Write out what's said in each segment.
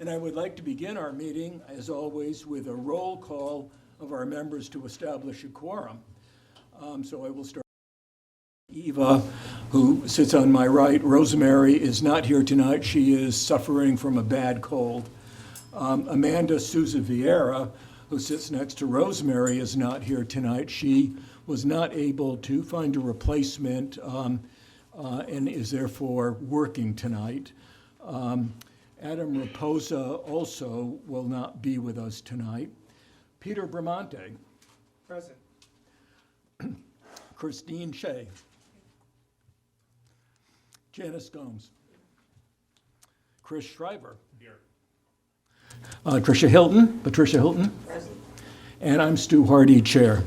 And I would like to begin our meeting, as always, with a roll call of our members to establish a quorum. So I will start with Eva, who sits on my right. Rosemary is not here tonight. She is suffering from a bad cold. Amanda Souza Vieira, who sits next to Rosemary, is not here tonight. She was not able to find a replacement and is therefore working tonight. Adam Raposa also will not be with us tonight. Peter Bramante. Present. Christine Shea. Janice Gomes. Chris Shriver. Here. Patricia Hilton. Present. And I'm Stu Hardy, Chair.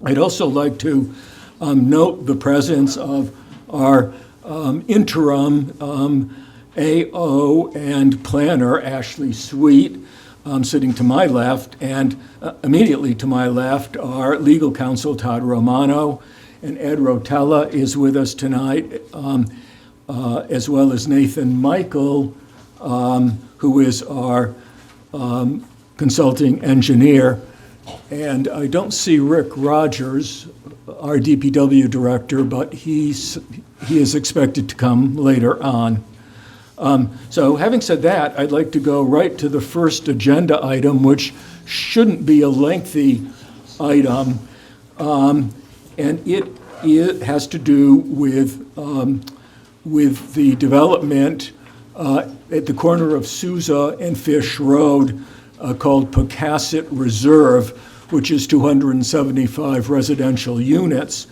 I'd also like to note the presence of our interim AO and planner, Ashley Sweet, sitting to my left, and immediately to my left, our legal counsel, Todd Romano, and Ed Rotella is with us tonight, as well as Nathan Michael, who is our consulting engineer. And I don't see Rick Rogers, our DPW director, but he is expected to come later on. So having said that, I'd like to go right to the first agenda item, which shouldn't be a lengthy item, and it has to do with the development at the corner of Souza and Fish Road called Pocasset Reserve, which is 275 residential units.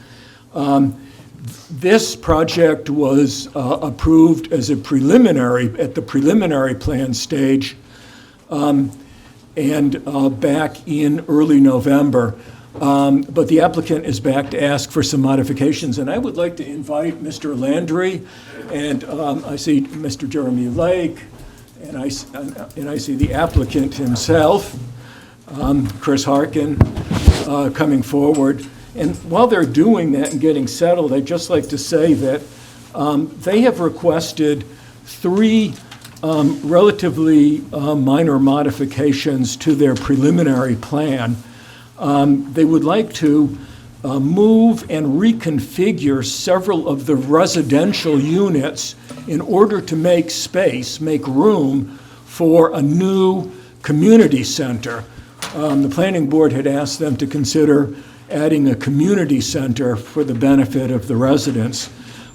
This project was approved as a preliminary, at the preliminary plan stage, and back in early November. But the applicant is back to ask for some modifications, and I would like to invite Mr. Landry, and I see Mr. Jeremy Lake, and I see the applicant himself, Chris Harkin, coming forward. And while they're doing that and getting settled, I'd just like to say that they have requested three relatively minor modifications to their preliminary plan. They would like to move and reconfigure several of the residential units in order to make space, make room for a new community center. The planning board had asked them to consider adding a community center for the benefit of the residents.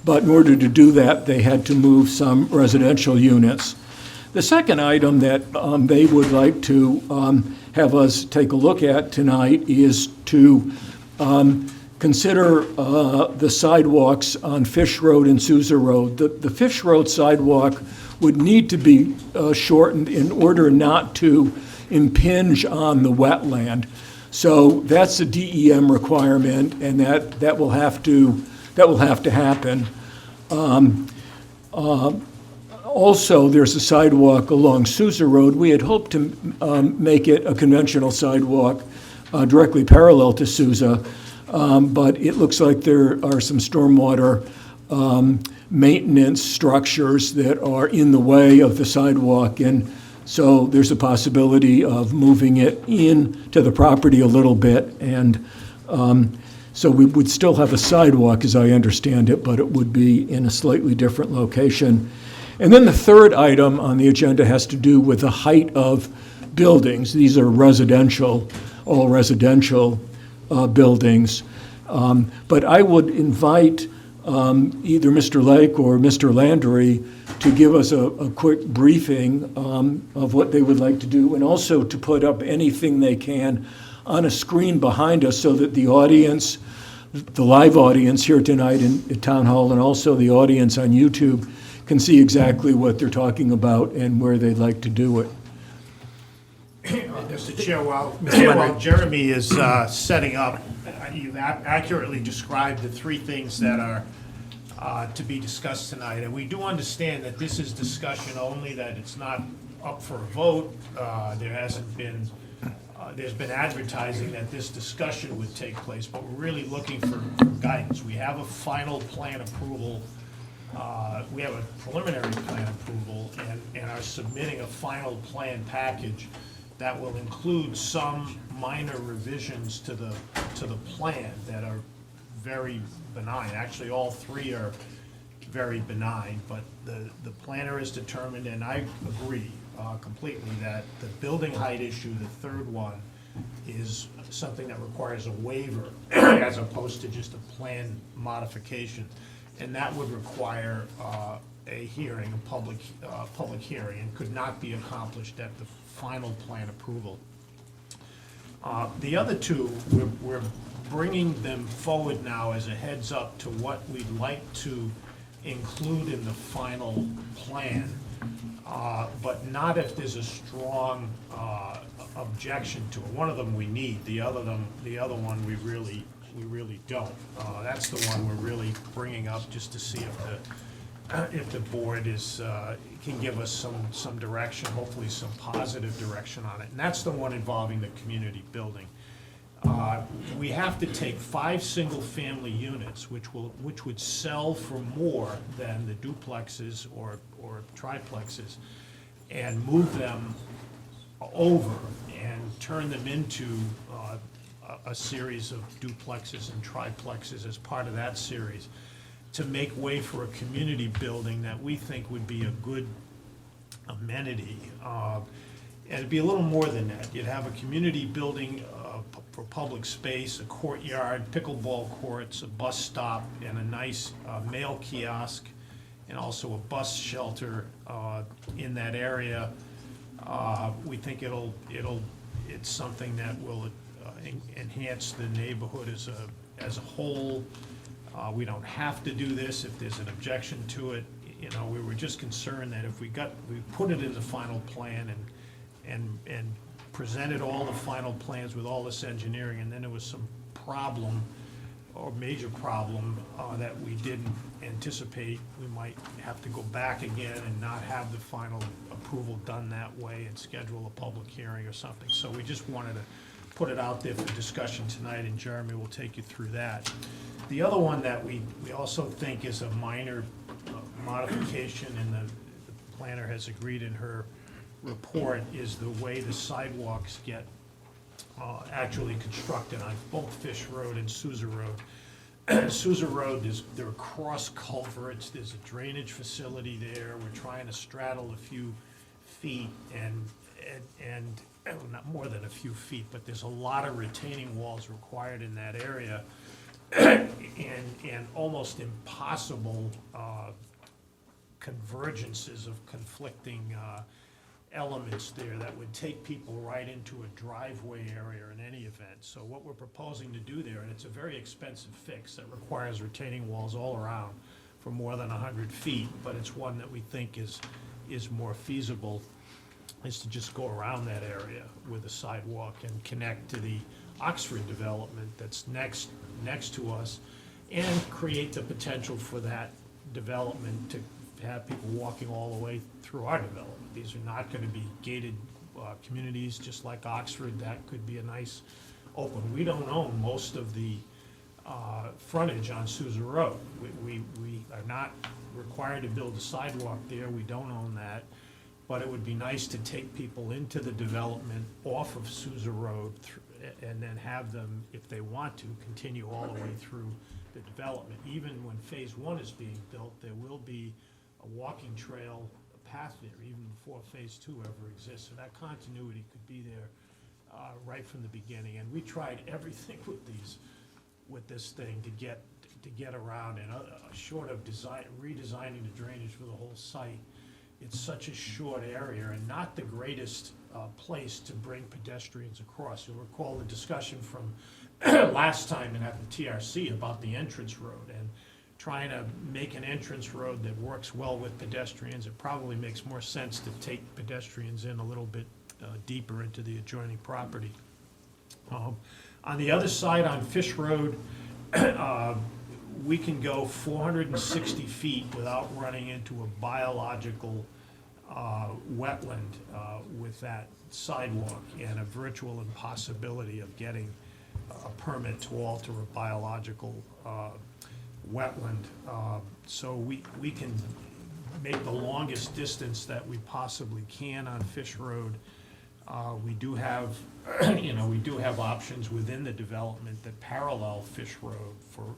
But in order to do that, they had to move some residential units. The second item that they would like to have us take a look at tonight is to consider the sidewalks on Fish Road and Souza Road. The Fish Road sidewalk would need to be shortened in order not to impinge on the wetland. So that's a DEM requirement, and that will have to happen. Also, there's a sidewalk along Souza Road. We had hoped to make it a conventional sidewalk directly parallel to Souza, but it looks like there are some stormwater maintenance structures that are in the way of the sidewalk, and so there's a possibility of moving it into the property a little bit, and so we would still have a sidewalk as I understand it, but it would be in a slightly different location. And then the third item on the agenda has to do with the height of buildings. These are residential, all residential buildings. But I would invite either Mr. Lake or Mr. Landry to give us a quick briefing of what they would like to do, and also to put up anything they can on a screen behind us so that the audience, the live audience here tonight at Town Hall, and also the audience on YouTube can see exactly what they're talking about and where they'd like to do it. Mr. Chair, while Jeremy is setting up, you've accurately described the three things that are to be discussed tonight. And we do understand that this is discussion only, that it's not up for a vote. There's been advertising that this discussion would take place, but we're really looking for guidance. We have a final plan approval we have a preliminary plan approval and are submitting a final plan package that will include some minor revisions to the plan that are very benign. Actually, all three are very benign, but the planner has determined, and I agree completely, that the building height issue, the third one, is something that requires a waiver as opposed to just a plan modification. And that would require a hearing, a public hearing, and could not be accomplished at the final plan approval. The other two, we're bringing them forward now as a heads up to what we'd like to include in the final plan, but not if there's a strong objection to it. One of them we need, the other one we really don't. That's the one we're really bringing up just to see if the board can give us some direction, hopefully some positive direction on it. And that's the one involving the community building. We have to take 5 single-family units, which would sell for more than the duplexes or triplexes, and move them over and turn them into a series of duplexes and triplexes as part of that series, to make way for a community building that we think would be a good amenity. And it'd be a little more than that. You'd have a community building for public space, a courtyard, pickleball courts, a bus stop, and a nice mail kiosk, and also a bus shelter in that area. We think it's something that will enhance the neighborhood as a whole. We don't have to do this if there's an objection to it. You know, we were just concerned that if we put it in the final plan and presented all the final plans with all this engineering, and then there was some problem or major problem that we didn't anticipate, we might have to go back again and not have the final approval done that way and schedule a public hearing or something. So we just wanted to put it out there for discussion tonight, and Jeremy will take you through that. The other one that we also think is a minor modification, and the planner has agreed in her report, is the way the sidewalks get actually constructed on both Fish Road and Sousa Road. Sousa Road, there are cross culverts, there's a drainage facility there, we're trying to straddle a few feet and not more than a few feet, but there's a lot of retaining walls required in that area, and almost impossible convergences of conflicting elements there that would take people right into a driveway area in any event. So what we're proposing to do there, and it's a very expensive fix that requires retaining walls all around for more than 100 feet, but it's one that we think is more feasible, is to just go around that area with a sidewalk and connect to the Oxford development that's next to us, and create the potential for that development to have people walking all the way through our development. These are not going to be gated communities, just like Oxford. That could be a nice open. We don't own most of the frontage on Sousa Road. We are not required to build a sidewalk there. We don't own that. But it would be nice to take people into the development off of Sousa Road and then have them, if they want to, continue all the way through the development. Even when phase 1 is being built, there will be a walking trail, a path there, even before phase 2 ever exists. So that continuity could be there right from the beginning. And we tried everything with this thing to get around, and short of redesigning the drainage for the whole site. It's such a short area and not the greatest place to bring pedestrians across. You'll recall the discussion from last time at the TRC about the entrance road and trying to make an entrance road that works well with pedestrians. It probably makes more sense to take pedestrians in a little bit deeper into the adjoining property. On the other side, on Fish Road, we can go 460 feet without running into a biological wetland with that sidewalk, and a virtual impossibility of getting a permit to alter a biological wetland. So we can make the longest distance that we possibly can on Fish Road. We do have, we do have options within the development that parallel Fish Road for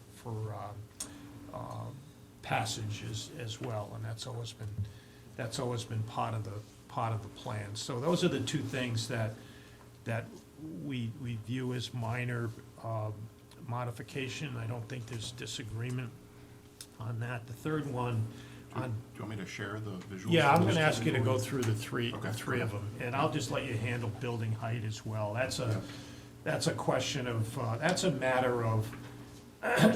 passage as well, and that's always been part of the plan. So those are the two things that we view as minor modification. I don't think there's disagreement on that. The third one, Do you want me to share the visuals? yeah, I'm for gonna those ask you to go categories? through the three of them, and I'll just let you handle building height as well. That's a question of, that's a matter of,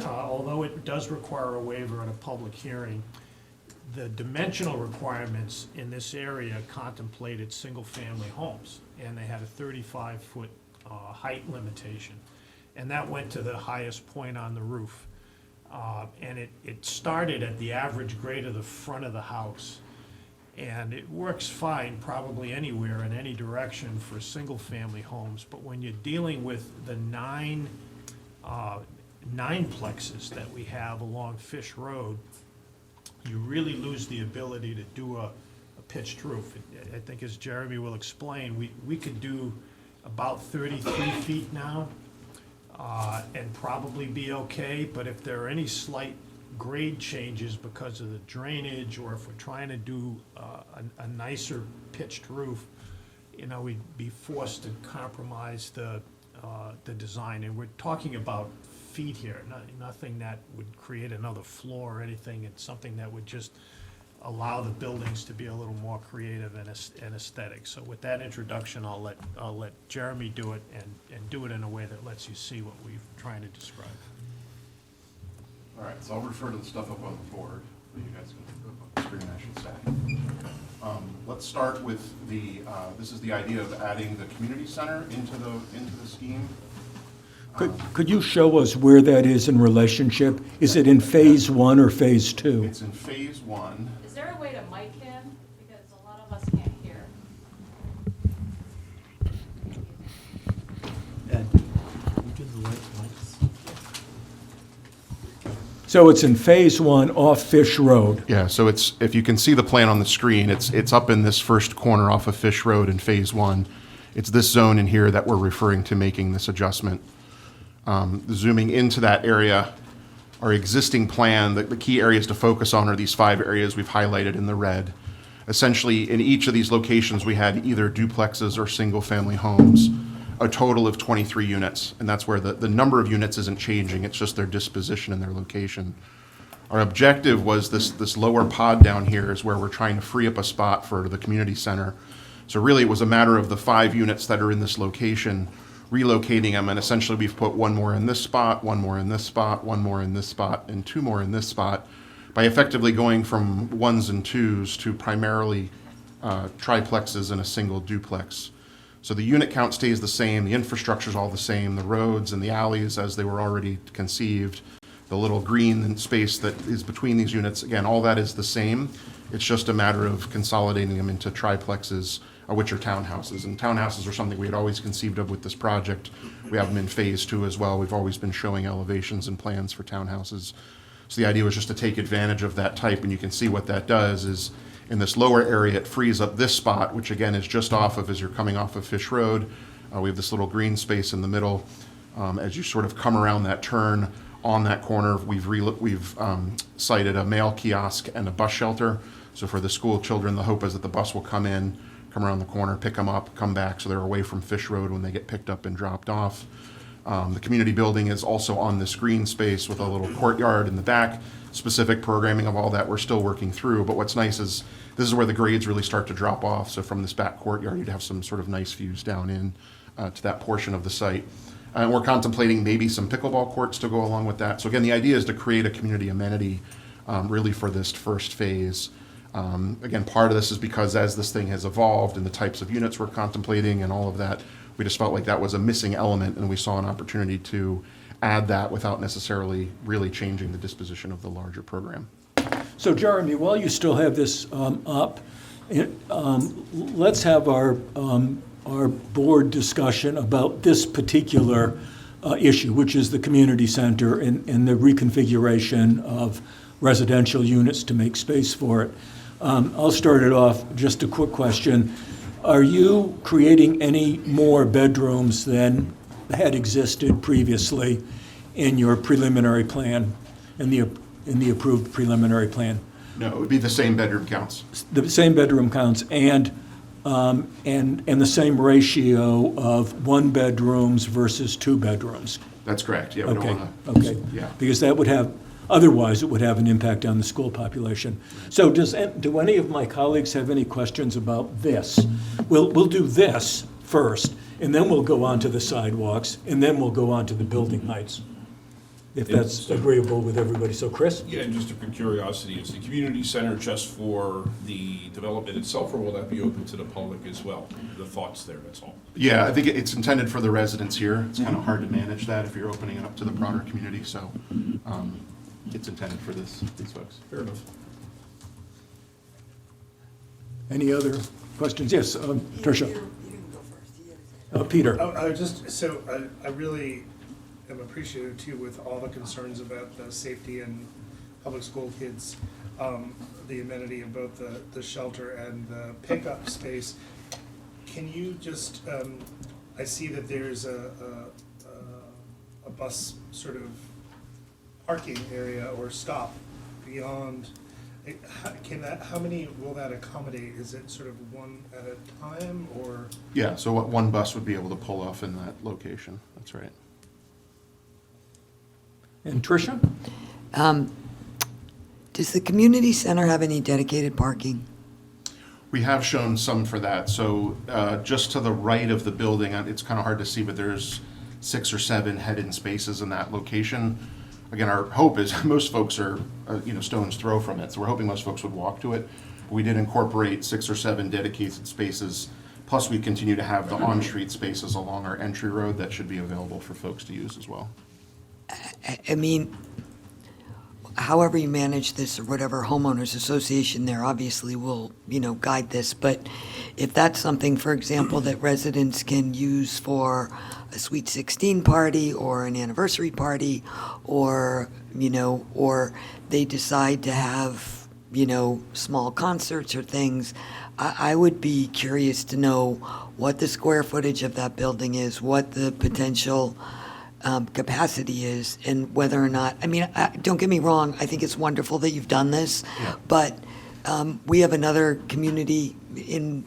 although it does require a waiver at a public hearing, the dimensional requirements in this area contemplated single-family homes, and they had a 35-foot height limitation, and that went to the highest point on the roof. And it started at the average grade of the front of the house. And it works fine probably anywhere in any direction for single-family homes, but when you're dealing with the nine plexes that we have along Fish Road, you really lose the ability to do a pitched roof. I think, as Jeremy will explain, we could do about 33 feet now, and probably be okay, but if there are any slight grade changes because of the drainage, or if we're trying to do a nicer pitched roof, we'd be forced to compromise the design. And we're talking about feet here, nothing that would create another floor or anything. It's something that would just allow the buildings to be a little more creative and aesthetic. So with that introduction, I'll let Jeremy do it, and do it in a way that lets you see what we're trying to describe. All right, so I'll refer to the stuff up on the board, that you guys can, up on the screen, I should say. Let's start with this is the idea of adding the community center into the scheme. Could you show us where that is in relationship? Is it in phase 1 or phase 2? It's in phase 1. Is there a way to mic him? Because a lot of us can't hear. Ed, you do the right mics. So it's in phase 1 off Fish Road. Yeah, so it's, if you can see the plan on the screen, it's up in this first corner off of Fish Road in phase 1. It's this zone in here that we're referring to making this adjustment. Zooming into that area, our existing plan, the key areas to focus on are these 5 areas we've highlighted in the red. Essentially, in each of these locations, we had either duplexes or single-family homes, a total of 23 units, and that's where the number of units isn't changing, it's just their disposition and their location. Our objective was this lower pod down here is where we're trying to free up a spot for the community center. So really, it was a matter of the 5 units that are in this location, relocating them, and essentially we've put 1 more in this spot, 1 more in this spot, 1 more in this spot, and 2 more in this spot, by effectively going from 1s and 2s to primarily triplexes and a single duplex. So the unit count stays the same, the infrastructure's all the same, the roads and the alleys as they were already conceived, the little green space that is between these units, again, all that is the same. It's just a matter of consolidating them into triplexes, which are townhouses. And townhouses are something we had always conceived of with this project. We have them in phase 2 as well. We've always been showing elevations and plans for townhouses. So the idea was just to take advantage of that type, and you can see what that does is in this lower area, it frees up this spot, which again is just off of, as you're coming off of Fish Road. We have this little green space in the middle. As you sort of come around that turn on that corner, we've cited a mail kiosk and a bus shelter. So for the school children, the hope is that the bus will come around the corner, pick them up, come back, so they're away from Fish Road when they get picked up and dropped off. The community building is also on this green space with a little courtyard in the back. Specific programming of all that we're still working through, but what's nice is this is where the grades really start to drop off. So from this back courtyard, you'd have some sort of nice views down in to that portion of the site. And we're contemplating maybe some pickleball courts to go along with that. So again, the idea is to create a community amenity really for this first phase. Again, part of this is because as this thing has evolved and the types of units we're contemplating and all of that, we just felt like that was a missing element, and we saw an opportunity to add that without necessarily really changing the disposition of the larger program. So Jeremy, while you still have this up, let's have our board discussion about this particular issue, which is the community center and the reconfiguration of residential units to make space for it. I'll start it off, just a quick question. Are you creating any more bedrooms than had existed previously in your preliminary plan, in the approved preliminary plan? No, it would be the same bedroom counts. The same bedroom counts and the same ratio of 1 bedrooms versus 2 bedrooms? That's correct, yeah, we don't Okay, want to. okay. Yeah. Because that would have, otherwise, it would have an impact on the school population. So do any of my colleagues have any questions about this? We'll do this first, and then we'll go on to the sidewalks, and then we'll go on to the building heights, if that's agreeable with everybody. So Chris? Yeah, and just for curiosity, is the community center just for the development itself, or will that be open to the public as well? The thoughts there, that's all. Yeah, I think it's intended for the residents here. It's kind of hard to manage that if you're opening it up to the broader community, so it's intended for these folks. Fair enough. Any other questions? Yes, Tricia. Peter. I really am appreciative too with all the concerns about the safety and public school kids, the amenity of both the shelter and the pickup space. Can you just, I see that there's a bus sort of parking area or stop beyond. How many will that accommodate? Is it sort of one at a time, or? Yeah, so one bus would be able to pull off in that location, that's right. And Tricia? Does the community center have any dedicated parking? We have shown some for that, so just to the right of the building, it's kind of hard to see, but there's 6 or 7 head-in spaces in that location. Again, our hope is most folks are, stone's throw from it, so we're hoping most folks would walk to it. We did incorporate 6 or 7 dedicated spaces, plus we continue to have the on-street spaces along our entry road that should be available for folks to use as well. I mean, however you manage this, or whatever homeowners association there obviously will, guide this, but if that's something, for example, that residents can use for a Sweet 16 party or an anniversary party, or, or they decide to have, small concerts or things, I would be curious to know what the square footage of that building is, what the potential capacity is, and whether or not, don't get me wrong, I think it's wonderful that you've done this, Yeah. but we have another community in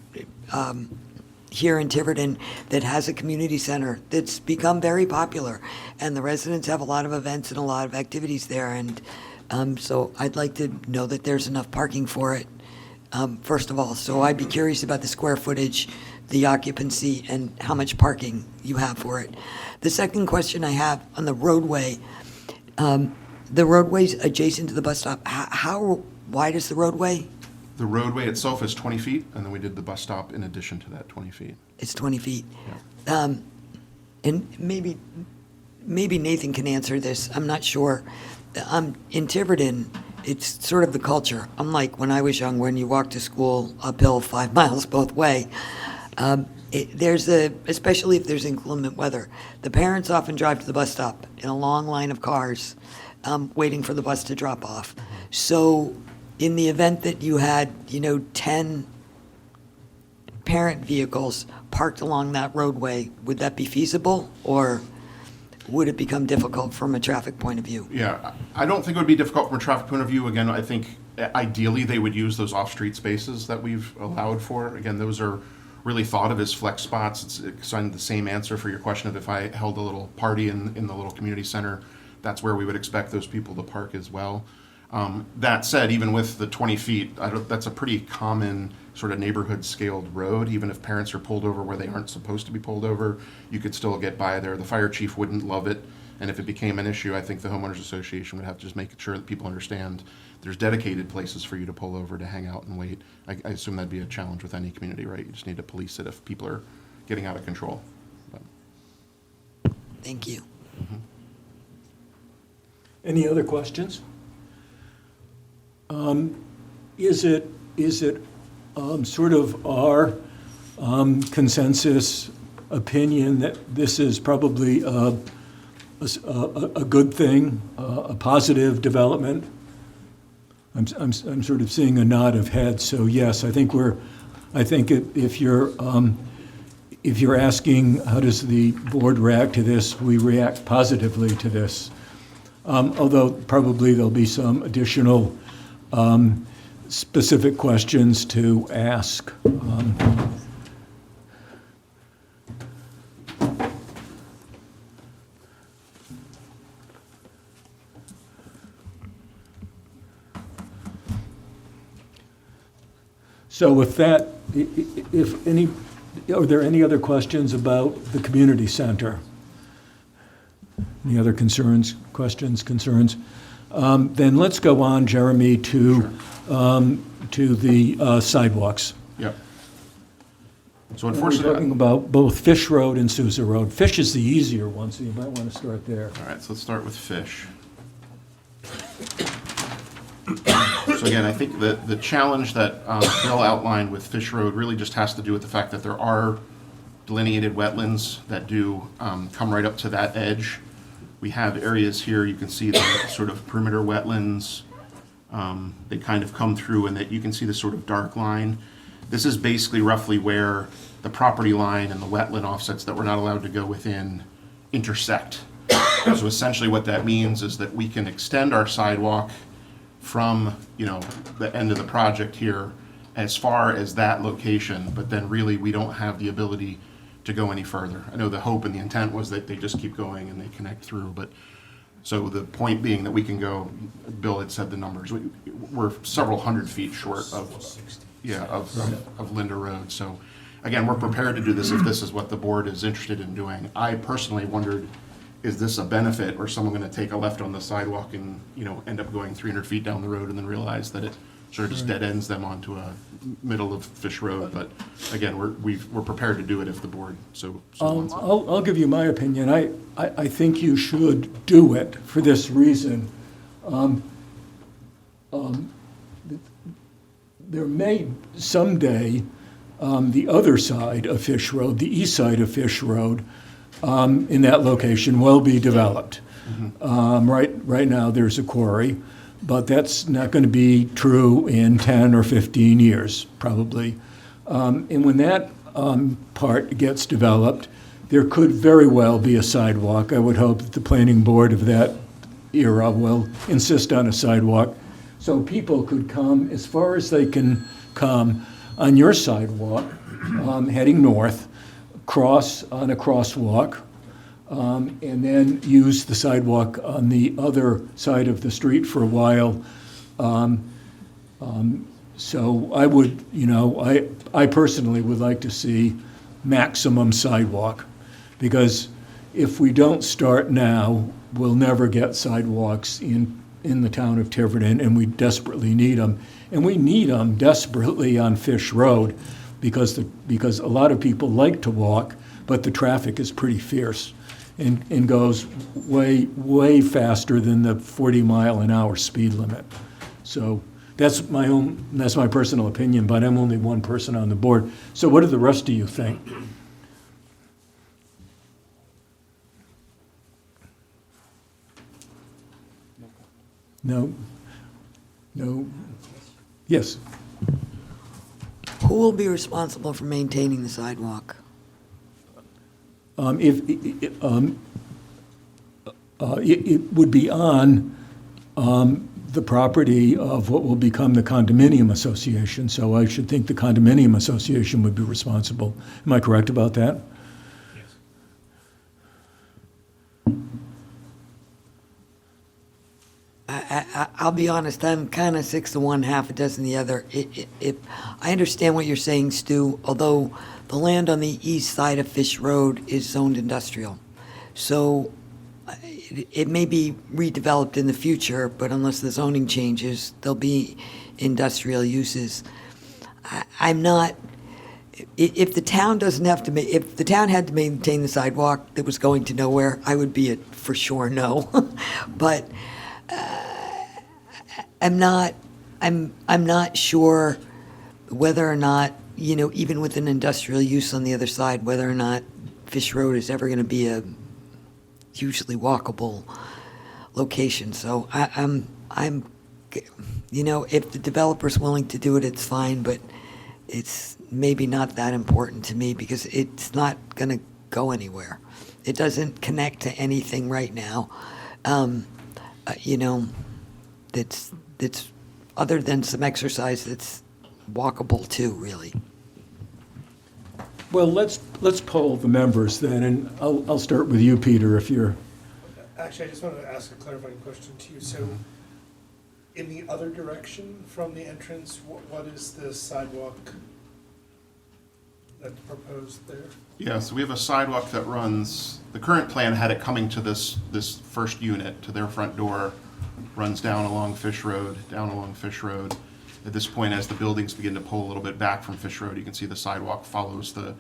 here in Tiverton that has a community center that's become very popular, and the residents have a lot of events and a lot of activities there, and so I'd like to know that there's enough parking for it, first of all. So I'd be curious about the square footage, the occupancy, and how much parking you have for it. The second question I have on the roadway, the roadway's adjacent to the bus stop. How wide is the roadway? The roadway itself is 20 feet, and then we did the bus stop in addition to that 20 feet. It's 20 feet. And maybe Nathan can answer this. I'm not sure. In Tiverton, it's sort of the culture. Unlike when I was young, when you walked to school uphill 5 miles both way. Especially if there's inclement weather, the parents often drive to the bus stop in a long line of cars, waiting for the bus to drop off. So in the event that you had, 10 parent vehicles parked along that roadway, would that be feasible, or would it become difficult from a traffic point of view? Yeah, I don't think it would be difficult from a traffic point of view. Again, I think ideally they would use those off-street spaces that we've allowed for. Again, those are really thought of as flex spots. It's kind of the same answer for your question of if I held a little party in the little community center, that's where we would expect those people to park as well. That said, even with the 20 feet, that's a pretty common sort of neighborhood scaled road. Even if parents are pulled over where they aren't supposed to be pulled over, you could still get by there. The fire chief wouldn't love it. And if it became an issue, I think the homeowners association would have to just make sure that people understand there's dedicated places for you to pull over to hang out and wait. I assume that'd be a challenge with any community, right? You just need to police it if people are getting out of control. But. Thank you. Any other questions? Is it sort of our consensus opinion that this is probably a good thing, a positive development? I'm sort of seeing a nod of heads, so yes, I think if you're asking how does the board react to this, we react positively to this. Although probably there'll be some additional specific questions to ask. So with that, are there any other questions about the community center? Any other concerns, questions, concerns? Then let's go on, Jeremy, to the sidewalks. Yep. So We're unfortunately, talking about both Fish Road and Sousa Road. Fish is the easier one, so you might want to start there. all right, so let's start with Fish. So again, I think the challenge that Bill outlined with Fish Road really just has to do with the fact that there are delineated wetlands that do come right up to that edge. We have areas here, you can see the sort of perimeter wetlands. They kind of come through and that you can see the sort of dark line. This is basically roughly where the property line and the wetland offsets that we're not allowed to go within intersect. So essentially what that means is that we can extend our sidewalk from, the end of the project here as far as that location, but then really we don't have the ability to go any further. I know the hope and the intent was that they just keep going and they connect through, but so the point being that we can go, Bill had said the numbers, we're several hundred feet short of Linda Road. So again, we're prepared to do this if this is what the board is interested in doing. I personally wondered, is this a benefit or someone going to take a left on the sidewalk and, end up going 300 feet down the road and then realize that it sort of just dead ends them onto a middle of Fish Road? But again, we're prepared to do it if the board so wants. I'll give you my opinion. I think you should do it for this reason. There may someday, the other side of Fish Road, the east side of Fish Road, in that location will be developed. Right now, there's a quarry, but that's not going to be true in 10 or 15 years, probably. And when that part gets developed, there could very well be a sidewalk. I would hope that the planning board of that era will insist on a sidewalk, so people could come as far as they can come on your sidewalk, heading north, cross on a crosswalk, and then use the sidewalk on the other side of the street for a while. So I would, I personally would like to see maximum sidewalk, because if we don't start now, we'll never get sidewalks in the town of Tiverton, and we desperately need them. And we need them desperately on Fish Road, because a lot of people like to walk, but the traffic is pretty fierce and goes way, way faster than the 40-mile-an-hour speed limit. So that's my personal opinion, but I'm only one person on the board. So what do the rest of you think? No? No? Yes? Who will be responsible for maintaining the sidewalk? It would be on the property of what will become the condominium association, so I should think the condominium association would be responsible. Am I correct about that? I'll be honest, I'm kind of 6 to 1, half a dozen the other. I understand what you're saying, Stu, although the land on the east side of Fish Road is zoned industrial. So it may be redeveloped in the future, but unless the zoning changes, there'll be industrial uses. I'm not, if the town doesn't have to, if the town had to maintain the sidewalk that was going to nowhere, I would be a for sure no. But I'm not sure whether or not, even with an industrial use on the other side, whether or not Fish Road is ever going to be usually walkable location. So I'm, if the developer's willing to do it, it's fine, but it's maybe not that important to me because it's not going to go anywhere. It doesn't connect to anything right now. That's other than some exercise that's walkable too, really. Well, let's poll the members then, and I'll start with you, Peter, if you're, Actually, I just wanted to ask a clarifying question to you. So, in the other direction from the entrance, what is the sidewalk that's proposed there? Yeah, so we have a sidewalk that runs, the current plan had it coming to this first unit, to their front door, runs down along Fish Road. At this point, as the buildings begin to pull a little bit back from Fish Road, you can see the sidewalk follows the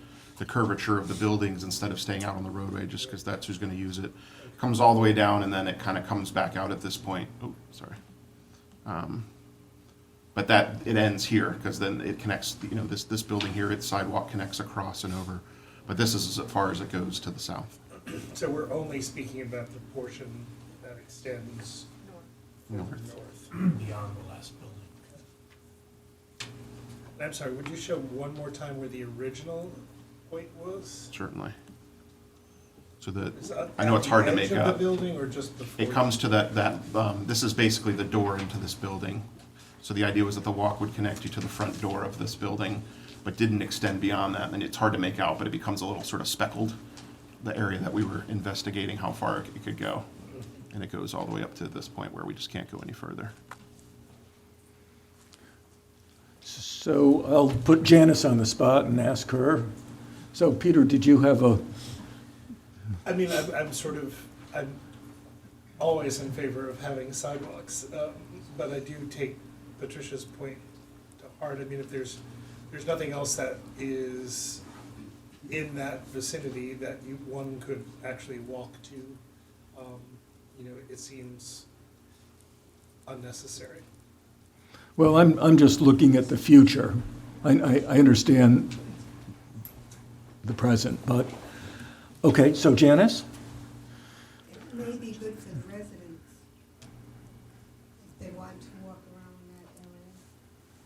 curvature of the buildings instead of staying out on the roadway, just because that's who's going to use it. Comes all the way down, and then it kind of comes back out at this point. Oh, sorry. But it ends here, because then it connects, this building here, its sidewalk connects across and over. But this is as far as it goes to the south. So we're only speaking about the portion that extends north. Beyond the last building. I'm sorry, would you show one more time where the original point was? Certainly. So Is that I know it's hard to at make the edge of out. the building or just before? It comes to this is basically the door into this building. So the idea was that the walk would connect you to the front door of this building, but didn't extend beyond that. And it's hard to make out, but it becomes a little sort of speckled, the area that we were investigating, how far it could go. And it goes all the way up to this point where we just can't go any further. so I'll put Janice on the spot and ask her. So, Peter, did you have a, I mean, I'm always in favor of having sidewalks, but I do take Patricia's point to heart. I mean, if there's nothing else that is in that vicinity that one could actually walk to, it seems unnecessary. well, I'm just looking at the future. I understand the present, but, okay, so Janice? It may be good for the residents if they want to walk around in that area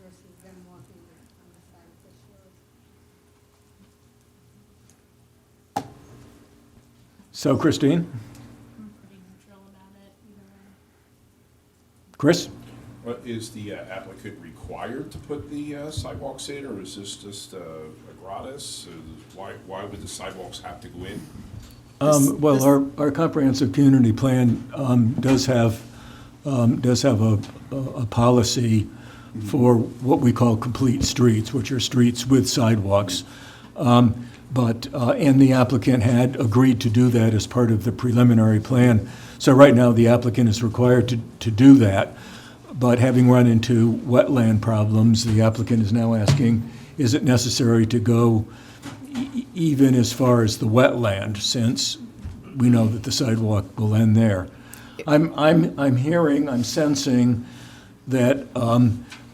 versus them walking on the side of Fish Road. So, Christine? I'm pretty neutral about it either way. Chris? But is the applicant required to put the sidewalks in, or is this just a gratis? Why would the sidewalks have to go in? Well, our comprehensive community plan does have a policy for what we call complete streets, which are streets with sidewalks. And the applicant had agreed to do that as part of the preliminary plan. So right now, the applicant is required to do that. But having run into wetland problems, the applicant is now asking, is it necessary to go even as far as the wetland, since we know that the sidewalk will end there? I'm sensing that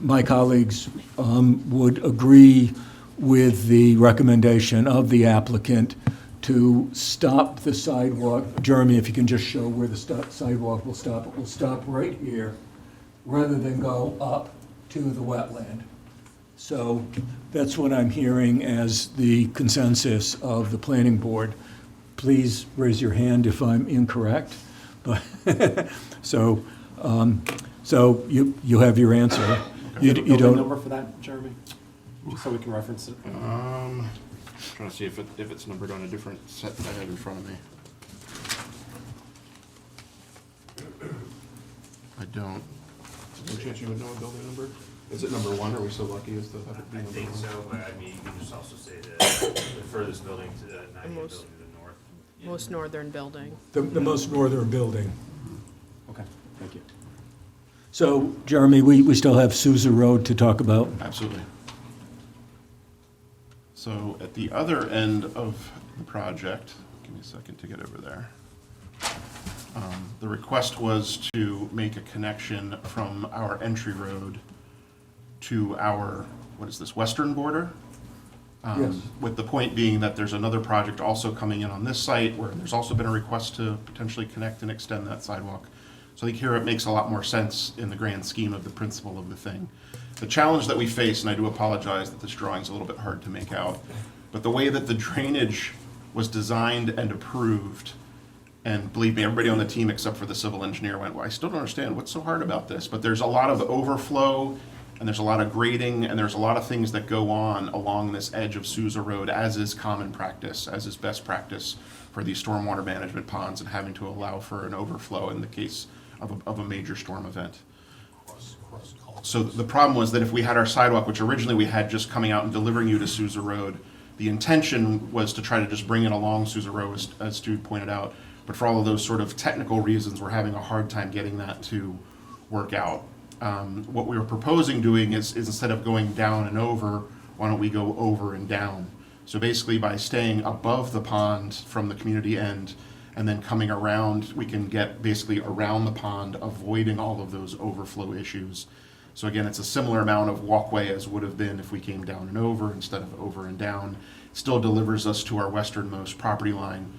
my colleagues would agree with the recommendation of the applicant to stop the sidewalk. Jeremy, if you can just show where the sidewalk will stop. It will stop right here, rather than go up to the wetland. So that's what I'm hearing as the consensus of the planning board. Please raise your hand if I'm incorrect. But So you have your answer. You Building don't. number for that, Jeremy? Just so we can reference it. Trying to see if it's numbered on a different set that I have in front of me. I don't. Any chance you would know a building number? Is it number 1? Are we so lucky as to have it be I number think 1? so, but I mean, you can just also say that the furthest building to the 90th building most- to the north. Most northern building. The most northern building. Okay, thank you. So, Jeremy, we still have Sousa Road to talk about. Absolutely. So at the other end of the project, give me a second to get over there. The request was to make a connection from our entry road to our, what is this, western border? Yes. With the point being that there's another project also coming in on this site where there's also been a request to potentially connect and extend that sidewalk. So I think here it makes a lot more sense in the grand scheme of the principle of the thing. The challenge that we face, and I do apologize that this drawing's a little bit hard to make out, but the way that the drainage was designed and approved, and believe me, everybody on the team except for the civil engineer went, well, I still don't understand what's so hard about this, but there's a lot of overflow, and there's a lot of grading, and there's a lot of things that go on along this edge of Sousa Road, as is common practice, as is best practice for these stormwater management ponds, and having to allow for an overflow in the case of a major storm event. So the problem was that if we had our sidewalk, which originally we had just coming out and delivering you to Sousa Road, the intention was to try to just bring it along Sousa Road, as Stu pointed out, but for all of those sort of technical reasons, we're having a hard time getting that to work out. What we were proposing doing is instead of going down and over, why don't we go over and down? So basically by staying above the pond from the community end and then coming around, we can get basically around the pond, avoiding all of those overflow issues. So again, it's a similar amount of walkway as would have been if we came down and over instead of over and down. Still delivers us to our westernmost property line.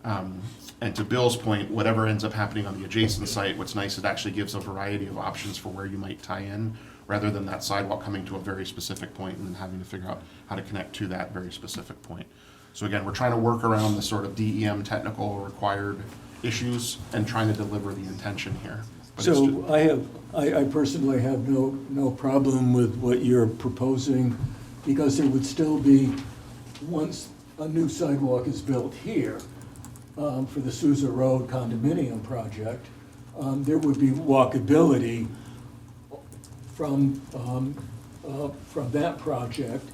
And to Bill's point, whatever ends up happening on the adjacent site, what's nice, it actually gives a variety of options for where you might tie in, rather than that sidewalk coming to a very specific point and then having to figure out how to connect to that very specific point. So again, we're trying to work around the sort of DEM technical required issues and trying to deliver the intention here. But it's So I personally have no problem with what you're proposing, because there would still be, once a new sidewalk is built here, for the Sousa Road condominium project, there would be walkability from that project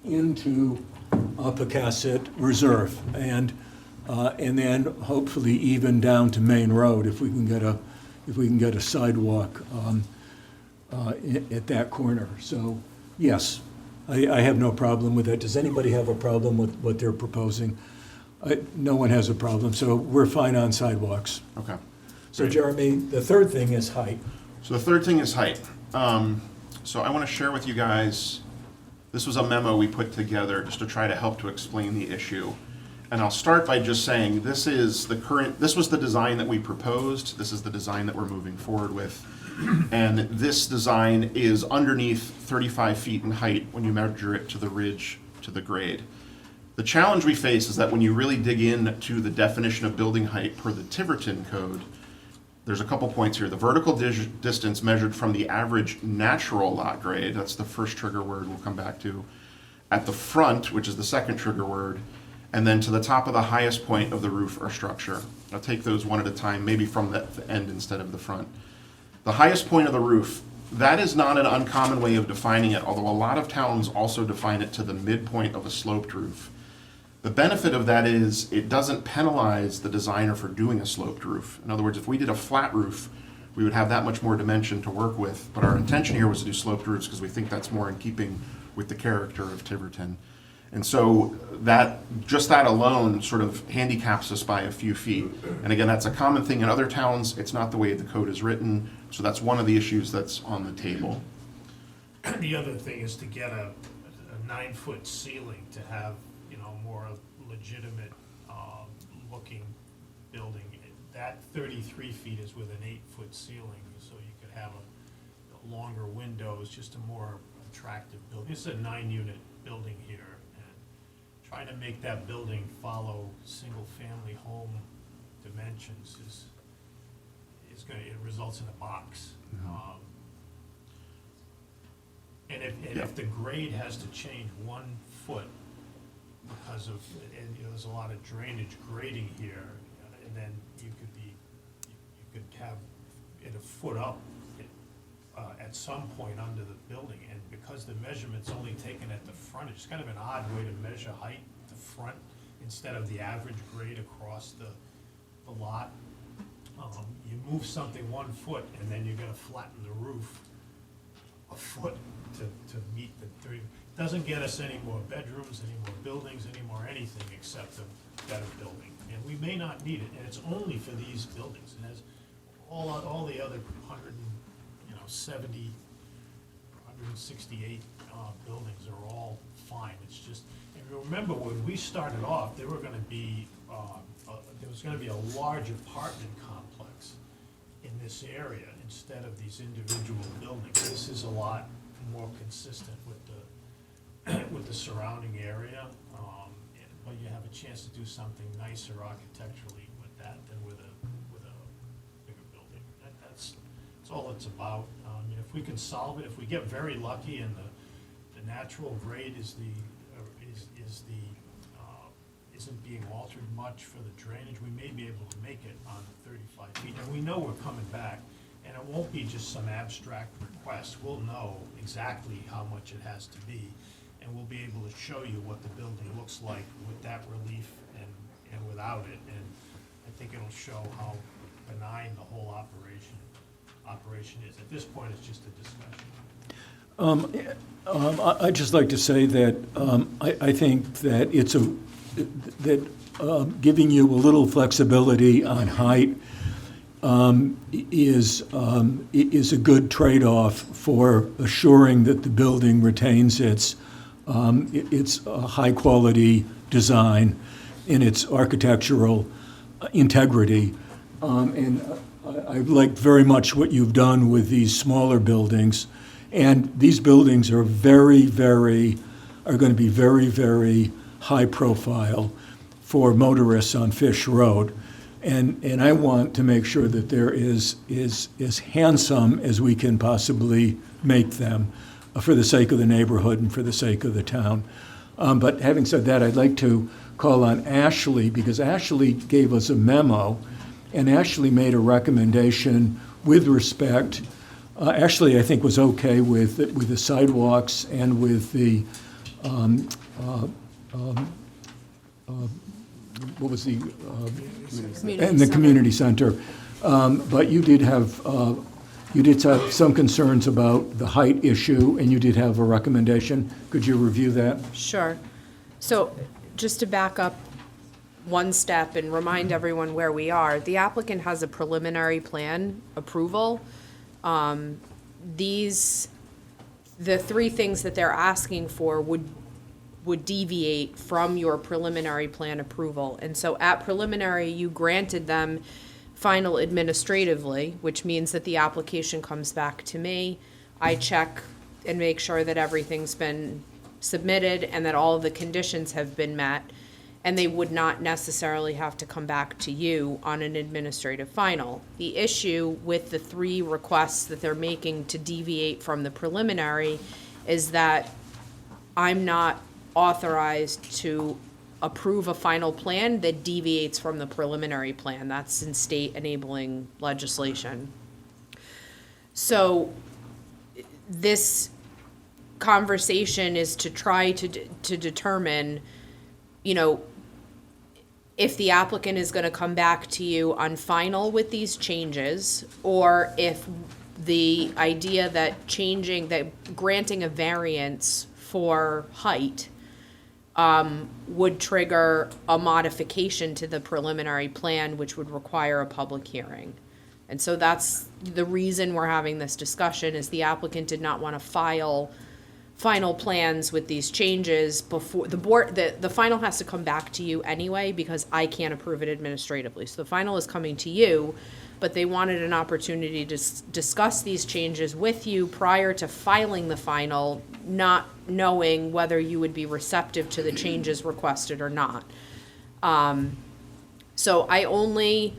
into Pocasset Reserve, and then hopefully even down to Main Road if we can get a sidewalk at that corner. So yes, I have no problem with that. Does anybody have a problem with what they're proposing? No one has a problem, so we're fine on sidewalks. Okay. So Great. Jeremy, the third thing is height. So the third thing is height. So I want to share with you guys, this was a memo we put together just to try to help to explain the issue. And I'll start by just saying this was the design that we proposed. This is the design that we're moving forward with. And this design is underneath 35 feet in height when you measure it to the ridge to the grade. The challenge we face is that when you really dig into the definition of building height per the Tiverton code, there's a couple points here. The vertical distance measured from the average natural lot grade, that's the first trigger word we'll come back to, at the front, which is the second trigger word, and then to the top of the highest point of the roof or structure. I'll take those one at a time, maybe from the end instead of the front. The highest point of the roof, that is not an uncommon way of defining it, although a lot of towns also define it to the midpoint of a sloped roof. The benefit of that is it doesn't penalize the designer for doing a sloped roof. In other words, if we did a flat roof, we would have that much more dimension to work with. But our intention here was to do sloped roofs because we think that's more in keeping with the character of Tiverton. And so that alone sort of handicaps us by a few feet. And again, that's a common thing in other towns. It's not the way the code is written. So that's one of the issues that's on the table. The other thing is to get a 9-foot ceiling to have, more legitimate looking building. That 33 feet is with an 8-foot ceiling, so you could have a longer windows, just a more attractive building. This is a 9-unit building here, and trying to make that building follow single-family home dimensions it results in a box. And if the grade has to change 1 foot because of, there's a lot of drainage grading here, and then you could have it a foot up at some point under the building, and because the measurement's only taken at the front, it's kind of an odd way to measure height at the front instead of the average grade across the lot. You move something 1 foot, and then you're gonna flatten the roof a foot to meet the 30. Doesn't get us any more bedrooms, any more buildings, any more anything except a better building. And we may not need it, and it's only for these buildings. It has all the other 170, 168 buildings are all fine. It's just, if you remember, when we started off, there was gonna be a large apartment complex in this area instead of these individual buildings. This is a lot more consistent with the surrounding area, but you have a chance to do something nicer architecturally with that than with a bigger building. That's all it's about. If we can solve it, if we get very lucky and the natural grade isn't being altered much for the drainage, we may be able to make it on 35 feet. And we know we're coming back, and it won't be just some abstract request. We'll know exactly how much it has to be, and we'll be able to show you what the building looks like with that relief and without it. And I think it'll show how benign the whole operation is. At this point, it's just a discussion. I'd just like to say that I think that giving you a little flexibility on height is a good trade-off for assuring that the building retains its high-quality design and its architectural integrity. And I like very much what you've done with these smaller buildings. And these buildings are going to be very, very high profile for motorists on Fish Road. And I want to make sure that they're as handsome as we can possibly make them for the sake of the neighborhood and for the sake of the town. But having said that, I'd like to call on Ashley, because Ashley gave us a memo, and Ashley made a recommendation with respect. Ashley, I think, was okay with the sidewalks and with the what was the and the community center. But you did have some concerns about the height issue, and you did have a recommendation. Could you review that? Sure. So just to back up one step and remind everyone where we are, the applicant has a preliminary plan approval. The three things that they're asking for would deviate from your preliminary plan approval. And so at preliminary, you granted them final administratively, which means that the application comes back to me. I check and make sure that everything's been submitted and that all of the conditions have been met, and they would not necessarily have to come back to you on an administrative final. The issue with the three requests that they're making to deviate from the preliminary is that I'm not authorized to approve a final plan that deviates from the preliminary plan. That's in state enabling legislation. So this conversation is to try to determine, if the applicant is going to come back to you on final with these changes, or if the idea that granting a variance for height would trigger a modification to the preliminary plan, which would require a public hearing. And so that's the reason we're having this discussion, is the applicant did not want to file final plans with these changes before the board. The final has to come back to you anyway, because I can't approve it administratively. So the final is coming to you, but they wanted an opportunity to discuss these changes with you prior to filing the final, not knowing whether you would be receptive to the changes requested or not. So I only,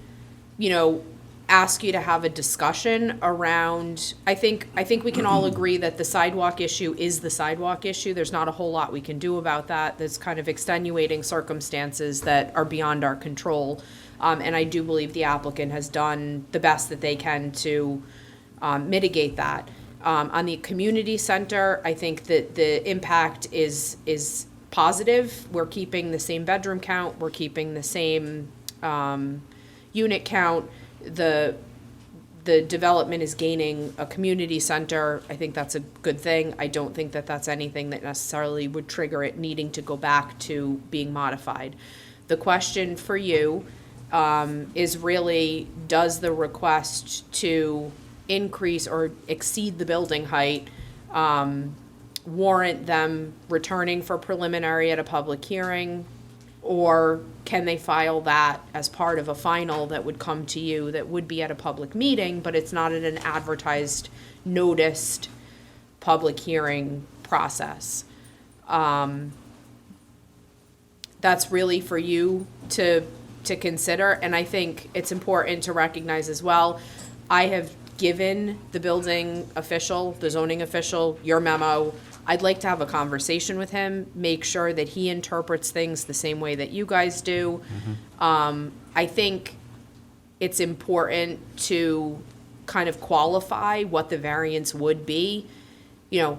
ask you to have a discussion around, I think we can all agree that the sidewalk issue is the sidewalk issue. There's not a whole lot we can do about that. There's kind of extenuating circumstances that are beyond our control. And I do believe the applicant has done the best that they can to mitigate that. On the community center, I think that the impact is positive. We're keeping the same bedroom count. We're keeping the same unit count. The development is gaining a community center. I think that's a good thing. I don't think that that's anything that necessarily would trigger it needing to go back to being modified. The question for you is really, does the request to increase or exceed the building height warrant them returning for preliminary at a public hearing? Or can they file that as part of a final that would come to you that would be at a public meeting, but it's not at an advertised, noticed public hearing process? That's really for you to consider, and I think it's important to recognize as well, I have given the building official, the zoning official, your memo. I'd like to have a conversation with him, make sure that he interprets things the same way that you guys do. I think it's important to kind of qualify what the variance would be. You know,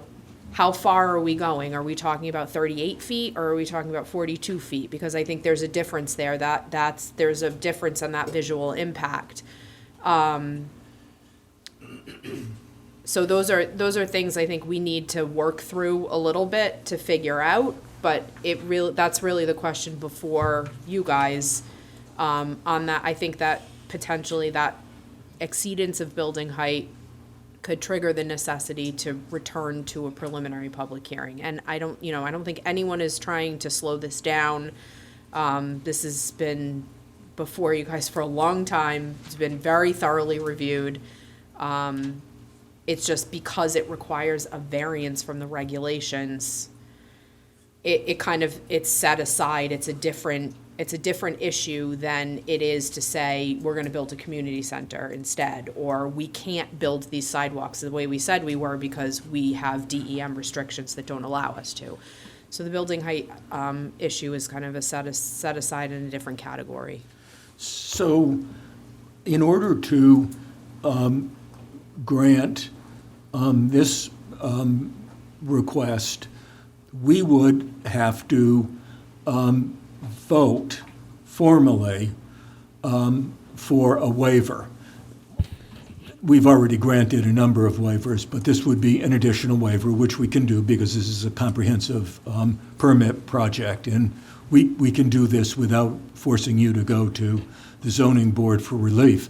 how far are we going? Are we talking about 38 feet or are we talking about 42 feet? Because I think there's a difference there. There's a difference on that visual impact. So those are things I think we need to work through a little bit to figure out, but that's really the question before you guys, on that. I think that potentially that exceedance of building height could trigger the necessity to return to a preliminary public hearing. And I don't think anyone is trying to slow this down. This has been before you guys for a long time. It's been very thoroughly reviewed. It's just because it requires a variance from the regulations, it's set aside. It's a different issue than it is to say we're going to build a community center instead, or we can't build these sidewalks the way we said we were because we have DEM restrictions that don't allow us to. So the building height issue is kind of a set aside in a different category. So in order to grant this request, we would have to vote formally for a waiver. We've already granted a number of waivers, but this would be an additional waiver, which we can do because this is a comprehensive permit project, and we can do this without forcing you to go to the zoning board for relief.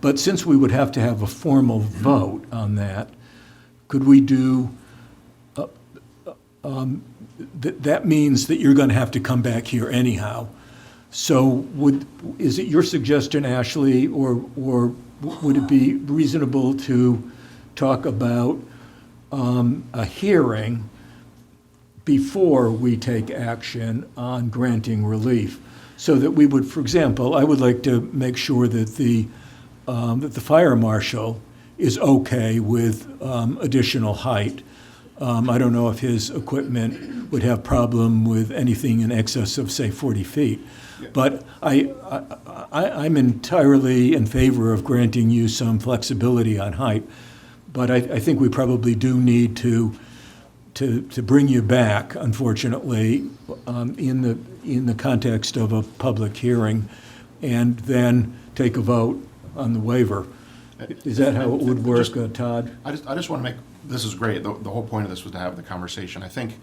But since we would have to have a formal vote on that, could we do, that means that you're going to have to come back here anyhow. So is it your suggestion, Ashley, or would it be reasonable to talk about a hearing before we take action on granting relief? So that we would, for example, I would like to make sure that the fire marshal is okay with additional height. I don't know if his equipment would have problem with anything in excess of, say, 40 feet. But I'm entirely in favor of granting you some flexibility on height. But I think we probably do need to bring you back, unfortunately, in the context of a public hearing, and then take a vote on the waiver. Is that how it would work, Todd? I just want to make, this is great, the whole point of this was to have the conversation. I think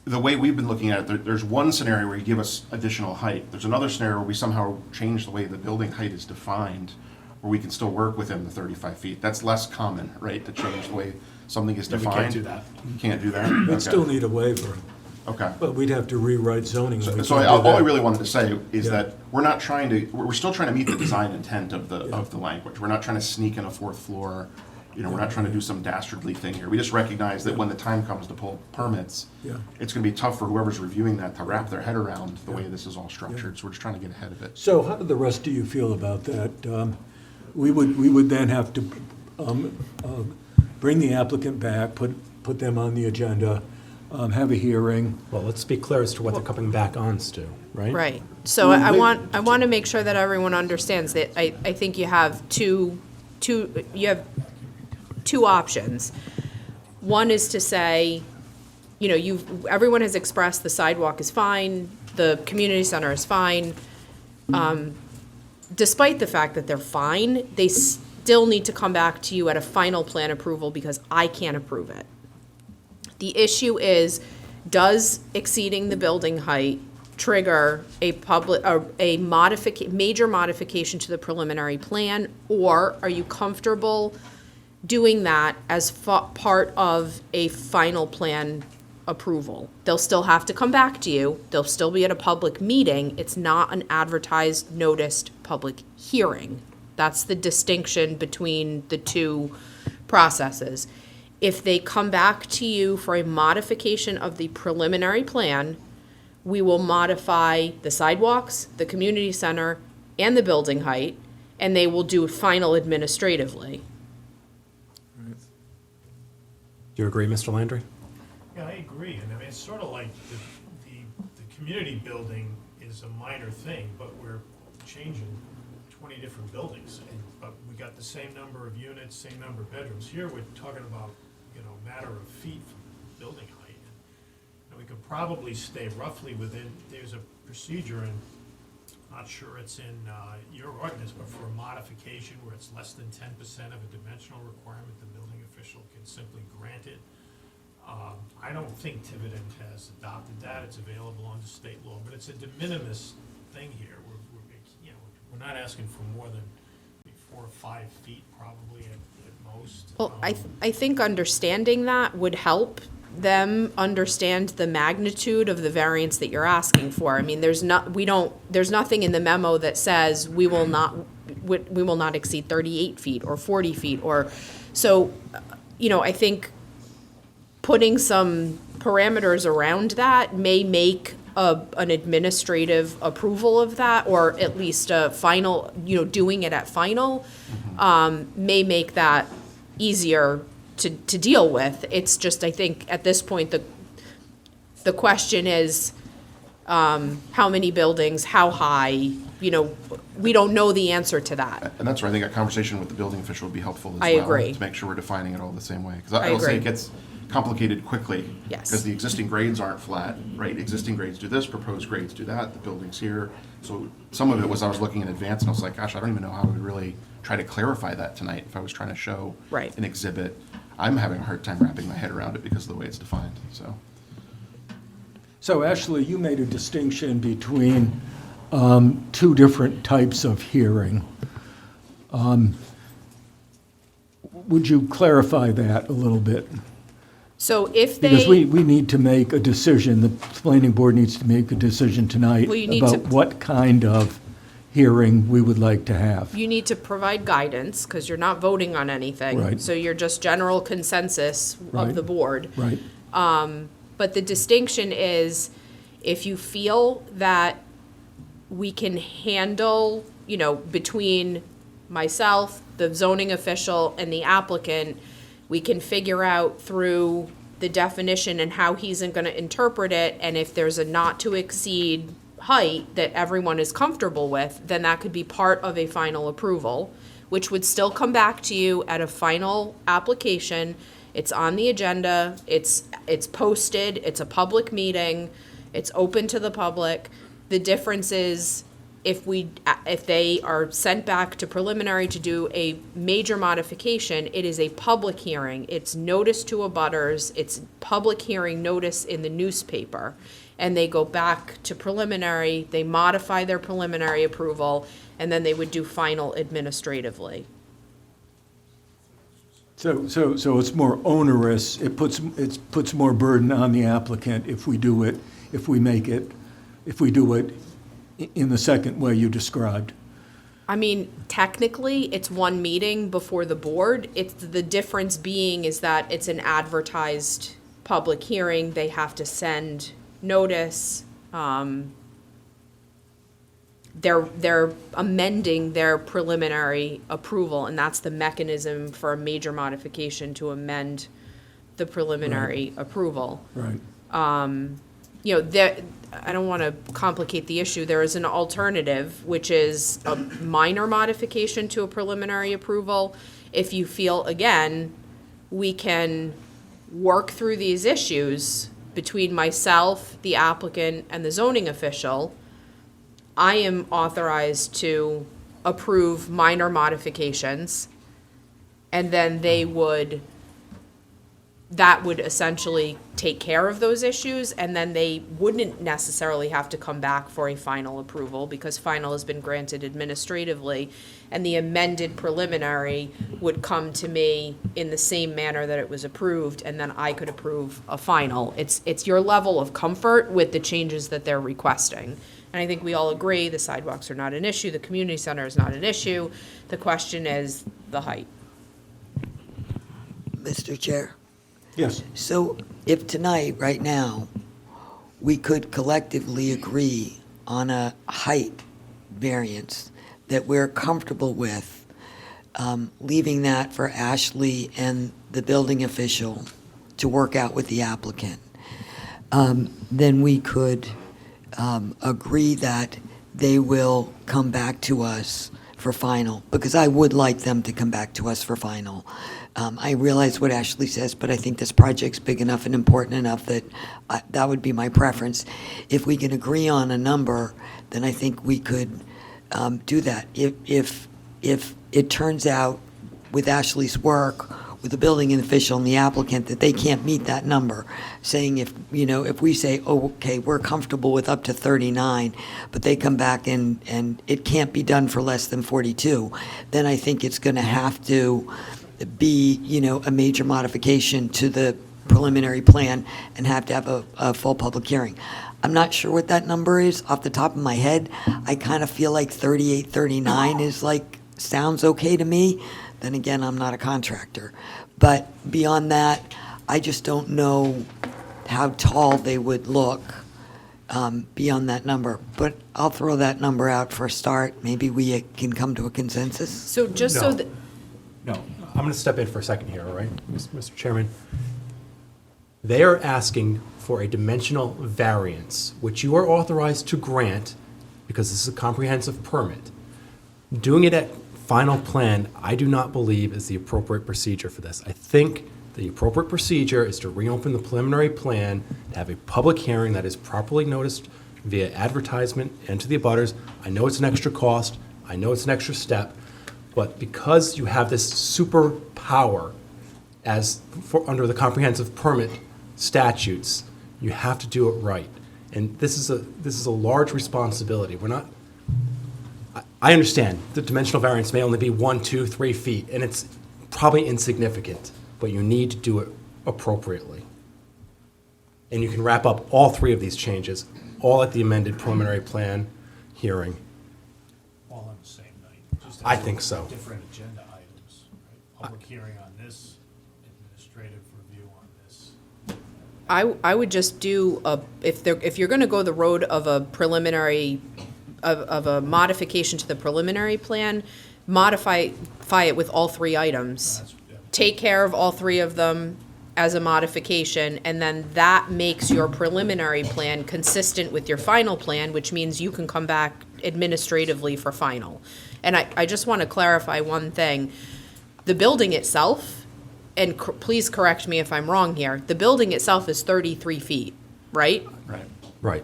the way we've been looking at it, there's one scenario where you give us additional height. There's another scenario where we somehow change the way the building height is defined, where we can still work within the 35 feet. That's less common, right, to change the way something is No, we defined? can't do that. You can't do that? We'd Okay. still need a waiver, Okay. but we'd have to rewrite zoning. and we So can't do all I that. really wanted to say is Yeah. that we're still trying to meet the design intent of the language. We're not trying to sneak in a fourth floor, we're not trying to do some dastardly thing here. We just recognize that when the time comes to pull permits, Yeah. it's gonna be tough for whoever's reviewing that to wrap their head around the way this is all structured, so we're just trying to get ahead of it. So how do the rest of you feel about that? We would then have to bring the applicant back, put them on the agenda, have a hearing. Well, let's be clear as to what they're coming back on, Stu, right? Right. So I want to make sure that everyone understands that I think you have two options. One is to say, everyone has expressed the sidewalk is fine, the community center is fine. Despite the fact that they're fine, they still need to come back to you at a final plan approval because I can't approve it. The issue is, does exceeding the building height trigger a major modification to the preliminary plan, or are you comfortable doing that as part of a final plan approval. They'll still have to come back to you. They'll still be at a public meeting. It's not an advertised, noticed public hearing. That's the distinction between the two processes. If they come back to you for a modification of the preliminary plan, we will modify the sidewalks, the community center, and the building height, and they will do final administratively. Do you agree, Mr. Landry? Yeah, I agree, and I mean, it's sort of like the community building is a minor thing, but we're changing 20 different buildings, but we got the same number of units, same number of bedrooms. Here, we're talking about, matter of feet from building height. And we could probably stay roughly within, there's a procedure, and I'm not sure it's in your ordinance, but for a modification where it's less than 10% of a dimensional requirement, the building official can simply grant it. I don't think Tiverton has adopted that. It's available under state law, but it's a de minimis thing here. We're not asking for more than 4 or 5 feet probably at most. Well, I think understanding that would help them understand the magnitude of the variance that you're asking for. I mean, there's nothing in the memo that says we will not exceed 38 feet or 40 feet or, so, I think putting some parameters around that may make an administrative approval of that, or at least a final, doing it at final, may make that easier to deal with. It's just, I think, at this point, the question is, how many buildings, how high, we don't know the answer to that. And that's where I think a conversation with the building official would be helpful as well. I agree. To make sure we're defining it all the same way. Because I I will say agree. it gets complicated quickly. Yes. Because the existing grades aren't flat, right? Existing grades do this, proposed grades do that, the building's here. So some of it was I was looking in advance and I was like, gosh, I don't even know how I would really try to clarify that tonight if I was trying to show Right. an exhibit. I'm having a hard time wrapping my head around it because of the way it's defined, so. So Ashley, you made a distinction between two different types of hearing. Would you clarify that a little bit? So if Because we they, need to make a decision, the planning board needs to make a decision tonight Well, you need about to- what kind of hearing we would like to have. you need to provide guidance, because you're not voting on anything. Right. So you're just general consensus Right. of the board. Right, But the distinction is, if you feel that we can handle, between myself, the zoning official, and the applicant, we can figure out through the definition and how he's gonna interpret it, and if there's a not to exceed height that everyone is comfortable with, then that could be part of a final approval, which would still come back to you at a final application. It's on the agenda, it's posted, it's a public meeting, it's open to the public. The difference is, if they are sent back to preliminary to do a major modification, it is a public hearing. It's notice to abutters, it's public hearing notice in the newspaper. And they go back to preliminary, they modify their preliminary approval, and then they would do final administratively. so it's more onerous, it puts more burden on the applicant if we do it in the second way you described. I mean, technically, it's one meeting before the board. It's the difference being is that it's an advertised public hearing. They have to send notice. They're amending their preliminary approval, and that's the mechanism for a major modification to amend the preliminary approval. Right. I don't want to complicate the issue. There is an alternative, which is a minor modification to a preliminary approval. If you feel, again, we can work through these issues between myself, the applicant, and the zoning official, I am authorized to approve minor modifications, and then they would that would essentially take care of those issues, and then they wouldn't necessarily have to come back for a final approval, because final has been granted administratively, and the amended preliminary would come to me in the same manner that it was approved, and then I could approve a final. It's your level of comfort with the changes that they're requesting. And I think we all agree the sidewalks are not an issue, the community center is not an issue. The question is the height. Mr. Chair? Yes. So if tonight, right now, we could collectively agree on a height variance that we're comfortable with, leaving that for Ashley and the building official to work out with the applicant, then we could agree that they will come back to us for final, because I would like them to come back to us for final. I realize what Ashley says, but I think this project's big enough and important enough that that would be my preference. If we can agree on a number, then I think we could do that. If it turns out with Ashley's work, with the building official and the applicant, that they can't meet that number, saying if we say, oh, okay, we're comfortable with up to 39, but they come back and it can't be done for less than 42, then I think it's going to have to be, a major modification to the preliminary plan and have to have a full public hearing. I'm not sure what that number is off the top of my head. I kind of feel like 38, 39 is sounds okay to me. Then again, I'm not a contractor. But beyond that, I just don't know how tall they would look beyond that number. But I'll throw that number out for a start. Maybe we can come to a consensus. So just so that, No, I'm going to step in for a second here, all right, Mr. Chairman? They are asking for a dimensional variance, which you are authorized to grant because this is a comprehensive permit. Doing it at final plan, I do not believe is the appropriate procedure for this. I think the appropriate procedure is to reopen the preliminary plan, to have a public hearing that is properly noticed via advertisement and to the abutters. I know it's an extra cost, I know it's an extra step, but because you have this superpower under the comprehensive permit statutes, you have to do it right. And this is a large responsibility. I understand the dimensional variance may only be 1, 2, 3 feet, and it's probably insignificant, but you need to do it appropriately. And you can wrap up all 3 of these changes, all at the amended preliminary plan hearing. All on the same night. Just I think so. Different agenda items, right? Public hearing on this, administrative review on this. I would just do if you're going to go the road of a preliminary, of a modification to the preliminary plan, modify it with all 3 items. Take care of all 3 of them as a modification, and then that makes your preliminary plan consistent with your final plan, which means you can come back administratively for final. And I just want to clarify one thing. The building itself, and please correct me if I'm wrong here, the building itself is 33 feet, right? Right.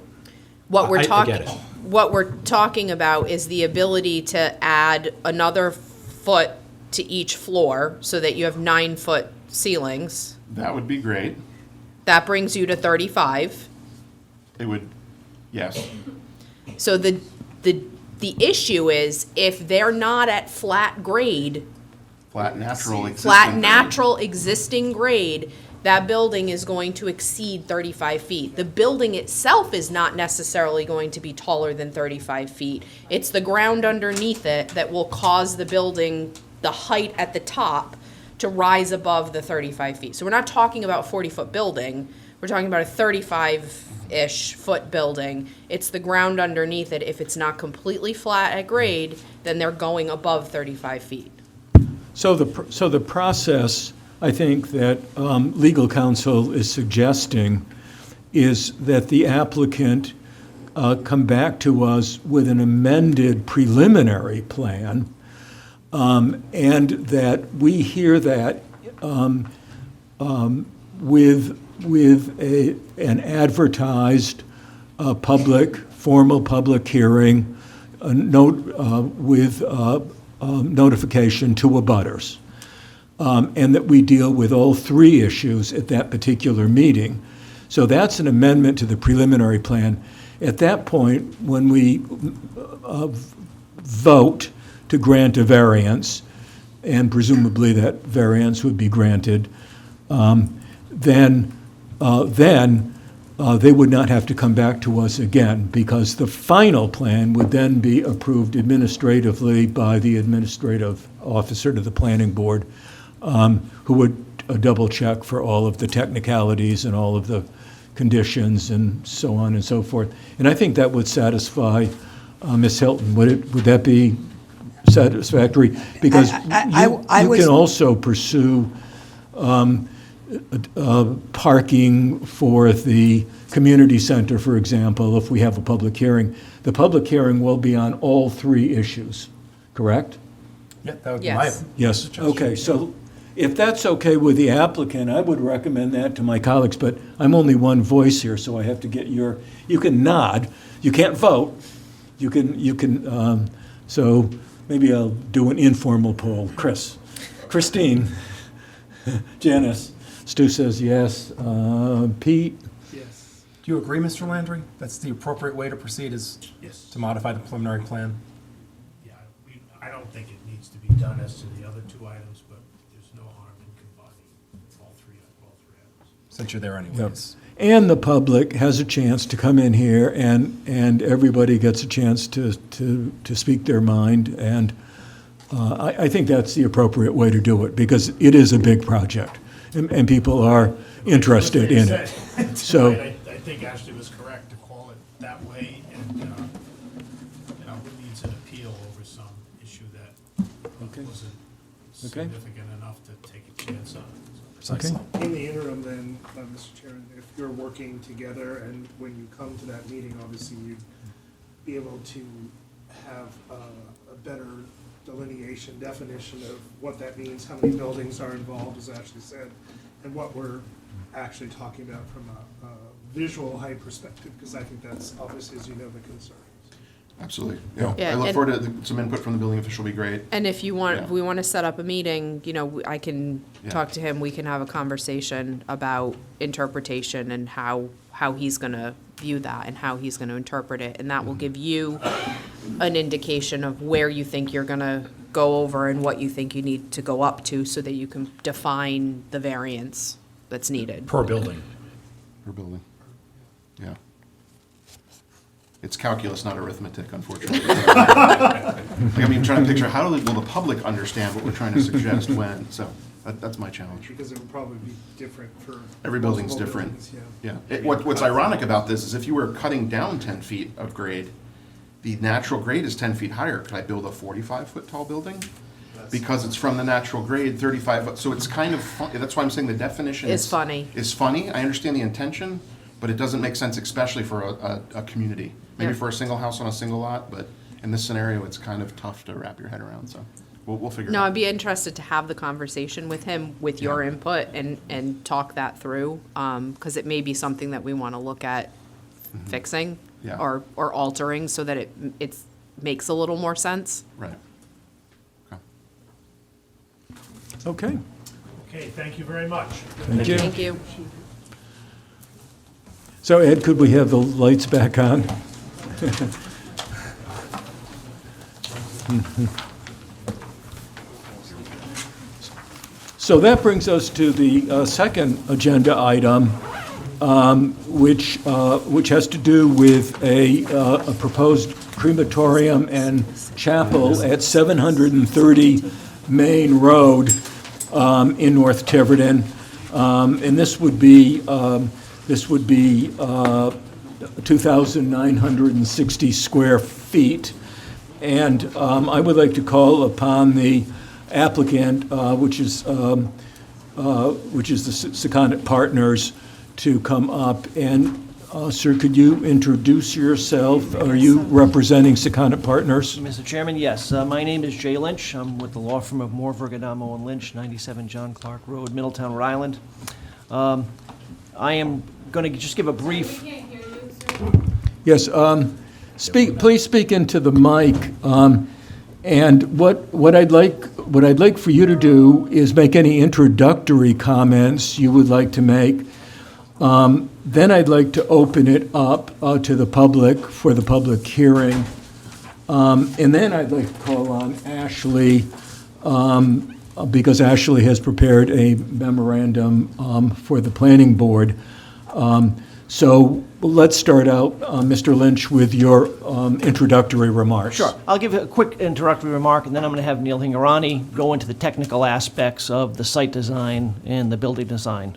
What we're I talking, get it. what we're talking about is the ability to add another foot to each floor so that you have 9-foot ceilings. That would be great. That brings you to 35. It would, yes. So the issue is if they're not at flat grade, Flat natural existing. flat natural existing grade, that building is going to exceed 35 feet. The building itself is not necessarily going to be taller than 35 feet. It's the ground underneath it that will cause the building, the height at the top, to rise above the 35 feet. So we're not talking about a 40-foot building. We're talking about a 35-ish foot building. It's the ground underneath it. If it's not completely flat at grade, then they're going above 35 feet. So the process, I think, that legal counsel is suggesting is that the applicant come back to us with an amended preliminary plan, and that we hear that with an advertised formal public hearing, a note with notification to abutters. and that we deal with all three issues at that particular meeting. So that's an amendment to the preliminary plan. At that point, when we vote to grant a variance, and presumably that variance would be granted, then they would not have to come back to us again, because the final plan would then be approved administratively by the administrative officer to the planning board, who would double check for all of the technicalities and all of the conditions and so on and so forth. And I think that would satisfy Ms. Hilton. Would that be satisfactory? Because you can also pursue parking for the community center, for example, if we have a public hearing. The public hearing will be on all three issues, correct? Yeah, that would be my. Yes. Yes, okay, so if that's okay with the applicant, I would recommend that to my colleagues, but I'm only one voice here, so I have to get your, you can nod, you can't vote, you can, so maybe I'll do an informal poll. Christine, Janice, Stu says yes, Pete? Yes. Do you agree, Mr. Landry? That's the appropriate way to proceed, is Yes. to modify the preliminary plan? Yeah, I don't think it needs to be done as to the other two items, but there's no harm in combining all three items. Since you're there anyways. And the public has a chance to come in here, and everybody gets a chance to speak their mind, and I think that's the appropriate way to do it, because it is a big project, and people are interested in it. So, I think Ashley was correct to call it that way, and, who needs an appeal over some issue that wasn't significant enough to take a chance on. Precisely. In the interim then, Mr. Chairman, if you're working together and when you come to that meeting, obviously you'd be able to have a better delineation, definition of what that means, how many buildings are involved, as Ashley said, and what we're actually talking about from a visual height perspective, because I think that's obviously, as you know, the concern. Absolutely. Yeah, I look and- forward to some input from the building official, will be great. And if you want, Yeah. if we want to set up a meeting, I can Yeah. talk to him, we can have a conversation about interpretation and how he's going to view that and how he's going to interpret it. And that will give you an indication of where you think you're going to go over and what you think you need to go up to, so that you can define the variance that's needed. Per building. Per building. Yeah. It's calculus, not arithmetic, unfortunately. I'm trying to picture, will the public understand what we're trying to suggest when? So that's my challenge. Because it would probably be different for. Every building's multiple different. buildings, Yeah. What's ironic about this is if you were cutting down 10 feet of grade, the natural grade is 10 feet higher. Could I build a 45-foot tall building? Because it's from the natural grade, 35, so it's kind of, that's why I'm saying the definition Is funny. Is funny. I understand the intention, but it doesn't make sense, especially for a community. Maybe Yeah. for a single house on a single lot, but in this scenario, it's kind of tough to wrap your head around, so we'll figure it No, out. I'd be interested to have the conversation with him, with your Yeah. input, and talk that through, because it may be something that we want to look at fixing Yeah. or altering, so that it makes a little more sense. Right. Okay. okay, Okay, thank you very much. thank you. Thank you. So Ed, could we have the lights back on? So that brings us to the second agenda item, which has to do with a proposed crematorium and chapel at 730 Main Road in North Tiverton. And this would be 2,960 square feet. And I would like to call upon the applicant, which is the Secundit Partners, to come up. And, sir, could you introduce yourself? Are you representing Secundit Partners? Mr. Chairman, yes. My name is Jay Lynch. I'm with the law firm of Moore, Vergadamo, and Lynch, 97 John Clark Road, Middletown, Rhode Island. I am going to just give a brief... Yes, please speak into the mic. And what I'd like for you to do is make any introductory comments you would like to make. Then I'd like to open it up to the public for the public hearing. And then I'd like to call on Ashley, because Ashley has prepared a memorandum for the planning board. So let's start out, Mr. Lynch, with your introductory remarks. Sure. I'll give a quick introductory remark, and then I'm going to have Neil Hingarani go into the technical aspects of the site design and the building design.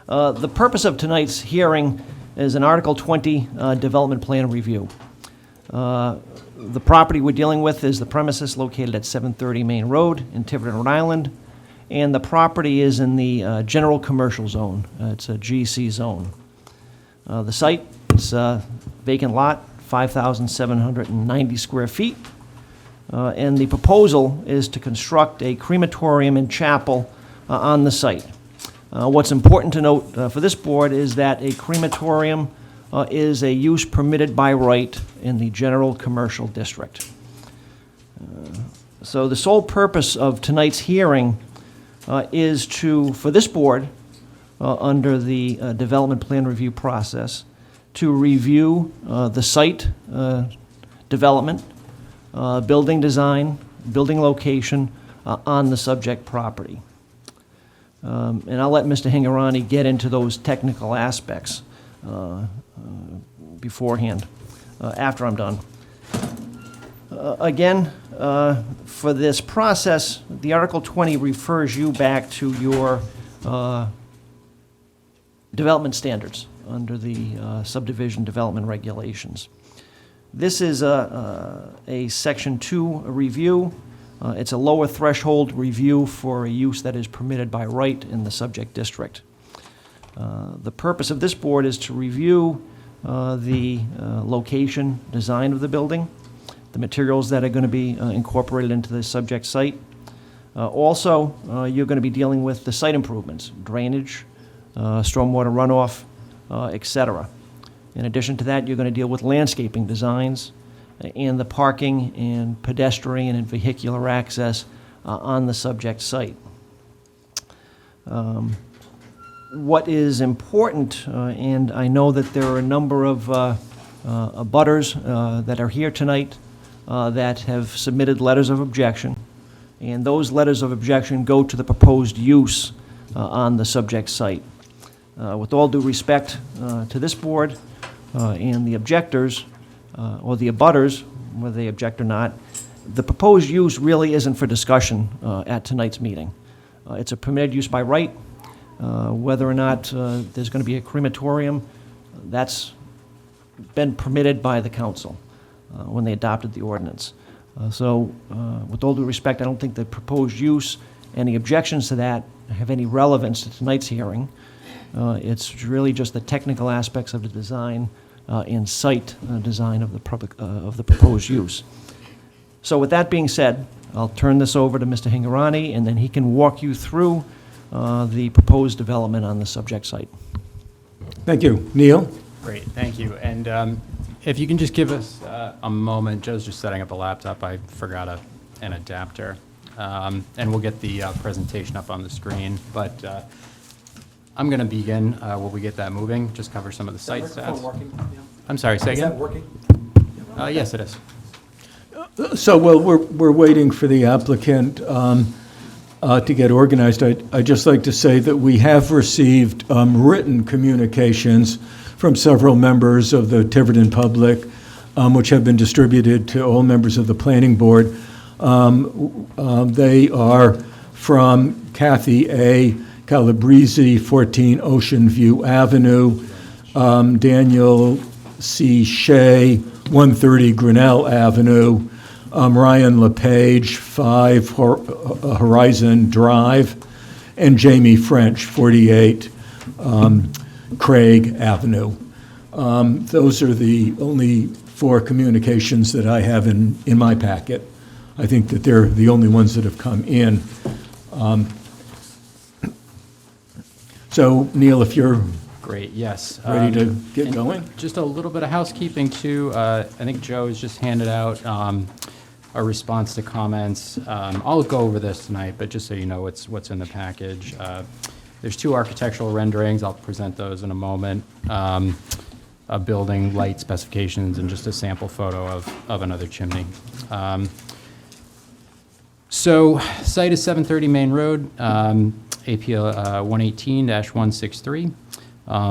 The purpose of tonight's hearing is an Article 20 development plan review. The property we're dealing with is the premises located at 730 Main Road in Tiverton, Rhode Island, and the property is in the general commercial zone. It's a GC zone. The site is a vacant lot, 5,790 square feet, and the proposal is to construct a crematorium and chapel on the site. What's important to note for this board is that a crematorium is a use permitted by right in the general commercial district. So the sole purpose of tonight's hearing is for this board, under the development plan review process, to review the site development, building design, building location on the subject property. And I'll let Mr. Hingarani get into those technical aspects beforehand, after I'm done. Again, for this process, the Article 20 refers you back to your development standards under the subdivision development regulations. This is a Section 2 review. It's a lower threshold review for a use that is permitted by right in the subject district. The purpose of this board is to review the location, design of the building, the materials that are going to be incorporated into the subject site. Also, you're going to be dealing with the site improvements, drainage, stormwater runoff, etc. In addition to that, you're going to deal with landscaping designs and the parking and pedestrian and vehicular access on the subject site. What is important, and I know that there are a number of abutters that are here tonight that have submitted letters of objection, and those letters of objection go to the proposed use on the subject site. With all due respect to this board and the objectors, or the abutters, whether they object or not, the proposed use really isn't for discussion at tonight's meeting. It's a permitted use by right. Whether or not there's going to be a crematorium, that's been permitted by the council when they adopted the ordinance. So with all due respect, I don't think the proposed use, any objections to that, have any relevance to tonight's hearing. It's really just the technical aspects of the design and site design of the proposed use. So with that being said, I'll turn this over to Mr. Hingarani, and then he can walk you through the proposed development on the subject site. Thank you. Neil? Great, thank you. And if you can just give us a moment, Joe's just setting up a laptop. I forgot an adapter. And we'll get the presentation up on the screen. But I'm going to begin while we get that moving, just cover some of the site stats. I'm sorry, say again? Is that working? Yes, it is. So, well, we're waiting for the applicant to get organized. I'd just like to say that we have received written communications from several members of the Tiverton public, which have been distributed to all members of the planning board. They are from Kathy A. Calabrese, 14 Ocean View Avenue, Daniel C. Shea, 130 Grinnell Avenue, Ryan LePage, 5 Horizon Drive, and Jamie French, 48 Craig Avenue. Those are the only 4 communications that I have in my packet. I think that they're the only ones that have come in. So, Neil, if you're Great, yes. ready to get and going? Just a little bit of housekeeping, too. I think Joe has just handed out a response to comments. I'll go over this tonight, but just so you know what's in the package. There's 2 architectural renderings. I'll present those in a moment. A building light specifications and just a sample photo of another chimney. So site is 730 Main Road, APL 118-163.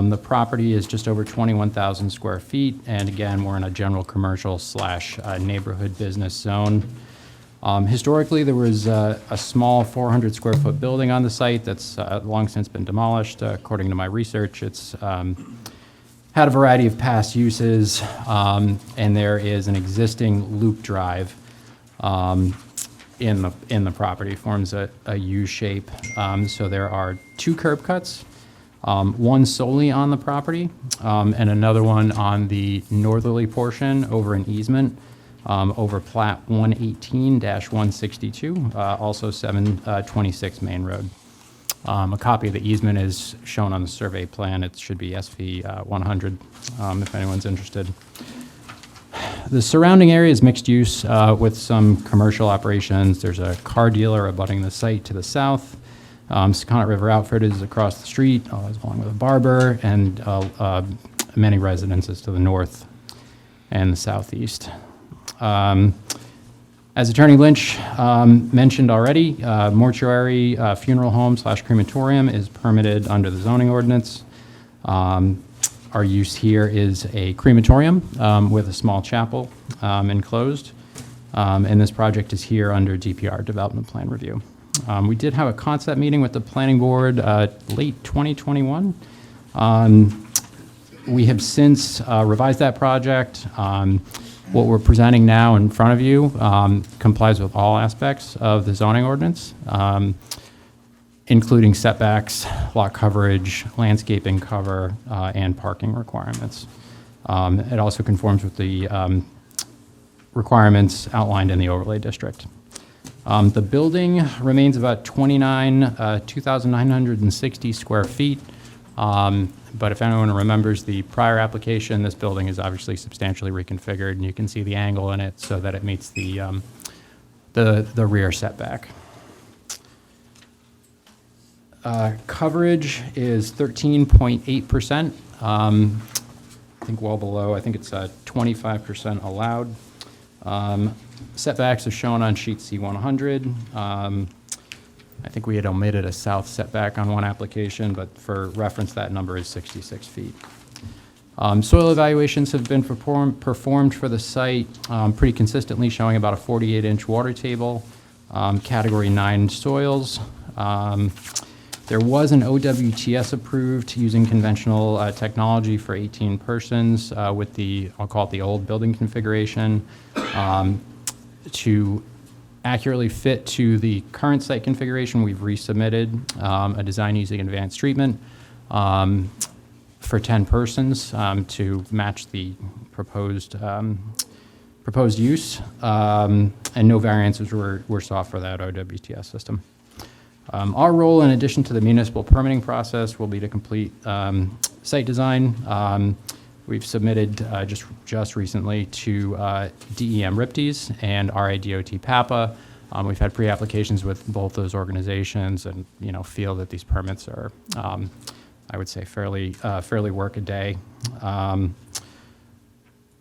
The property is just over 21,000 square feet, and again, we're in a general commercial / neighborhood business zone. Historically, there was a small 400 square foot building on the site that's long since been demolished. According to my research, it's had a variety of past uses, and there is an existing loop drive in the property. Forms a U shape. So there are 2 curb cuts, one solely on the property, and another one on the northerly portion over an easement over plat 118-162, also 726 Main Road. A copy of the easement is shown on the survey plan. It should be SV 100 if anyone's interested. The surrounding area is mixed use with some commercial operations. There's a car dealer abutting the site to the south. Secana River Outfitters is across the street, along with a barber, and many residences to the north and the southeast. As Attorney Lynch mentioned already, mortuary funeral home / crematorium is permitted under the zoning ordinance. Our use here is a crematorium with a small chapel enclosed, and this project is here under DPR development plan review. We did have a concept meeting with the planning board late 2021. We have since revised that project. What we're presenting now in front of you complies with all aspects of the zoning ordinance, including setbacks, lot coverage, landscaping cover, and parking requirements. It also conforms with the requirements outlined in the overlay district. The building remains about 2,960 square feet. But if anyone remembers the prior application, this building is obviously substantially reconfigured, and you can see the angle in it so that it meets the rear setback. Coverage is 13.8%. I think well below. I think it's 25% allowed. Setbacks are shown on sheet C100. I think we had omitted a south setback on one application, but for reference, that number is 66 feet. Soil evaluations have been performed for the site pretty consistently, showing about a 48-inch water table, category 9 soils. There was an OWTS approved using conventional technology for 18 persons with the, I'll call it the old building configuration, to accurately fit to the current site configuration. We've resubmitted a design using advanced treatment for 10 persons to match the proposed use, and no variances were sought for that OWTS system. Our role, in addition to the municipal permitting process, will be to complete site design. We've submitted just recently to DEM RIPTES and RADOT PAPA. We've had pre-applications with both those organizations, and feel that these permits are, I would say, fairly work-a-day.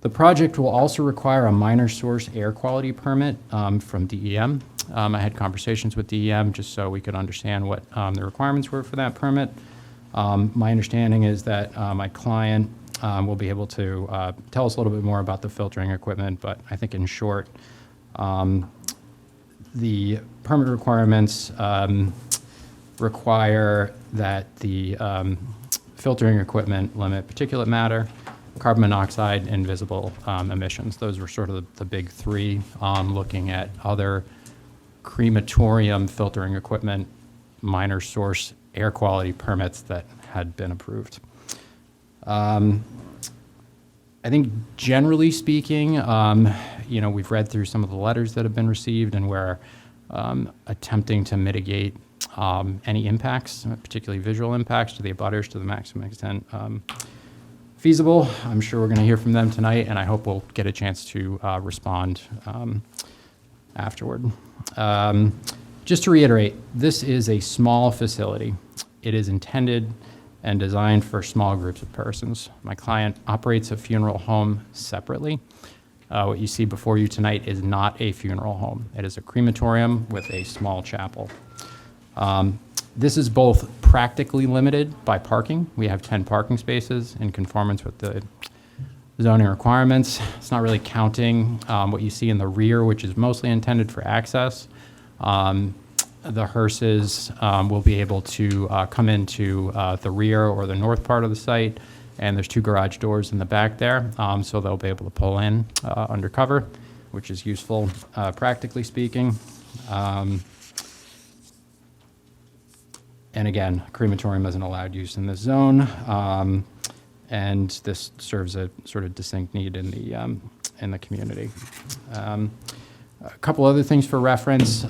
The project will also require a minor source air quality permit from DEM. I had conversations with DEM just so we could understand what the requirements were for that permit. My understanding is that my client will be able to tell us a little bit more about the filtering equipment, but I think in short, the permit requirements require that the filtering equipment limit particulate matter, carbon monoxide, and visible emissions. Those were sort of the big three. Looking at other crematorium filtering equipment, minor source air quality permits that had been approved. I think generally speaking, we've read through some of the letters that have been received, and we're attempting to mitigate any impacts, particularly visual impacts to the abutters, to the maximum extent feasible. I'm sure we're going to hear from them tonight, and I hope we'll get a chance to respond afterward. Just to reiterate, this is a small facility. It is intended and designed for small groups of persons. My client operates a funeral home separately. What you see before you tonight is not a funeral home. It is a crematorium with a small chapel. This is both practically limited by parking. We have 10 parking spaces in conformance with the zoning requirements. It's not really counting what you see in the rear, which is mostly intended for access. The hearses will be able to come into the rear or the north part of the site, and there's 2 garage doors in the back there, so they'll be able to pull in undercover, which is useful practically speaking. And again, crematorium isn't allowed use in this zone, and this serves a sort of distinct need in the community. A couple other things for reference.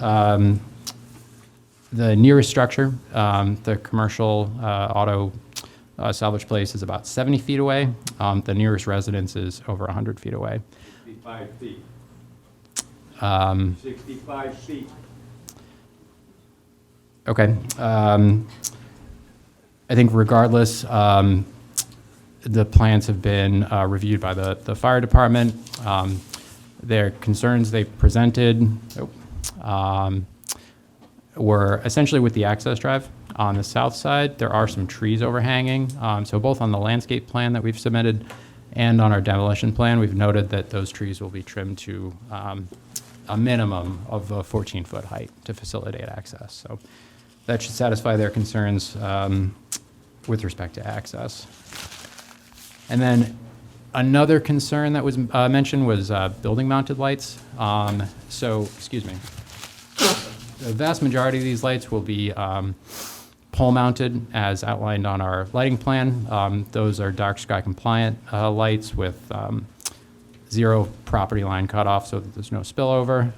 The nearest structure, the commercial auto salvage place, is about 70 feet away. The nearest residence is over 100 feet away. 65 feet. 65 feet. Okay. I think regardless, the plans have been reviewed by the fire department. Their concerns they presented were essentially with the access drive on the south side. There are some trees overhanging. So both on the landscape plan that we've submitted and on our demolition plan, we've noted that those trees will be trimmed to a minimum of a 14-foot height to facilitate access. So that should satisfy their concerns with respect to access. And then another concern that was mentioned was building-mounted lights. Excuse me. The vast majority of these lights will be pole-mounted as outlined on our lighting plan. Those are dark sky compliant lights with 0 property line cutoff so that there's no spillover.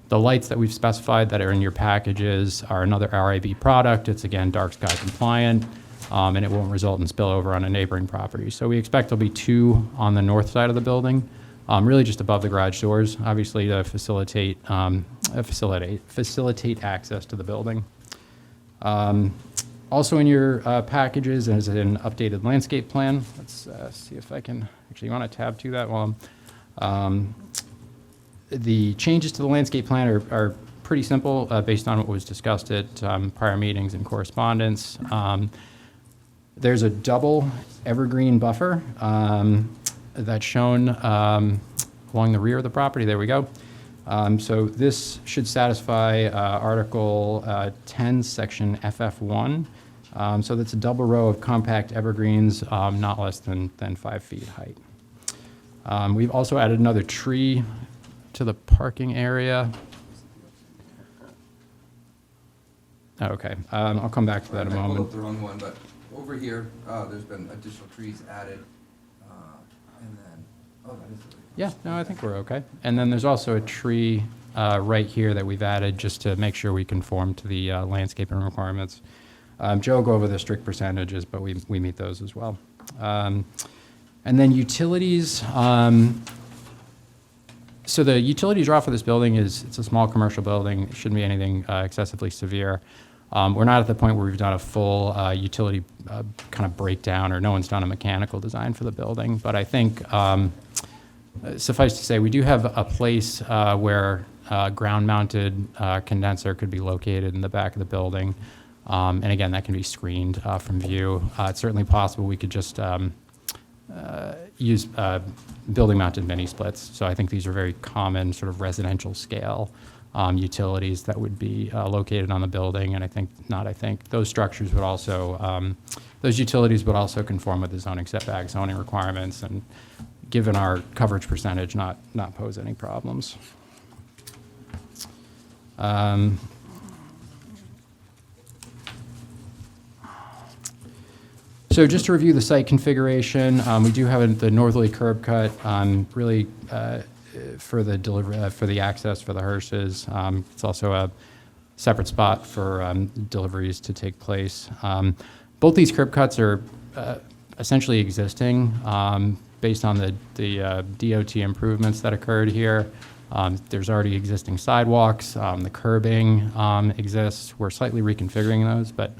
The lights that we've specified that are in your packages are another RAB product. It's again dark sky compliant, and it won't result in spillover on a neighboring property. So we expect there'll be 2 on the north side of the building, really just above the garage doors, obviously to facilitate access to the building. Also in your packages is an updated landscape plan. Let's see if I can, actually you want to tab to that while the changes to the landscape plan are pretty simple based on what was discussed at prior meetings and correspondence. There's a double evergreen buffer that's shown along the rear of the property. There we go. So this should satisfy Article 10, Section FF1. So that's a double row of compact evergreens, not less than 5 feet height. We've also added another tree to the parking area. Okay, I'll come back to that in a moment. I pulled up the wrong one, but over here, there's been additional trees added, and then, oh, that is the right. Yeah, no, I think we're okay. And then there's also a tree right here that we've added just to make sure we conform to the landscaping requirements. Joe will go over the strict percentages, but we meet those as well. And then utilities. So the utility draw for this building it's a small commercial building. It shouldn't be anything excessively severe. We're not at the point where we've done a full utility kind of breakdown, or no one's done a mechanical design for the building. But I think, suffice to say, we do have a place where ground-mounted condenser could be located in the back of the building. And again, that can be screened from view. It's certainly possible we could just use building-mounted mini-splits. So I think these are very common sort of residential scale utilities that would be located on the building. And those structures would also, those utilities would also conform with the zoning setback, zoning requirements, and given our coverage percentage, not pose any problems. So just to review the site configuration, we do have the northerly curb cut, really for the access for the hearses. It's also a separate spot for deliveries to take place. Both these curb cuts are essentially existing based on the DOT improvements that occurred here. There's already existing sidewalks, the curbing exists. We're slightly reconfiguring those, but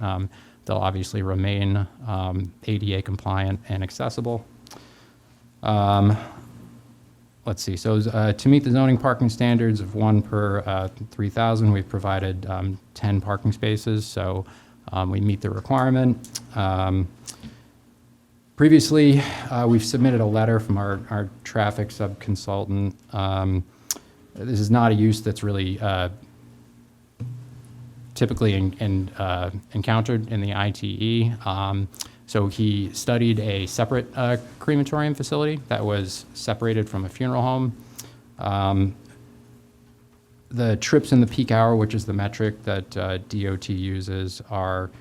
they'll obviously remain ADA compliant and accessible. Let's see, so to meet the zoning parking standards of 1 per 3,000, we've provided 10 parking spaces, so we meet the requirement. Previously, we've submitted a letter from our traffic sub-consultant. This is not a use that's really typically encountered in the ITE. So he studied a separate crematorium facility that was separated from a funeral home. The trips in the peak hour, which is the metric that DOT uses, are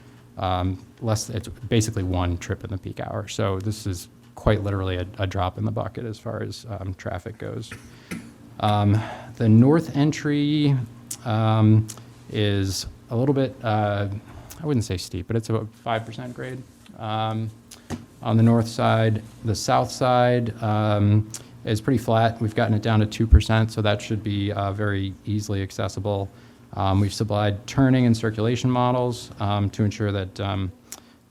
it's basically 1 trip in the peak hour. So this is quite literally a drop in the bucket as far as traffic goes. The north entry is a little bit, I wouldn't say steep, but it's about 5% grade on the north side. The south side is pretty flat. We've gotten it down to 2%, so that should be very easily accessible. We've supplied turning and circulation models to ensure that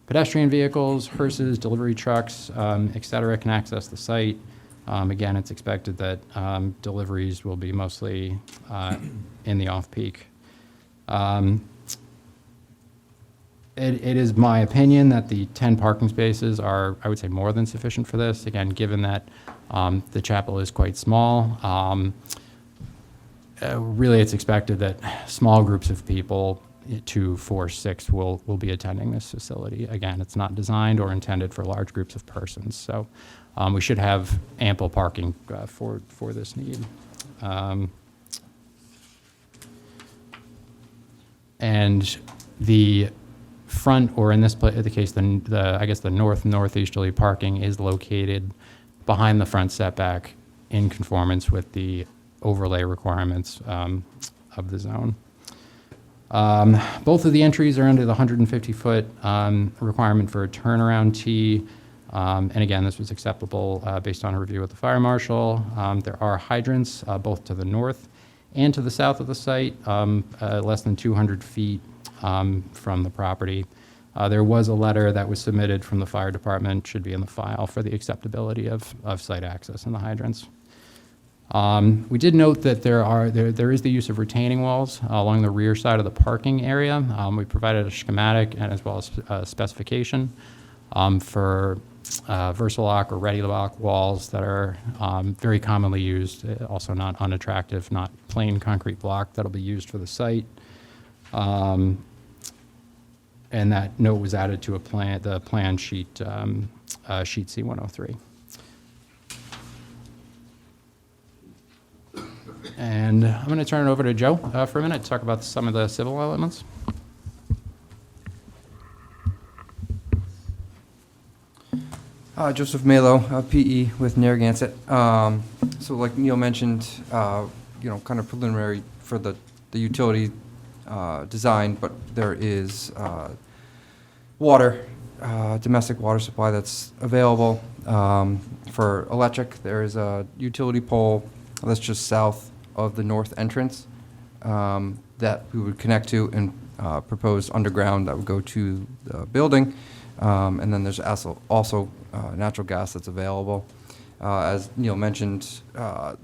pedestrian vehicles, hearses, delivery trucks, et cetera, can access the site. Again, it's expected that deliveries will be mostly in the off-peak. It is my opinion that the 10 parking spaces are, I would say, more than sufficient for this. Again, given that the chapel is quite small, really it's expected that small groups of people, 2, 4, 6, will be attending this facility. Again, it's not designed or intended for large groups of persons, so we should have ample parking for this need. And the front, or in this case, I guess the northeasterly parking is located behind the front setback in conformance with the overlay requirements of the zone. Both of the entries are under the 150-foot requirement for a turnaround T. And again, this was acceptable based on a review with the fire marshal. There are hydrants both to the north and to the south of the site, less than 200 feet from the property. There was a letter that was submitted from the fire department, should be in the file, for the acceptability of site access and the hydrants. We did note that there is the use of retaining walls along the rear side of the parking area. We provided a schematic and as well as a specification for Versalock or Ready-Lock walls that are very commonly used, also not unattractive, not plain concrete block that'll be used for the site. And that note was added to the plan sheet, sheet C103. And I'm going to turn it over to Joe for a minute to talk about some of the civil elements. Joseph Malo, PE with Narragansett. So like Neil mentioned, kind of preliminary for the utility design, but there is water, domestic water supply that's available. For electric, there is a utility pole that's just south of the north entrance that we would connect to and propose underground that would go to the building. And then there's also natural gas that's available. As Neil mentioned, the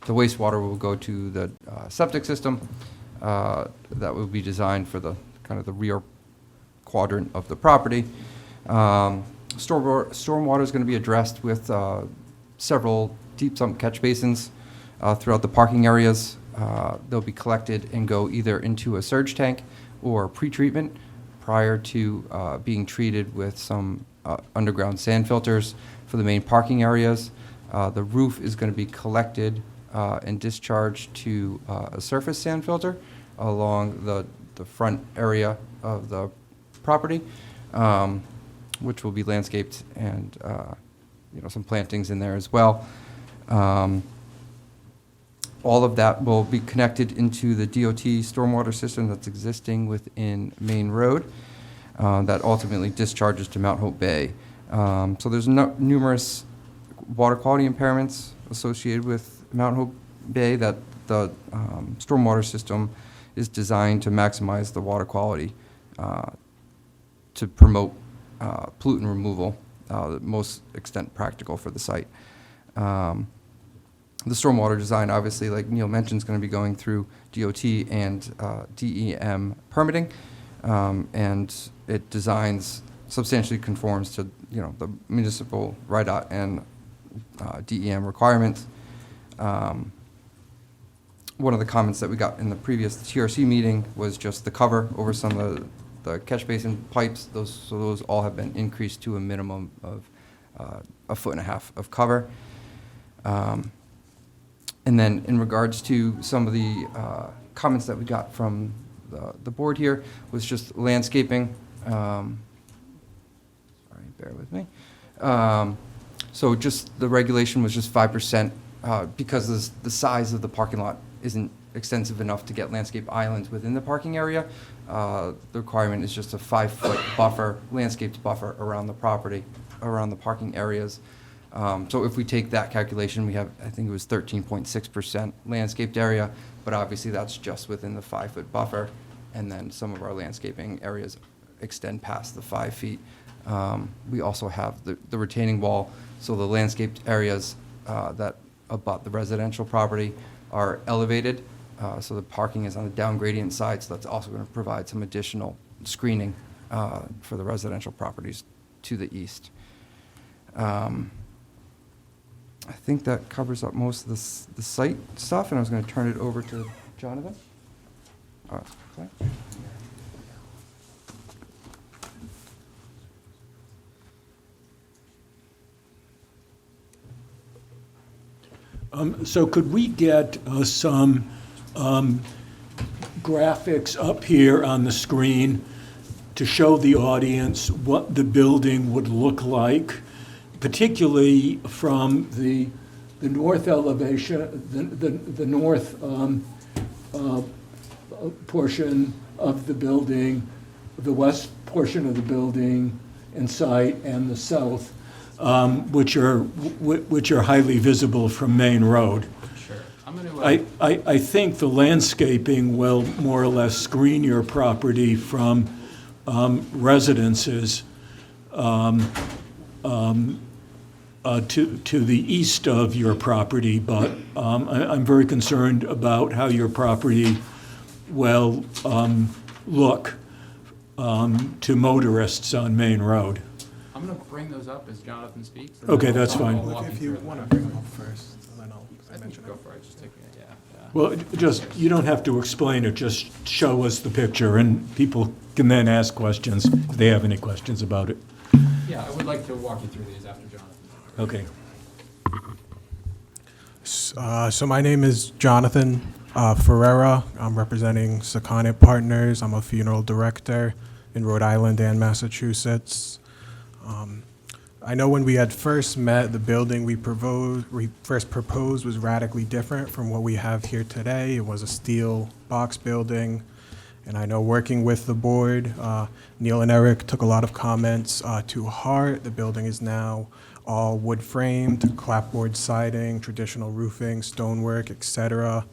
wastewater will go to the septic system that will be designed for the kind of the rear quadrant of the property. Stormwater is going to be addressed with several deep sump catch basins throughout the parking areas. They'll be collected and go either into a surge tank or pretreatment prior to being treated with some underground sand filters for the main parking areas. The roof is going to be collected and discharged to a surface sand filter along the front area of the property, which will be landscaped and some plantings in there as well. All of that will be connected into the DOT stormwater system that's existing within Main Road that ultimately discharges to Mount Hope Bay. So there's numerous water quality impairments associated with Mount Hope Bay that the stormwater system is designed to maximize the water quality, to promote pollutant removal, the most extent practical for the site. The stormwater design, obviously, like Neil mentioned, is going to be going through DOT and DEM permitting, and it designs substantially conforms to the municipal RIDOT and DEM requirements. One of the comments that we got in the previous TRC meeting was just the cover over some of the catch basin pipes. Those all have been increased to a minimum of 1.5 feet of cover. And then in regards to some of the comments that we got from the board here was just landscaping. Sorry, bear with me. So just the regulation was just 5% because the size of the parking lot isn't extensive enough to get landscape islands within the parking area. The requirement is just a 5-foot buffer, landscaped buffer around the property, around the parking areas. So if we take that calculation, we have, I think it was 13.6% landscaped area, but obviously that's just within the 5-foot buffer. And then some of our landscaping areas extend past the 5 feet. We also have the retaining wall, so the landscaped areas that abut the residential property are elevated. So the parking is on the down gradient side, so that's also going to provide some additional screening for the residential properties to the east. I think that covers up most of the site stuff, and I was going to turn it over to Jonathan. Okay. So could we get some graphics up here on the screen to show the audience what the building would look like, particularly from the north elevation, the north portion of the building, the west portion of the building and site, and the south, which are highly visible from Main Road. Sure. I'm going to. I think the landscaping will more or less screen your property from residences to the east of your property, but I'm very concerned about how your property will look to motorists on Main Road. I'm going to bring those up as Jonathan speaks. Okay, that's fine. If you want to bring them up first, and then I'll mention it. Go for it, just take it, yeah. Well, you don't have to explain it, just show us the picture, and people can then ask questions if they have any questions about it. Yeah, I would like to walk you through these after Jonathan. Okay. So my name is Jonathan Ferreira. I'm representing Seconded Partners. I'm a funeral director in Rhode Island and Massachusetts. I know when we had first met, the building we first proposed was radically different from what we have here today. It was a steel box building. And I know working with the board, Neil and Eric took a lot of comments to heart. The building is now all wood framed, clapboard siding, traditional roofing, stonework, etc.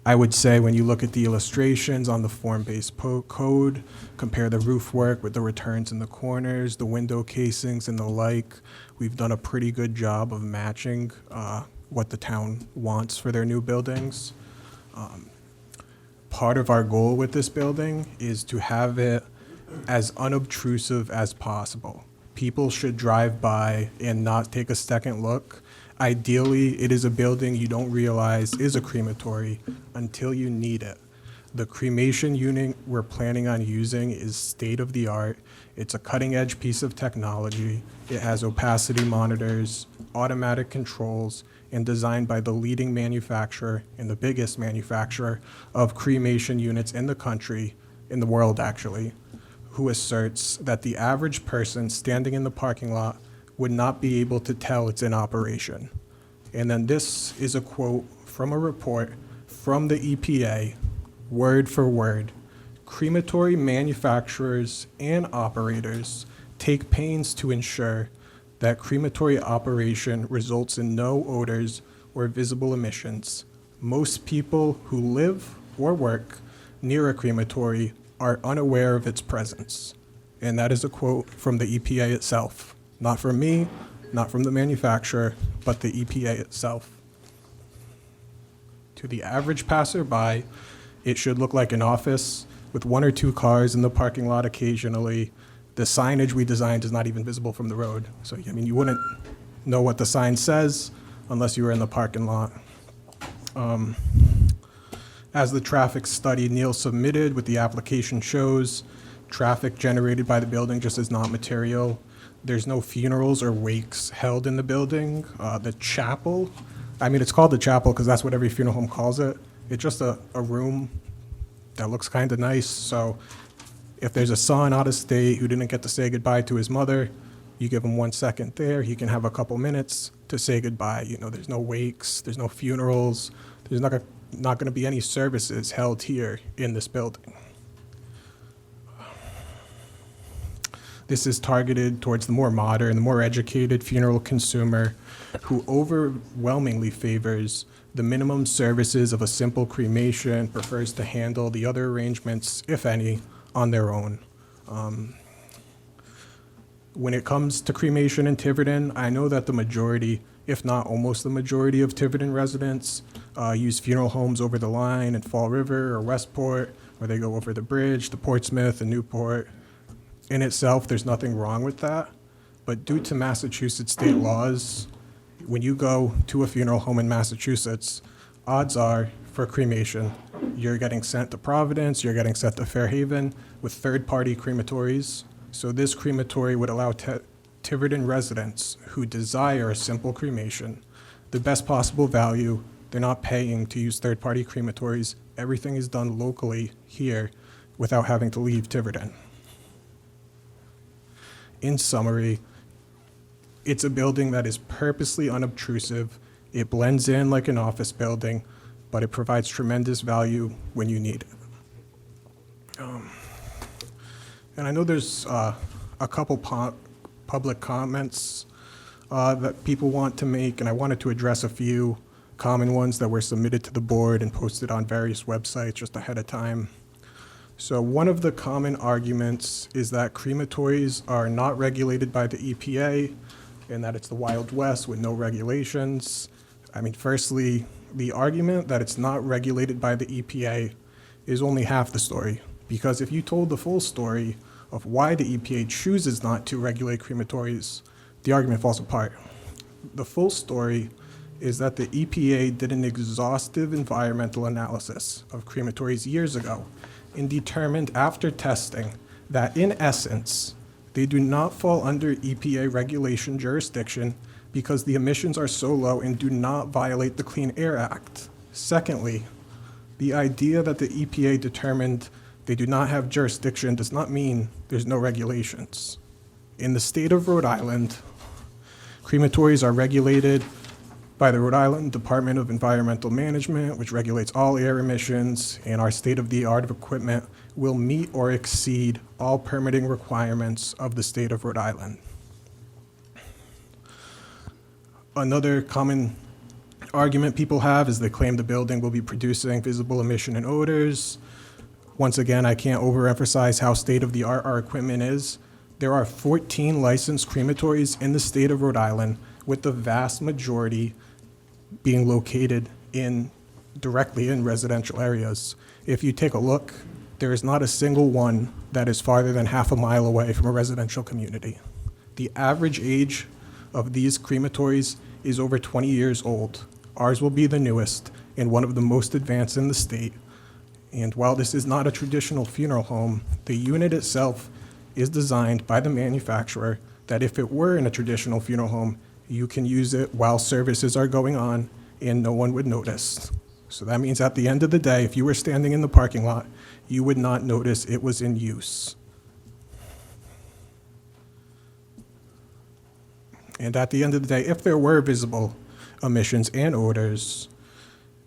I would say when you look at the illustrations on the form-based code, compare the roof work with the returns in the corners, the window casings and the like, we've done a pretty good job of matching what the town wants for their new buildings. Part of our goal with this building is to have it as unobtrusive as possible. People should drive by and not take a second look. Ideally, it is a building you don't realize is a crematory until you need it. The cremation unit we're planning on using is state-of-the-art. It's a cutting-edge piece of technology. It has opacity monitors, automatic controls, and designed by the leading manufacturer and the biggest manufacturer of cremation units in the country, in the world actually, who asserts that the average person standing in the parking lot would not be able to tell it's in operation. And then this is a quote from a report from the EPA, word for word. Crematory manufacturers and operators take pains to ensure that crematory operation results in no odors or visible emissions. Most people who live or work near a crematory are unaware of its presence. And that is a quote from the EPA itself. Not from me, not from the manufacturer, but the EPA itself. To the average passerby, it should look like an office with 1 or 2 cars in the parking lot occasionally. The signage we designed is not even visible from the road. So, I mean, you wouldn't know what the sign says unless you were in the parking lot. As the traffic study Neil submitted with the application shows, traffic generated by the building just is not material. There's no funerals or wakes held in the building. The chapel, I mean, it's called the chapel because that's what every funeral home calls it. It's just a room that looks kind of nice. So if there's a son out of state who didn't get to say goodbye to his mother, you give him 1 second there. He can have a couple minutes to say goodbye. You know, there's no wakes, there's no funerals. There's not going to be any services held here in this building. This is targeted towards the more modern, the more educated funeral consumer who overwhelmingly favors the minimum services of a simple cremation, prefers to handle the other arrangements, if any, on their own. When it comes to cremation in Tiverton, I know that the majority, if not almost the majority of Tiverton residents use funeral homes over the line in Fall River or Westport, or they go over the bridge to Portsmouth and Newport. In itself, there's nothing wrong with that, but due to Massachusetts state laws, when you go to a funeral home in Massachusetts, odds are for cremation, you're getting sent to Providence, you're getting sent to Fairhaven with third-party crematories. So this crematory would allow Tiverton residents who desire a simple cremation the best possible value. They're not paying to use third-party crematories. Everything is done locally here without having to leave Tiverton. In summary, it's a building that is purposely unobtrusive. It blends in like an office building, but it provides tremendous value when you need it. And I know there's a couple public comments that people want to make, and I wanted to address a few common ones that were submitted to the board and posted on various websites just ahead of time. So one of the common arguments is that crematories are not regulated by the EPA and that it's the Wild West with no regulations. I mean, firstly, the argument that it's not regulated by the EPA is only half the story, because if you told the full story of why the EPA chooses not to regulate crematories, the argument falls apart. The full story is that the EPA did an exhaustive environmental analysis of crematories years ago and determined after testing that, in essence, they do not fall under EPA regulation jurisdiction because the emissions are so low and do not violate the Clean Air Act. Secondly, the idea that the EPA determined they do not have jurisdiction does not mean there's no regulations. In the state of Rhode Island, crematories are regulated by the Rhode Island Department of Environmental Management, which regulates all air emissions, and our state-of-the-art equipment will meet or exceed all permitting requirements of the state of Rhode Island. Another common argument people have is they claim the building will be producing visible emission and odors. Once again, I can't overemphasize how state-of-the-art our equipment is. There are 14 licensed crematories in the state of Rhode Island, with the vast majority being located directly in residential areas. If you take a look, there is not a single one that is farther than half a mile away from a residential community. The average age of these crematories is over 20 years old. Ours will be the newest and one of the most advanced in the state. And while this is not a traditional funeral home, the unit itself is designed by the manufacturer that if it were in a traditional funeral home, you can use it while services are going on and no one would notice. So that means at the end of the day, if you were standing in the parking lot, you would not notice it was in use. And at the end of the day, if there were visible emissions and odors,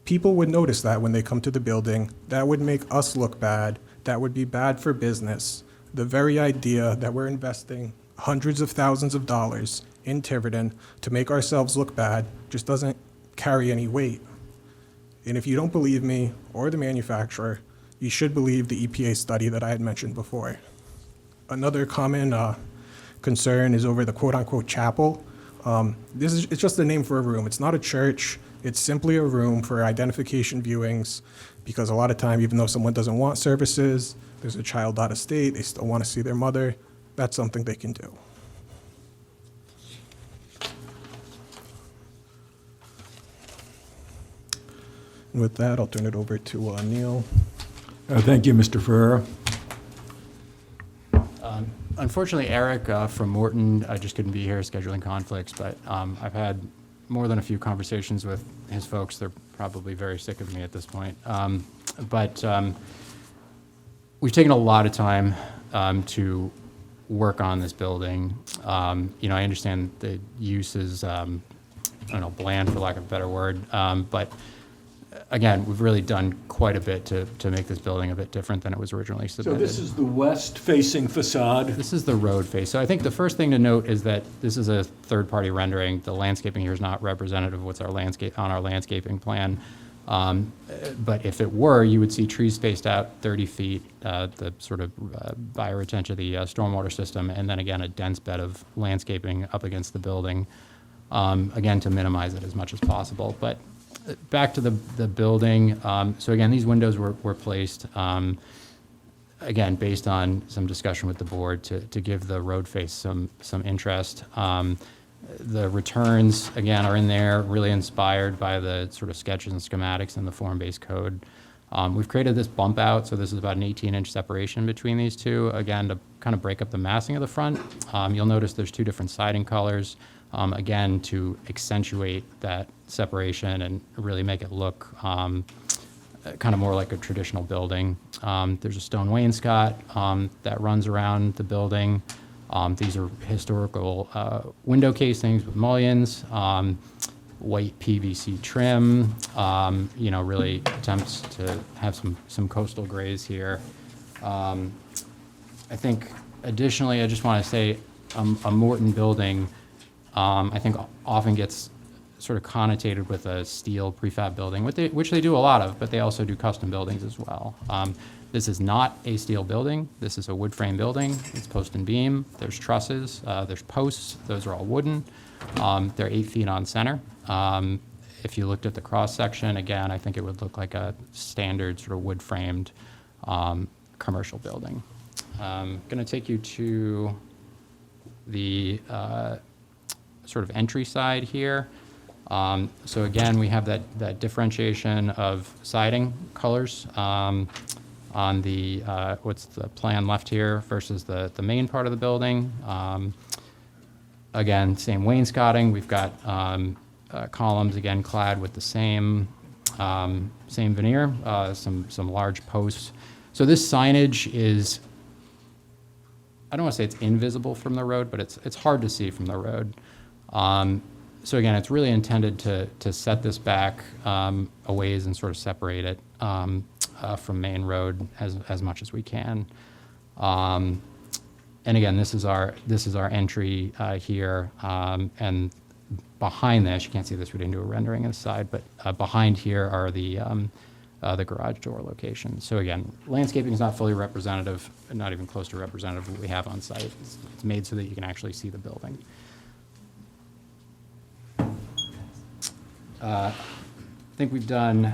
people would notice that when they come to the building. That would make us look bad. That would be bad for business. The very idea that we're investing hundreds of thousands of dollars in Tiverton to make ourselves look bad just doesn't carry any weight. And if you don't believe me or the manufacturer, you should believe the EPA study that I had mentioned before. Another common concern is over the quote-unquote chapel. It's just a name for a room. It's not a church. It's simply a room for identification viewings, because a lot of time, even though someone doesn't want services, there's a child out of state, they still want to see their mother, that's something they can do. And with that, I'll turn it over to Neil. Thank you, Mr. Ferrera. Unfortunately, Eric from Morton just couldn't be here, scheduling conflicts, but I've had more than a few conversations with his folks. They're probably very sick of me at this point. But we've taken a lot of time to work on this building. I understand the use is, I don't know, bland for lack of a better word, but again, we've really done quite a bit to make this building a bit different than it was originally So submitted. this is the west-facing facade. This is the road face. So I think the first thing to note is that this is a third-party rendering. The landscaping here is not representative of what's our landscaping plan. But if it were, you would see trees spaced out 30 feet, the sort of bioretention to the stormwater system, and then again, a dense bed of landscaping up against the building, again, to minimize it as much as possible. But back to the building. So again, these windows were placed, again, based on some discussion with the board to give the road face some interest. The returns, again, are in there, really inspired by the sort of sketches and schematics in the form-based code. We've created this bump out, so this is about an 18-inch separation between these two, again, to kind of break up the massing of the front. You'll notice there's two different siding colors, again, to accentuate that separation and really make it look kind of more like a traditional building. There's a stone wainscot that runs around the building. These are historical window casings with mullions, white PVC trim, really attempts to have some coastal grays here. I think additionally, I just want to say a Morton building, I think often gets sort of connotated with a steel prefab building, which they do a lot of, but they also do custom buildings as well. This is not a steel building. This is a wood frame building. It's post and beam. There's trusses. There's posts. Those are all wooden. They're 8 feet on center. If you looked at the cross section, again, I think it would look like a standard sort of wood framed commercial building. I'm going to take you to the sort of entry side here. So again, we have that differentiation of siding colors on the, what's the plan left here versus the main part of the building. Again, same wainscoting. We've got columns, again, clad with the same veneer, some large posts. So this signage is, I don't want to say it's invisible from the road, but it's hard to see from the road. So again, it's really intended to set this back a ways and sort of separate it from Main Road as much as we can. And again, this is our entry here, and behind this, you can't see this, we didn't do a rendering inside, but behind here are the garage door locations. So again, landscaping is not fully representative, not even close to representative of what we have on site. It's made so that you can actually see the building. I think we've done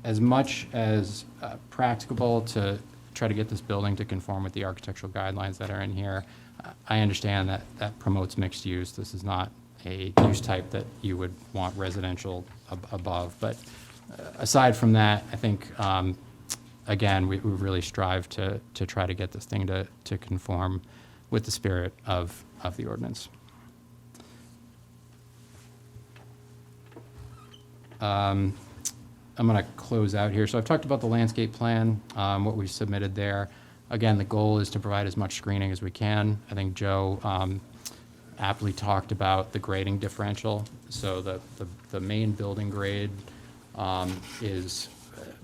as much as practicable to try to get this building to conform with the architectural guidelines that are in here. I understand that promotes mixed use. This is not a use type that you would want residential above. But aside from that, I think, again, we really strive to try to get this thing to conform with the spirit of the ordinance. I'm going to close out here. So I've talked about the landscape plan, what we submitted there. Again, the goal is to provide as much screening as we can. I think Joe aptly talked about the grading differential. So the main building grade is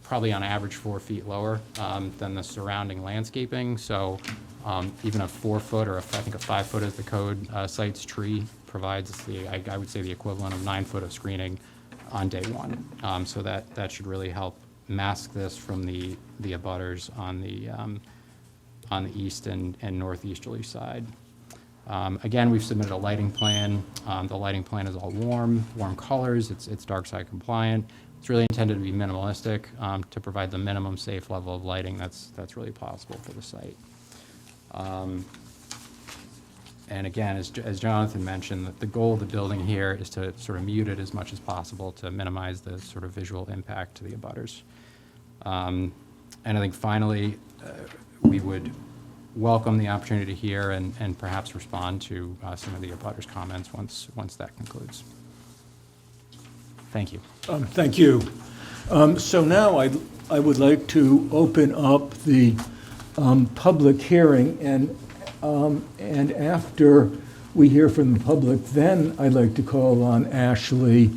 probably on average 4 feet lower than the surrounding landscaping. So even a 4 foot or I think a 5 foot as the code cites tree provides I would say the equivalent of 9 foot of screening on day one. So that should really help mask this from the abutters on the east and northeasterly side. Again, we've submitted a lighting plan. The lighting plan is all warm colors. It's dark side compliant. It's really intended to be minimalistic, to provide the minimum safe level of lighting that's really possible for the site. And again, as Jonathan mentioned, the goal of the building here is to sort of mute it as much as possible to minimize the sort of visual impact to the abutters. And I think finally, we would welcome the opportunity to hear and perhaps respond to some of the abutters' comments once that concludes. Thank you. Thank you. So now I would like to open up the public hearing, and after we hear from the public, then I'd like to call on Ashley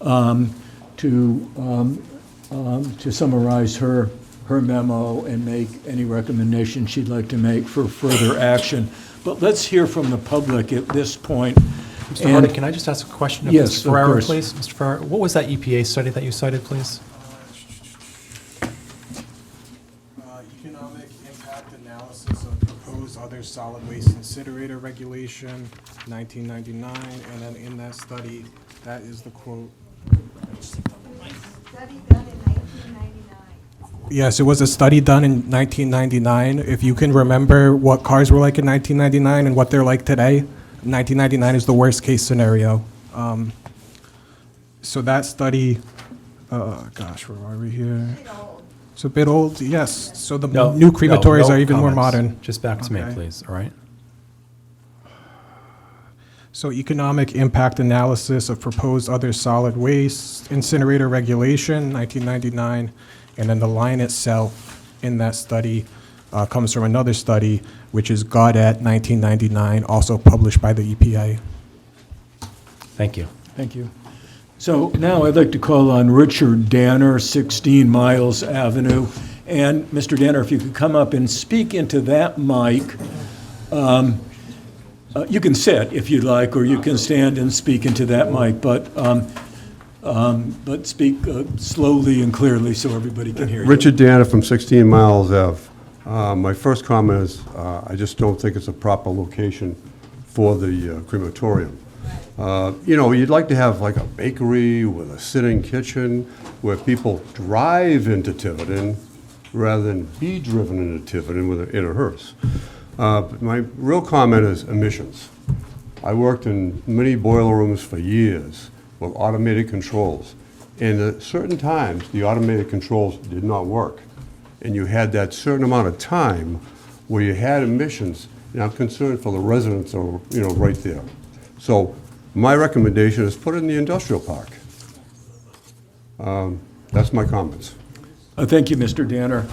to summarize her memo and make any recommendation she'd like to make for further action. But let's hear from the public at this point. Mr. Hardy, can I just ask a question of Yes, Mr. of Ferrara, course. please? Mr. Ferrara, what was that EPA study that you cited, please? Economic impact analysis of proposed other solid waste incinerator regulation, 1999, and then in that study, that is the quote. Study done in 1999. Yes, it was a study done in 1999. If you can remember what cars were like in 1999 and what they're like today, 1999 is the worst case scenario. So that study, gosh, where are we here? It's a bit old, yes. So the new crematories are even more comments. modern. Just back to me, Okay. please, all right? So economic impact analysis of proposed other solid waste incinerator regulation, 1999, and then the line itself in that study comes from another study, which is Gaudet, 1999, also published by the EPA. Thank you. Thank you. So now I'd like to call on Richard Danner, 16 Miles Avenue. And Mr. Danner, if you could come up and speak into that mic. You can sit if you'd like, or you can stand and speak into that mic, but speak slowly and clearly so everybody can hear you. Richard Danner from 16 Miles Ave. My first comment is I just don't think it's a proper location for the crematorium. You'd like to have like a bakery with a sitting kitchen where people drive into Tiverton rather than be driven into Tiverton in a hearse. But my real comment is emissions. I worked in many boiler rooms for years with automated controls. And at certain times, the automated controls did not work. And you had that certain amount of time where you had emissions. And I'm concerned for the residents that are, right there. So my recommendation is put it in the industrial park. That's my comments. Thank you, Mr. Danner.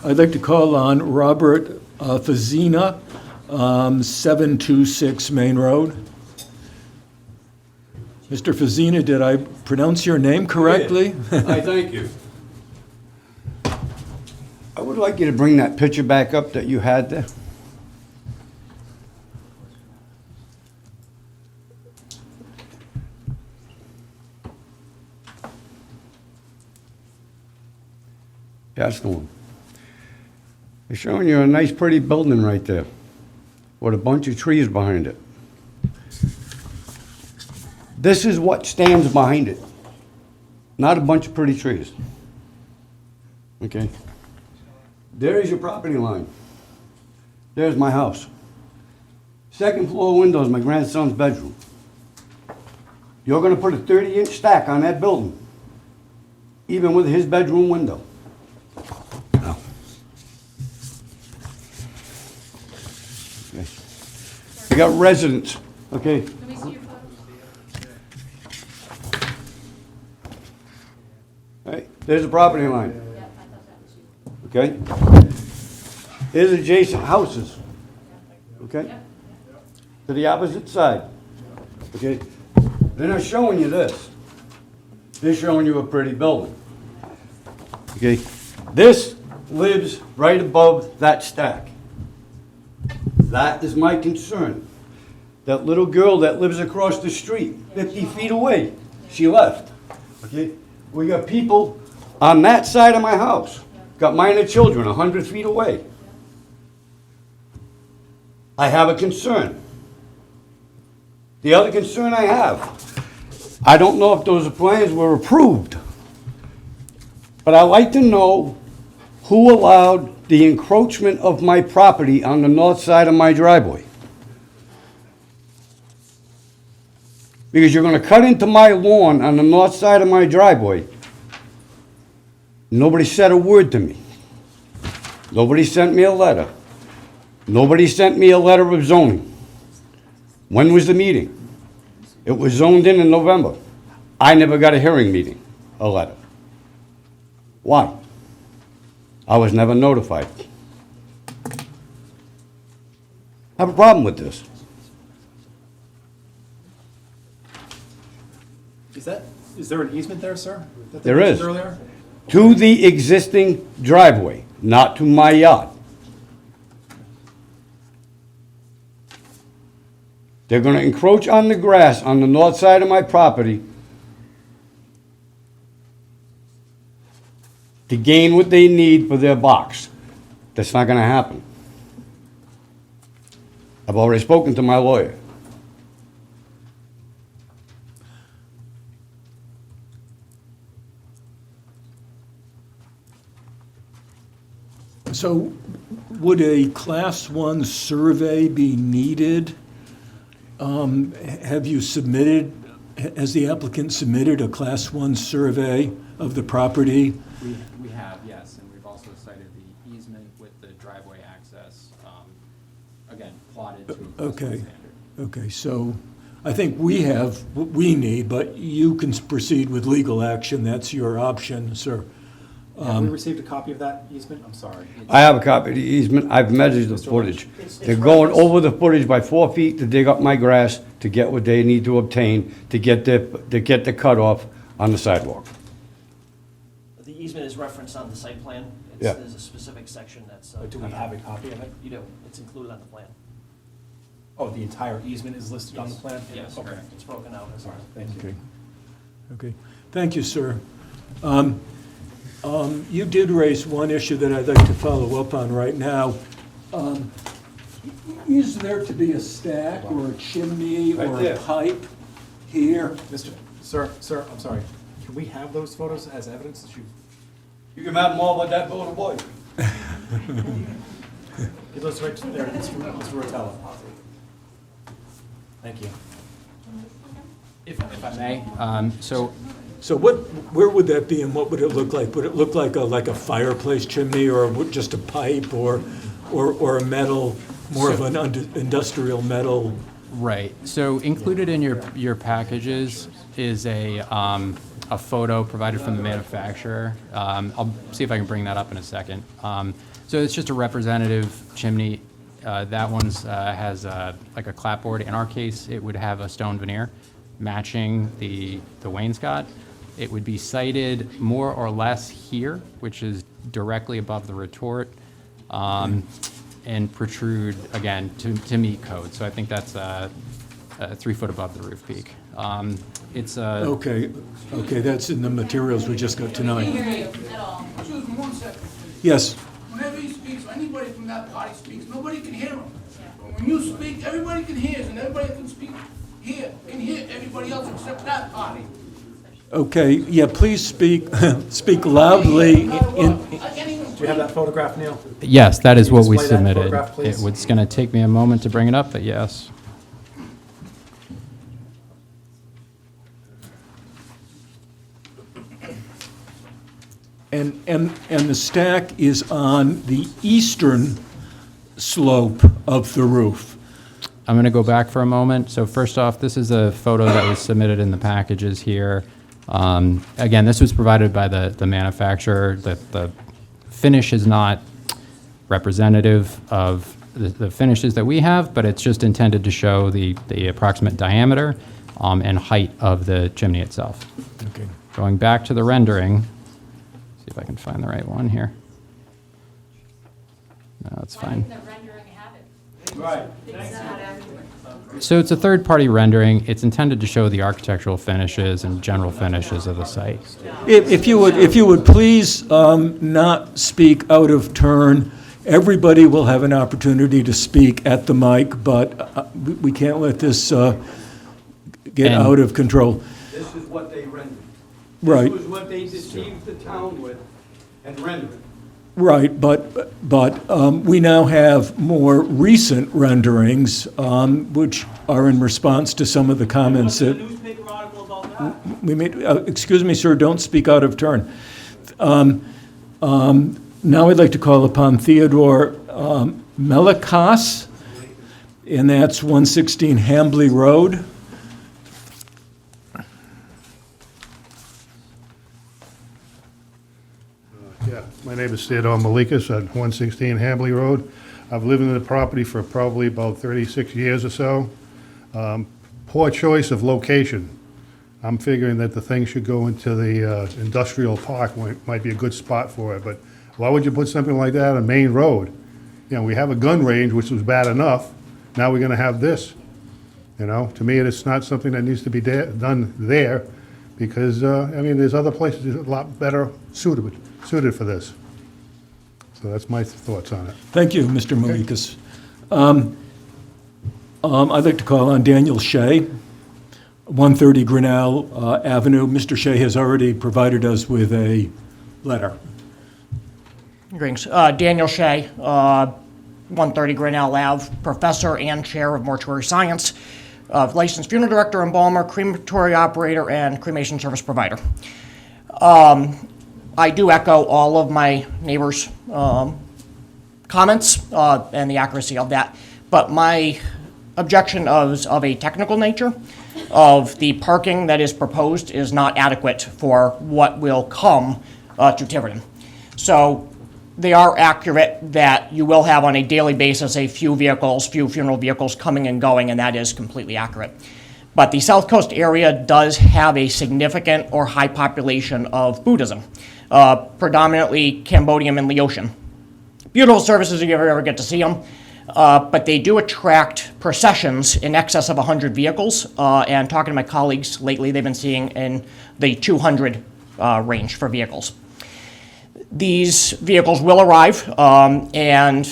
I'd like to call on Robert Fazina, 726 Main Road. Mr. Fazina, did I pronounce your name correctly? Hi, thank you. I would like you to bring that picture back up that you had there. That's the one. They're showing you a nice, pretty building right there with a bunch of trees behind it. This is what stands behind it, not a bunch of pretty trees. Okay? There is your property line. There's my house. Second floor window is my grandson's bedroom. You're gonna put a 30-inch stack on that building, even with his bedroom window. No. Okay. You got residents, okay? Let me see your photo. Right, there's the property line. Yeah, I thought that was you. Okay? Here's adjacent houses. Okay? To the opposite side. Okay? They're not showing you this. They're showing you a pretty building. Okay? This lives right above that stack. That is my concern. That little girl that lives across the street, 50 feet away, she left. Okay? We got people on that side of my house, got minor children 100 feet away. I have a concern. The other concern I have, I don't know if those plans were approved, but I'd like to know who allowed the encroachment of my property on the north side of my driveway. Because you're gonna cut into my lawn on the north side of my driveway. Nobody said a word to me. Nobody sent me a letter. Nobody sent me a letter of zoning. When was the meeting? It was zoned in November. I never got a hearing meeting, a letter. Why? I was never notified. I have a problem with this. Is there an easement there, sir? that they There is. mentioned Earlier? To the existing driveway, not to my yard. They're gonna encroach on the grass on the north side of my property to gain what they need for their box. That's not gonna happen. I've already spoken to my lawyer. So would a Class 1 survey be needed? Have you submitted, has the applicant submitted a Class 1 survey of the property? We have, yes, and we've also cited the easement with the driveway access, again, plotted to a Class 1 Okay, standard. okay, so I think we have what we need, but you can proceed with legal action. That's your option, sir. Have we received a copy of that easement? I'm sorry. I have a copy of the easement, I've measured the footage. They're going over the footage by 4 feet to dig up my grass to get what they need to obtain to get the cutoff on the sidewalk. The easement is referenced on the site plan. Yeah. There's a specific section that's. Do we have a copy of it? You do. It's included on the plan. Oh, the entire easement is listed on the plan? Yes, Okay. it's broken out as well. Thank you. Okay, okay. Thank you, sir. You did raise one issue that I'd like to follow up on right now. Is there to be a stack or a chimney Right or there. a pipe here? Sir, I'm sorry. Can we have those photos as evidence that you? You can have them all but that little boy. Give those right there, Mr. Rotella. Thank you. If I may, So where would that be and what would it look like? Would it look like a fireplace chimney or just a pipe or a metal, more of an industrial metal? right, so included in your packages is a photo provided from the manufacturer. I'll see if I can bring that up in a second. So it's just a representative chimney. That one's has like a clapboard. In our case, it would have a stone veneer matching the wainscot. It would be sited more or less here, which is directly above the retort, and protrude, again, to meet code. So I think that's 3 foot above the roof peak. It's Okay, that's in the materials we just got tonight. Excuse me 1 second. Yes, Whenever he speaks, or anybody from that party speaks, nobody can hear him. But when you speak, everybody can hear, and everybody can speak here, can hear everybody else except that party. okay, yeah, please speak, speak loudly. Do you have that photograph, Neil? yes, that is Can you what we display that submitted. photograph, please? It's going to take me a moment to bring it up, but yes. And the stack is on the eastern slope of the roof. I'm going to go back for a moment. So first off, this is a photo that was submitted in the packages here. Again, this was provided by the manufacturer. The finish is not representative of the finishes that we have, but it's just intended to show the approximate diameter and height of the chimney itself. Okay. Going back to the rendering, see if I can find the right one here. No, that's fine. The rendering have it. Right. So it's a third-party rendering. It's intended to show the architectural finishes and general finishes of the site. If you would please not speak out of turn. Everybody will have an opportunity to speak at the mic, but we can't let this get out of control. This is what they rendered. Right. This was what they deceived the town with and rendered. Right, but we now have more recent renderings, which are in response to some of the comments that we made. Excuse me, sir, don't speak out of turn. Now I'd like to call upon Theodore Melikas, and that's 116 Hambley Road. Yeah, my name is Theodore Malikas at 116 Hambley Road. I've lived in the property for probably about 36 years or so. Poor choice of location. I'm figuring that the thing should go into the industrial park, might be a good spot for it, but why would you put something like that on Main Road? You know, we have a gun range, which was bad enough. Now we're gonna have this. You know, to me, it's not something that needs to be done there, because, I mean, there's other places that are a lot better suited for this. So that's my thoughts on it. Thank you, Mr. Malikas. I'd like to call on Daniel Shea, 130 Grinnell Avenue. Mr. Shea has already provided us with a letter. Greetings. Daniel Shea, 130 Grinnell Ave, professor and chair of mortuary science, licensed funeral director, embalmer, crematory operator, and cremation service provider. I do echo all of my neighbors' comments and the accuracy of that, but my objection is of a technical nature. Of the parking that is proposed is not adequate for what will come to Tiverton. So they are accurate that you will have on a daily basis a few funeral vehicles coming and going, and that is completely accurate. But the South Coast area does have a significant or high population of Buddhism, predominantly Cambodian and Laotian. Beautiful services if you ever get to see them, but they do attract processions in excess of 100 vehicles, and talking to my colleagues lately, they've been seeing in the 200 range for vehicles. These vehicles will arrive, and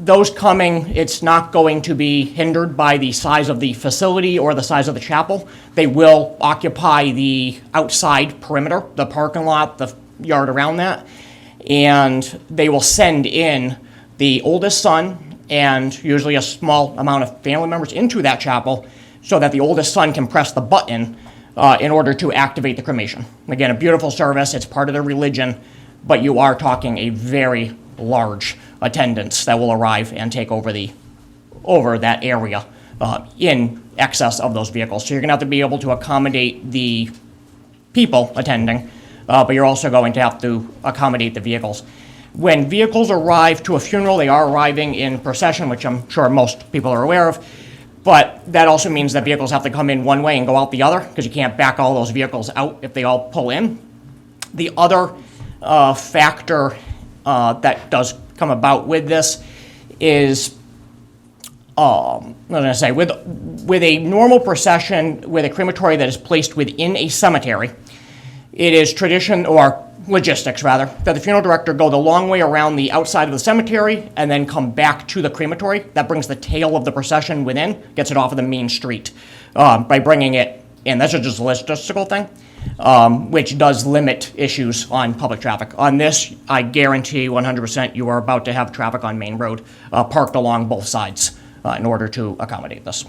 those coming, it's not going to be hindered by the size of the facility or the size of the chapel. They will occupy the outside perimeter, the parking lot, the yard around that, and they will send in the oldest son and usually a small amount of family members into that chapel so that the oldest son can press the button in order to activate the cremation. Again, a beautiful service, it's part of their religion, but you are talking a very large attendance that will arrive and take over that area in excess of those vehicles. So you're gonna have to be able to accommodate the people attending, but you're also going to have to accommodate the vehicles. When vehicles arrive to a funeral, they are arriving in procession, which I'm sure most people are aware of, but that also means that vehicles have to come in one way and go out the other, because you can't back all those vehicles out if they all pull in. The other factor that does come about with this is, with a normal procession, with a crematory that is placed within a cemetery, it is tradition, or logistics rather, that the funeral director go the long way around the outside of the cemetery and then come back to the crematory. That brings the tail of the procession within, gets it off of the main street by bringing it in. That's just a logistical thing, which does limit issues on public traffic. On this, I guarantee 100% you are about to have traffic on Main Road parked along both sides in order to accommodate this.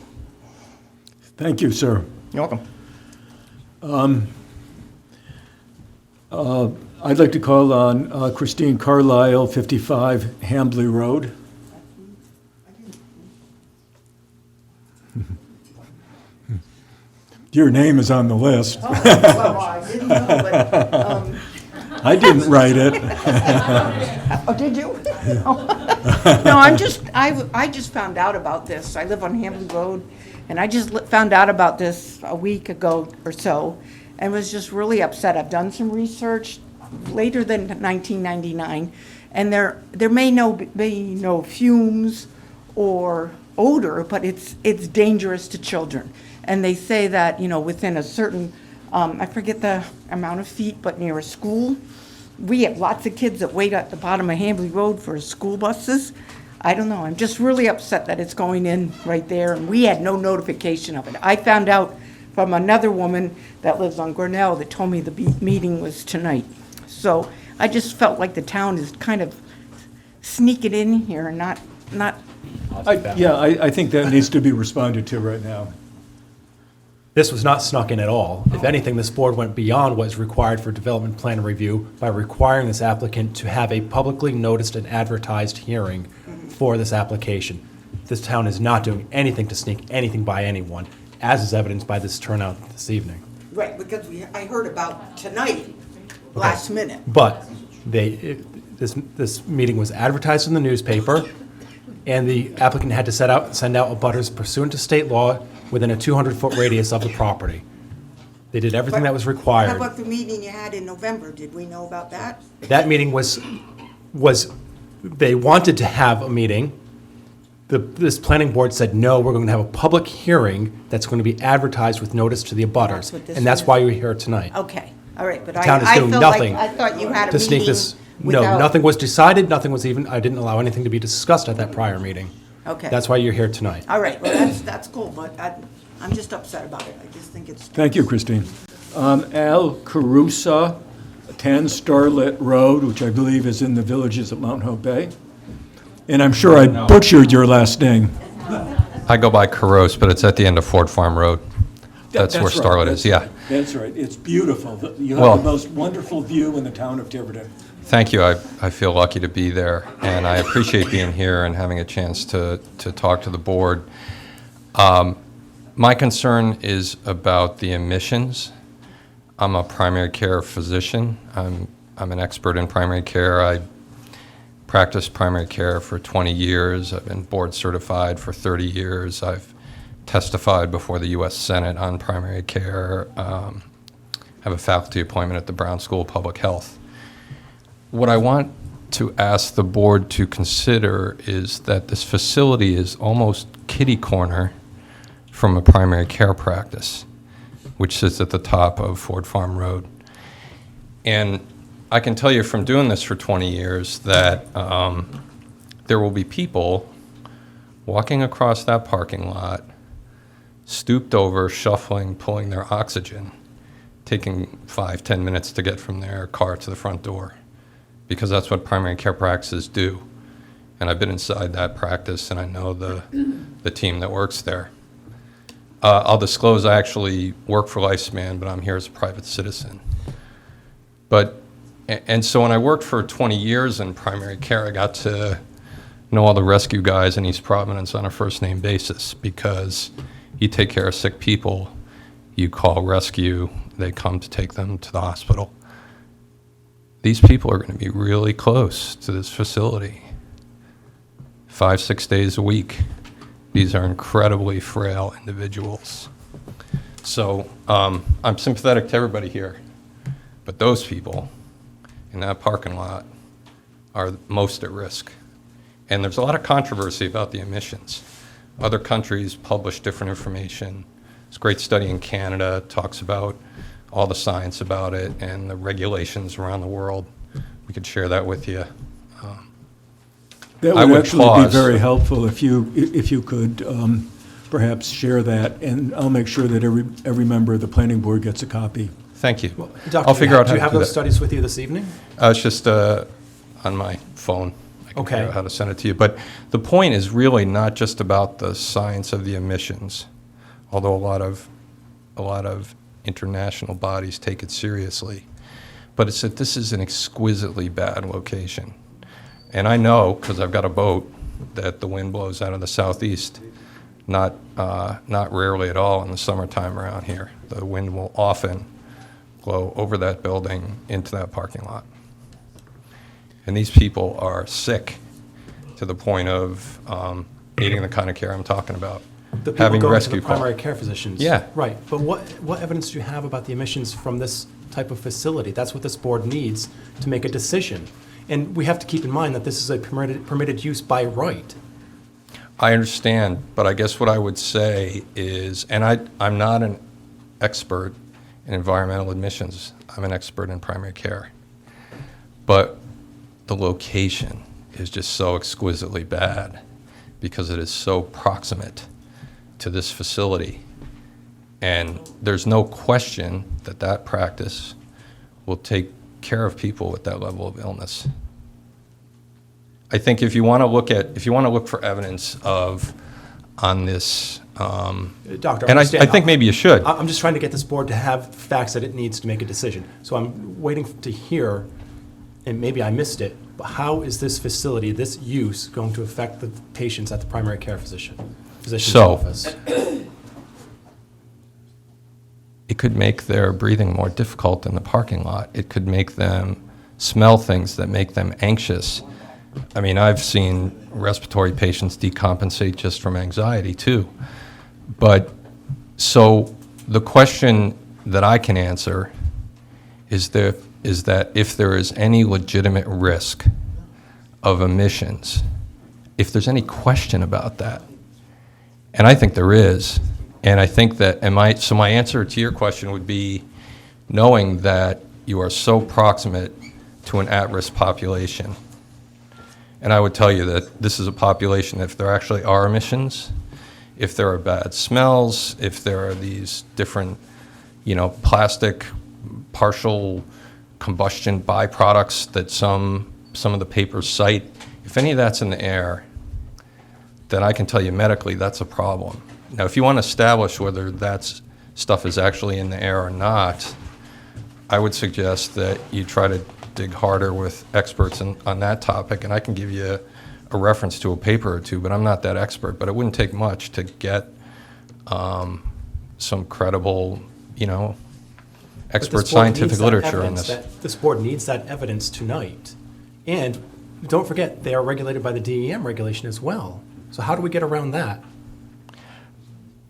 Thank you, sir. You're welcome. I'd like to call on Christine Carlisle, 55 Hambley Road. Your name is on the list. Oh, well, I didn't know, but, I didn't write it. Oh, did you? No, I just found out about this. I live on Hambley Road, and I just found out about this a week ago or so, and was just really upset. I've done some research later than 1999, And there may be no fumes or odor, but it's dangerous to children. And they say that, within a certain, I forget the amount of feet, but near a school, we have lots of kids that wait at the bottom of Hambley Road for school buses. I don't know, I'm just really upset that it's going in right there, and we had no notification of it. I found out from another woman that lives on Grinnell that told me the meeting was tonight. So I just felt like the town is kind of sneaking in here and not. I think that needs to be responded to right now. This was not snuck in at all. If anything, this board went beyond what is required for development plan review by requiring this applicant to have a publicly noticed and advertised hearing for this application. This town is not doing anything to sneak anything by anyone, as is evidenced by this turnout this evening. Right, because I heard about tonight, last minute. But this meeting was advertised in the newspaper, and the applicant had to send out abutters pursuant to state law within a 200-foot radius of the property. They did everything that was required. How about the meeting you had in November? Did we know about that? That meeting was they wanted to have a meeting. This planning board said, no, we're going to have a public hearing that's going to be advertised with notice to the abutters. And that's why you're here tonight. Okay, all right, but The town is I doing felt nothing like, I thought you had a to sneak meeting this. No, without. nothing was decided, nothing was even, I didn't allow anything to be discussed at that prior meeting. Okay. That's why you're here tonight. All right, well, that's cool, but I'm just upset about it. I just think it's. Thank you, Christine. Al Carusa, 10 Starlit Road, which I believe is in the Villages at Mount Hope Bay. And I'm sure I butchered your last name. I go by Caros, but it's at the end of Ford Farm Road. That's where right. Starlit is, yeah. That's right. It's beautiful. You have Well- the most wonderful view in the town of Tiverton. Thank you. I feel lucky to be there, and I appreciate being here and having a chance to talk to the board. My concern is about the emissions. I'm a primary care physician. I'm an expert in primary care. I practiced primary care for 20 years. I've been board certified for 30 years. I've testified before the U.S. Senate on primary care. I have a faculty appointment at the Brown School of Public Health. What I want to ask the board to consider is that this facility is almost kitty corner from a primary care practice, which sits at the top of Ford Farm Road. And I can tell you from doing this for 20 years that there will be people walking across that parking lot, stooped over, shuffling, pulling their oxygen, taking 5-10 minutes to get from their car to the front door, because that's what primary care practices do. And I've been inside that practice, and I know the team that works there. I'll disclose I actually work for Lifespan, but I'm here as a private citizen. And so when I worked for 20 years in primary care, I got to know all the rescue guys in East Providence on a first-name basis, because you take care of sick people, you call rescue, they come to take them to the hospital. These people are going to be really close to this facility 5-6 days a week. These are incredibly frail individuals. So I'm sympathetic to everybody here, but those people in that parking lot are most at risk. And there's a lot of controversy about the emissions. Other countries publish different information. It's a great study in Canada, talks about all the science about it and the regulations around the world. We could share that with you. That I would would actually be pause. very helpful if you could perhaps share that, and I'll make sure that every member of the planning board gets a copy. Thank you. Doctor, I'll figure out how do to you have do those that. studies with you this evening? It's just on my phone. I can Okay. figure out how to send it to you. But the point is really not just about the science of the emissions, although a lot of international bodies take it seriously. But it's that this is an exquisitely bad location. And I know, because I've got a boat, that the wind blows out of the southeast, not rarely at all in the summertime around here. The wind will often blow over that building into that parking lot. And these people are sick to the point of needing the kind of care I'm talking about. The people Having going to rescue the call. primary care physicians. Yeah. Right, but what evidence do you have about the emissions from this type of facility? That's what this board needs to make a decision. And we have to keep in mind that this is a permitted use by right. I understand, but I guess what I would say is, and I'm not an expert in environmental admissions. I'm an expert in primary care. But the location is just so exquisitely bad because it is so proximate to this facility. And there's no question that that practice will take care of people with that level of illness. I think if you want to look for evidence on this, Doctor, and I think maybe you should. I'm just trying to get this board to have facts that it needs to make a decision. So I'm waiting to hear, and maybe I missed it, but how is this facility, this use, going to affect the patients at the primary care physician's office? It could make their breathing more difficult in the parking lot. It could make them smell things that make them anxious. I mean, I've seen respiratory patients decompensate just from anxiety too. But so the question that I can answer is that if there is any legitimate risk of emissions, if there's any question about that, and I think there is, and I think that, so my answer to your question would be, knowing that you are so proximate to an at-risk population. And I would tell you that this is a population, if there actually are emissions, if there are bad smells, if there are these different, plastic partial combustion byproducts that some of the papers cite, if any of that's in the air, then I can tell you medically that's a problem. Now, if you want to establish whether that stuff is actually in the air or not, I would suggest that you try to dig harder with experts on that topic, and I can give you a reference to a paper or two, but I'm not that expert. But it wouldn't take much to get some credible, expert scientific literature on this. This board needs that evidence tonight. And don't forget, they are regulated by the DEM regulation as well. So how do we get around that?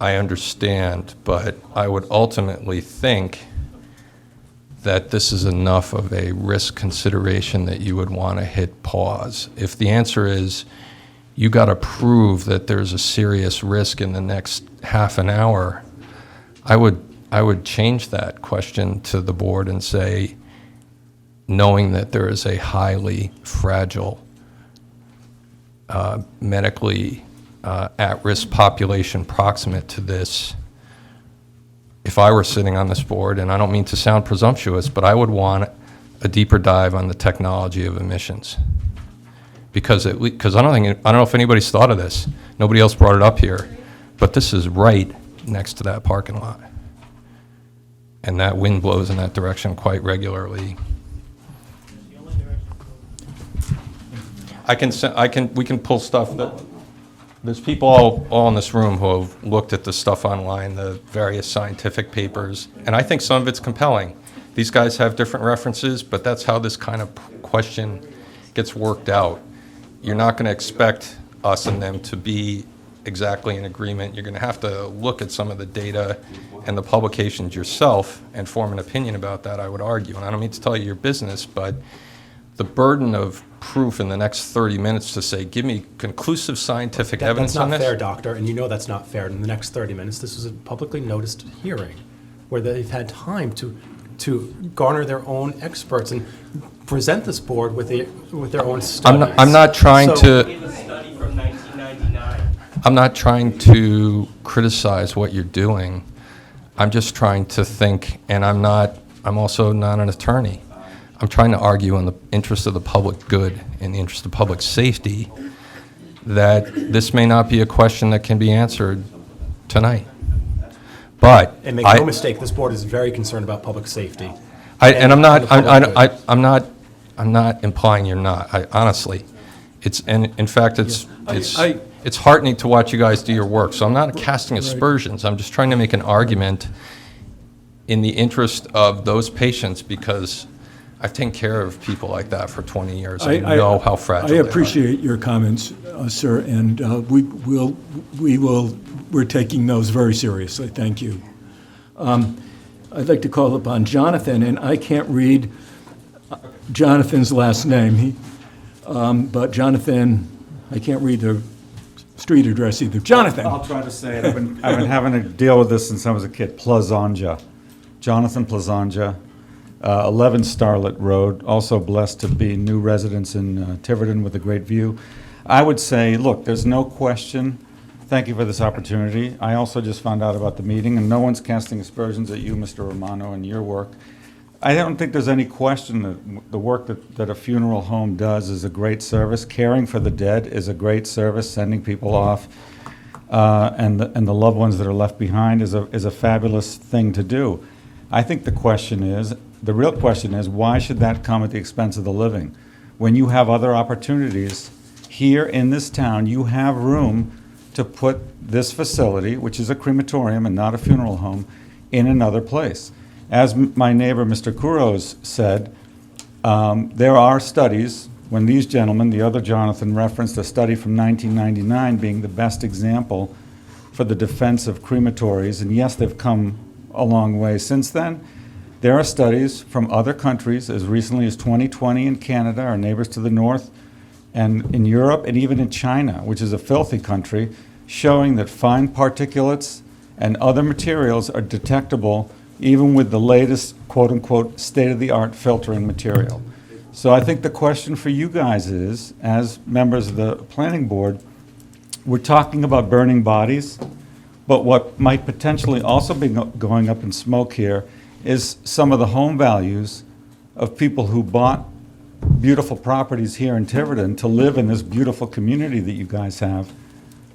I understand, but I would ultimately think that this is enough of a risk consideration that you would want to hit pause. If the answer is you got to prove that there's a serious risk in the next half an hour, I would change that question to the board and say, knowing that there is a highly fragile, medically at-risk population proximate to this, if I were sitting on this board, and I don't mean to sound presumptuous, but I would want a deeper dive on the technology of emissions. Because I don't know if anybody's thought of this. Nobody else brought it up here, but this is right next to that parking lot. And that wind blows in that direction quite regularly. We can pull stuff that, there's people all in this room who have looked at the stuff online, the various scientific papers, and I think some of it's compelling. These guys have different references, but that's how this kind of question gets worked out. You're not going to expect us and them to be exactly in agreement. You're going to have to look at some of the data and the publications yourself and form an opinion about that, I would argue. And I don't mean to tell you your business, but the burden of proof in the next 30 minutes to say, give me conclusive scientific evidence on this? That's not fair, doctor, and you know that's not fair. In the next 30 minutes, this was a publicly noticed hearing where they've had time to garner their own experts and present this board with their own studies. I'm not trying to... In a study from 1999. I'm not trying to criticize what you're doing. I'm just trying to think, and I'm also not an attorney. I'm trying to argue in the interest of the public good, in the interest of public safety, that this may not be a question that can be answered tonight. But and make no mistake, this board is very concerned about public safety. I'm not implying you're not. Honestly, in fact it's heartening to watch you guys do your work. So I'm not casting aspersions. I'm just trying to make an argument in the interest of those patients, because I've taken care of people like that for 20 years. I know how fragile they are. I appreciate your comments, sir, and we're taking those very seriously. Thank you. I'd like to call upon Jonathan, and I can't read Jonathan's last name. But Jonathan, I can't read the street address either. Jonathan. I'll try to say it. I've been having to deal with this since I was a kid. Plazanja. Jonathan Plazanja, 11 Starlet Road. Also blessed to be new residents in Tiverton with a great view. I would say, look, there's no question. Thank you for this opportunity. I also just found out about the meeting, and no one's casting aspersions at you, Mr. Romano, and your work. I don't think there's any question that the work that a funeral home does is a great service. Caring for the dead is a great service. Sending people off and the loved ones that are left behind is a fabulous thing to do. I think the real question is, why should that come at the expense of the living? When you have other opportunities here in this town, you have room to put this facility, which is a crematorium and not a funeral home, in another place. As my neighbor, Mr. Kuros, said, there are studies, when these gentlemen, the other Jonathan referenced a study from 1999 being the best example for the defense of crematories, and yes, they've come a long way since then. There are studies from other countries as recently as 2020 in Canada, our neighbors to the north, and in Europe, and even in China, which is a filthy country, showing that fine particulates and other materials are detectable even with the latest, quote-unquote, state-of-the-art filtering material. So I think the question for you guys is, as members of the planning board, we're talking about burning bodies, but what might potentially also be going up in smoke here is some of the home values of people who bought beautiful properties here in Tiverton to live in this beautiful community that you guys have.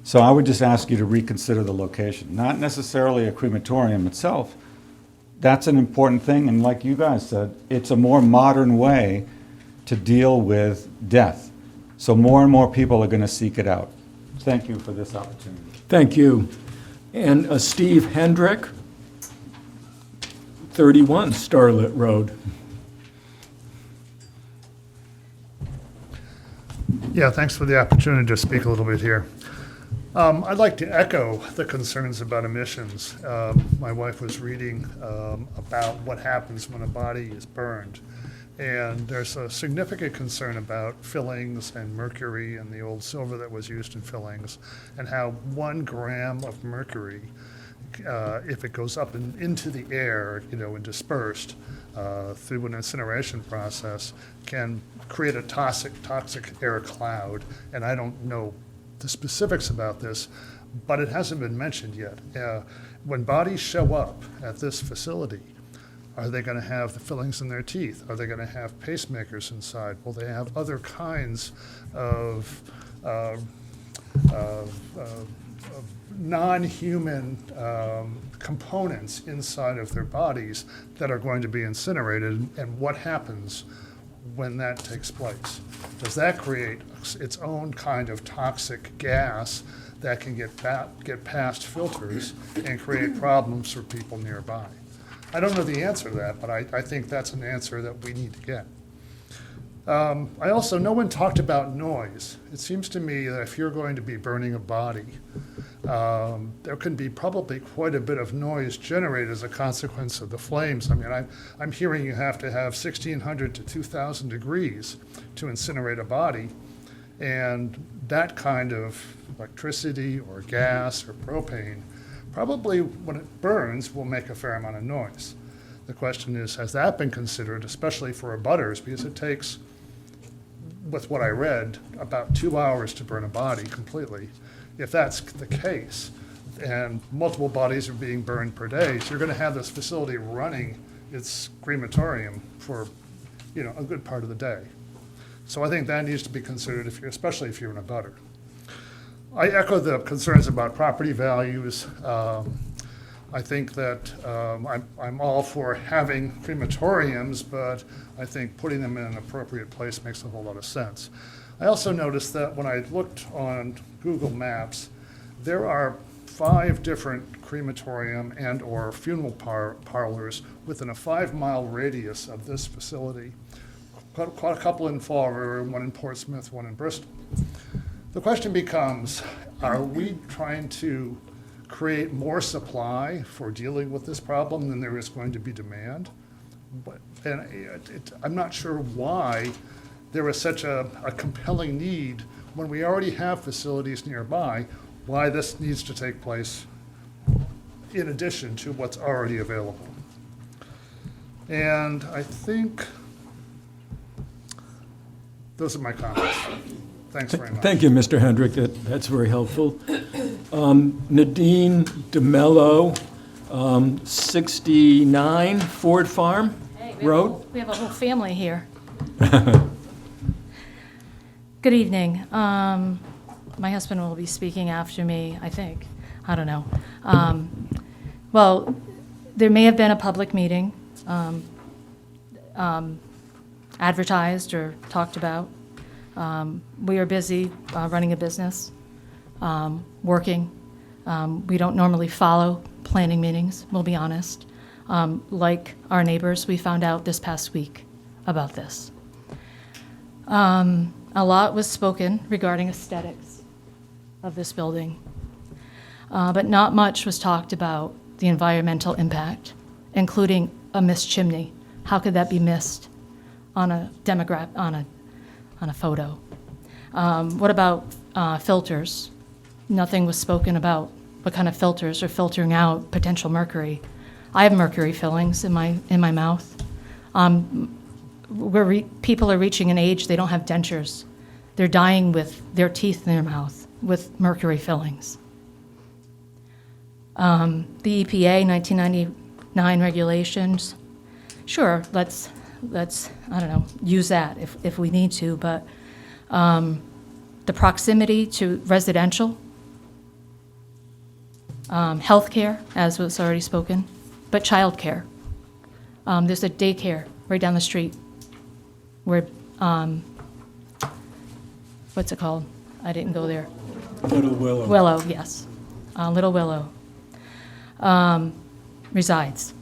So I would just ask you to reconsider the location, not necessarily a crematorium itself. That's an important thing, and like you guys said, it's a more modern way to deal with death. So more and more people are going to seek it out. Thank you for this opportunity. Thank you. And Steve Hendrick, 31 Starlet Road. Yeah, thanks for the opportunity to speak a little bit here. I'd like to echo the concerns about emissions. My wife was reading about what happens when a body is burned. And there's a significant concern about fillings and mercury and the old silver that was used in fillings, and how 1 gram of mercury, if it goes up into the air, and dispersed through an incineration process, can create a toxic air cloud. And I don't know the specifics about this, but it hasn't been mentioned yet. When bodies show up at this facility, are they going to have the fillings in their teeth? Are they going to have pacemakers inside? Will they have other kinds of non-human components inside of their bodies that are going to be incinerated? And what happens when that takes place? Does that create its own kind of toxic gas that can get past filters and create problems for people nearby? I don't know the answer to that, but I think that's an answer that we need to get. I also, no one talked about noise. It seems to me that if you're going to be burning a body, there can be probably quite a bit of noise generated as a consequence of the flames. I mean, I'm hearing you have to have 1,600 to 2,000 degrees to incinerate a body, and that kind of electricity or gas or propane probably, when it burns, will make a fair amount of noise. The question is, has that been considered, especially for abutters, because it takes, with what I read, about 2 hours to burn a body completely. If that's the case, and multiple bodies are being burned per day, so you're going to have this facility running its crematorium for, a good part of the day. So I think that needs to be considered, especially if you're an abutter. I echo the concerns about property values. I think that I'm all for having crematoriums, but I think putting them in an appropriate place makes a whole lot of sense. I also noticed that when I looked on Google Maps, there are 5 different crematorium and or funeral parlors within a 5-mile radius of this facility. Quite a couple in Fall River, one in Portsmouth, one in Bristol. The question becomes, are we trying to create more supply for dealing with this problem than there is going to be demand? And I'm not sure why there is such a compelling need when we already have facilities nearby, why this needs to take place in addition to what's already available. And I think those are my comments. Thanks very much. Thank you, Mr. Hendrick. That's very helpful. Nadine DeMello, 69 Ford Farm Road. We have a whole family here. Good evening. My husband will be speaking after me, I think. I don't know. Well, there may have been a public meeting advertised or talked about. We are busy running a business, working. We don't normally follow planning meetings, we'll be honest. Like our neighbors, we found out this past week about this. A lot was spoken regarding aesthetics of this building, but not much was talked about the environmental impact, including a missed chimney. How could that be missed on a on a photo? What about filters? Nothing was spoken about what kind of filters are filtering out potential mercury. I have mercury fillings in my mouth. People are reaching an age they don't have dentures. They're dying with their teeth in their mouth with mercury fillings. The EPA 1999 regulations, sure, let's I don't know, use that if we need to, but the proximity to residential, healthcare, as was already spoken, but childcare. There's a daycare right down the street where, what's it called? I didn't go there. Little Willow. Willow, yes. Little Willow resides.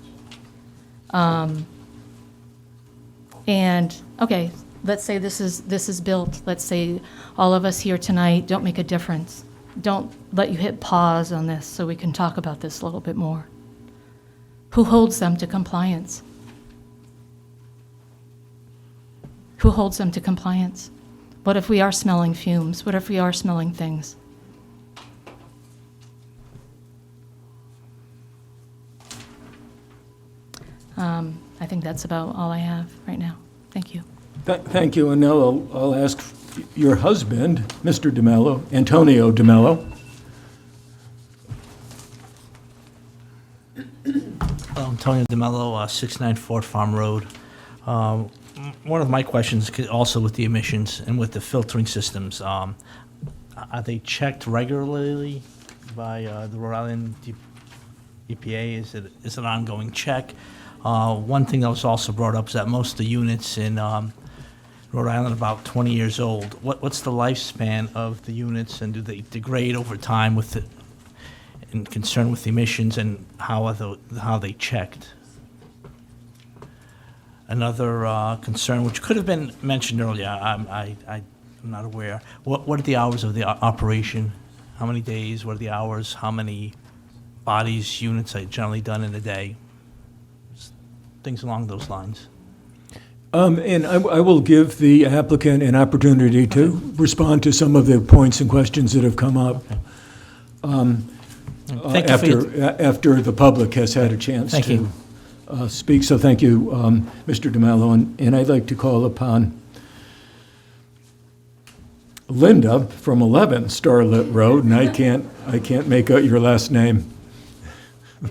And, okay, let's say this is built. Let's say all of us here tonight don't make a difference. Don't let you hit pause on this so we can talk about this a little bit more. Who holds them to compliance? Who holds them to compliance? What if we are smelling fumes? What if we are smelling things? I think that's about all I have right now. Thank you. Thank you, and now I'll ask your husband, Mr. DeMello, Antonio DeMello. Antonio DeMello, 694 Farm Road. One of my questions, also with the emissions and with the filtering systems, are they checked regularly by the Rhode Island EPA? Is it an ongoing check? One thing that was also brought up is that most of the units in Rhode Island are about 20 years old. What's the lifespan of the units, and do they degrade over time with in concern with the emissions, and how they checked? Another concern, which could have been mentioned earlier, I'm not aware. What are the hours of the operation? How many days? What are the hours? How many bodies, units are generally done in a day? Things along those lines. And I will give the applicant an opportunity to respond to some of the points and questions that have come up after the public has had a chance to speak. So thank you, Mr. DeMello. And I'd like to call upon Linda from 11 Starlit Road, and I can't make out your last name.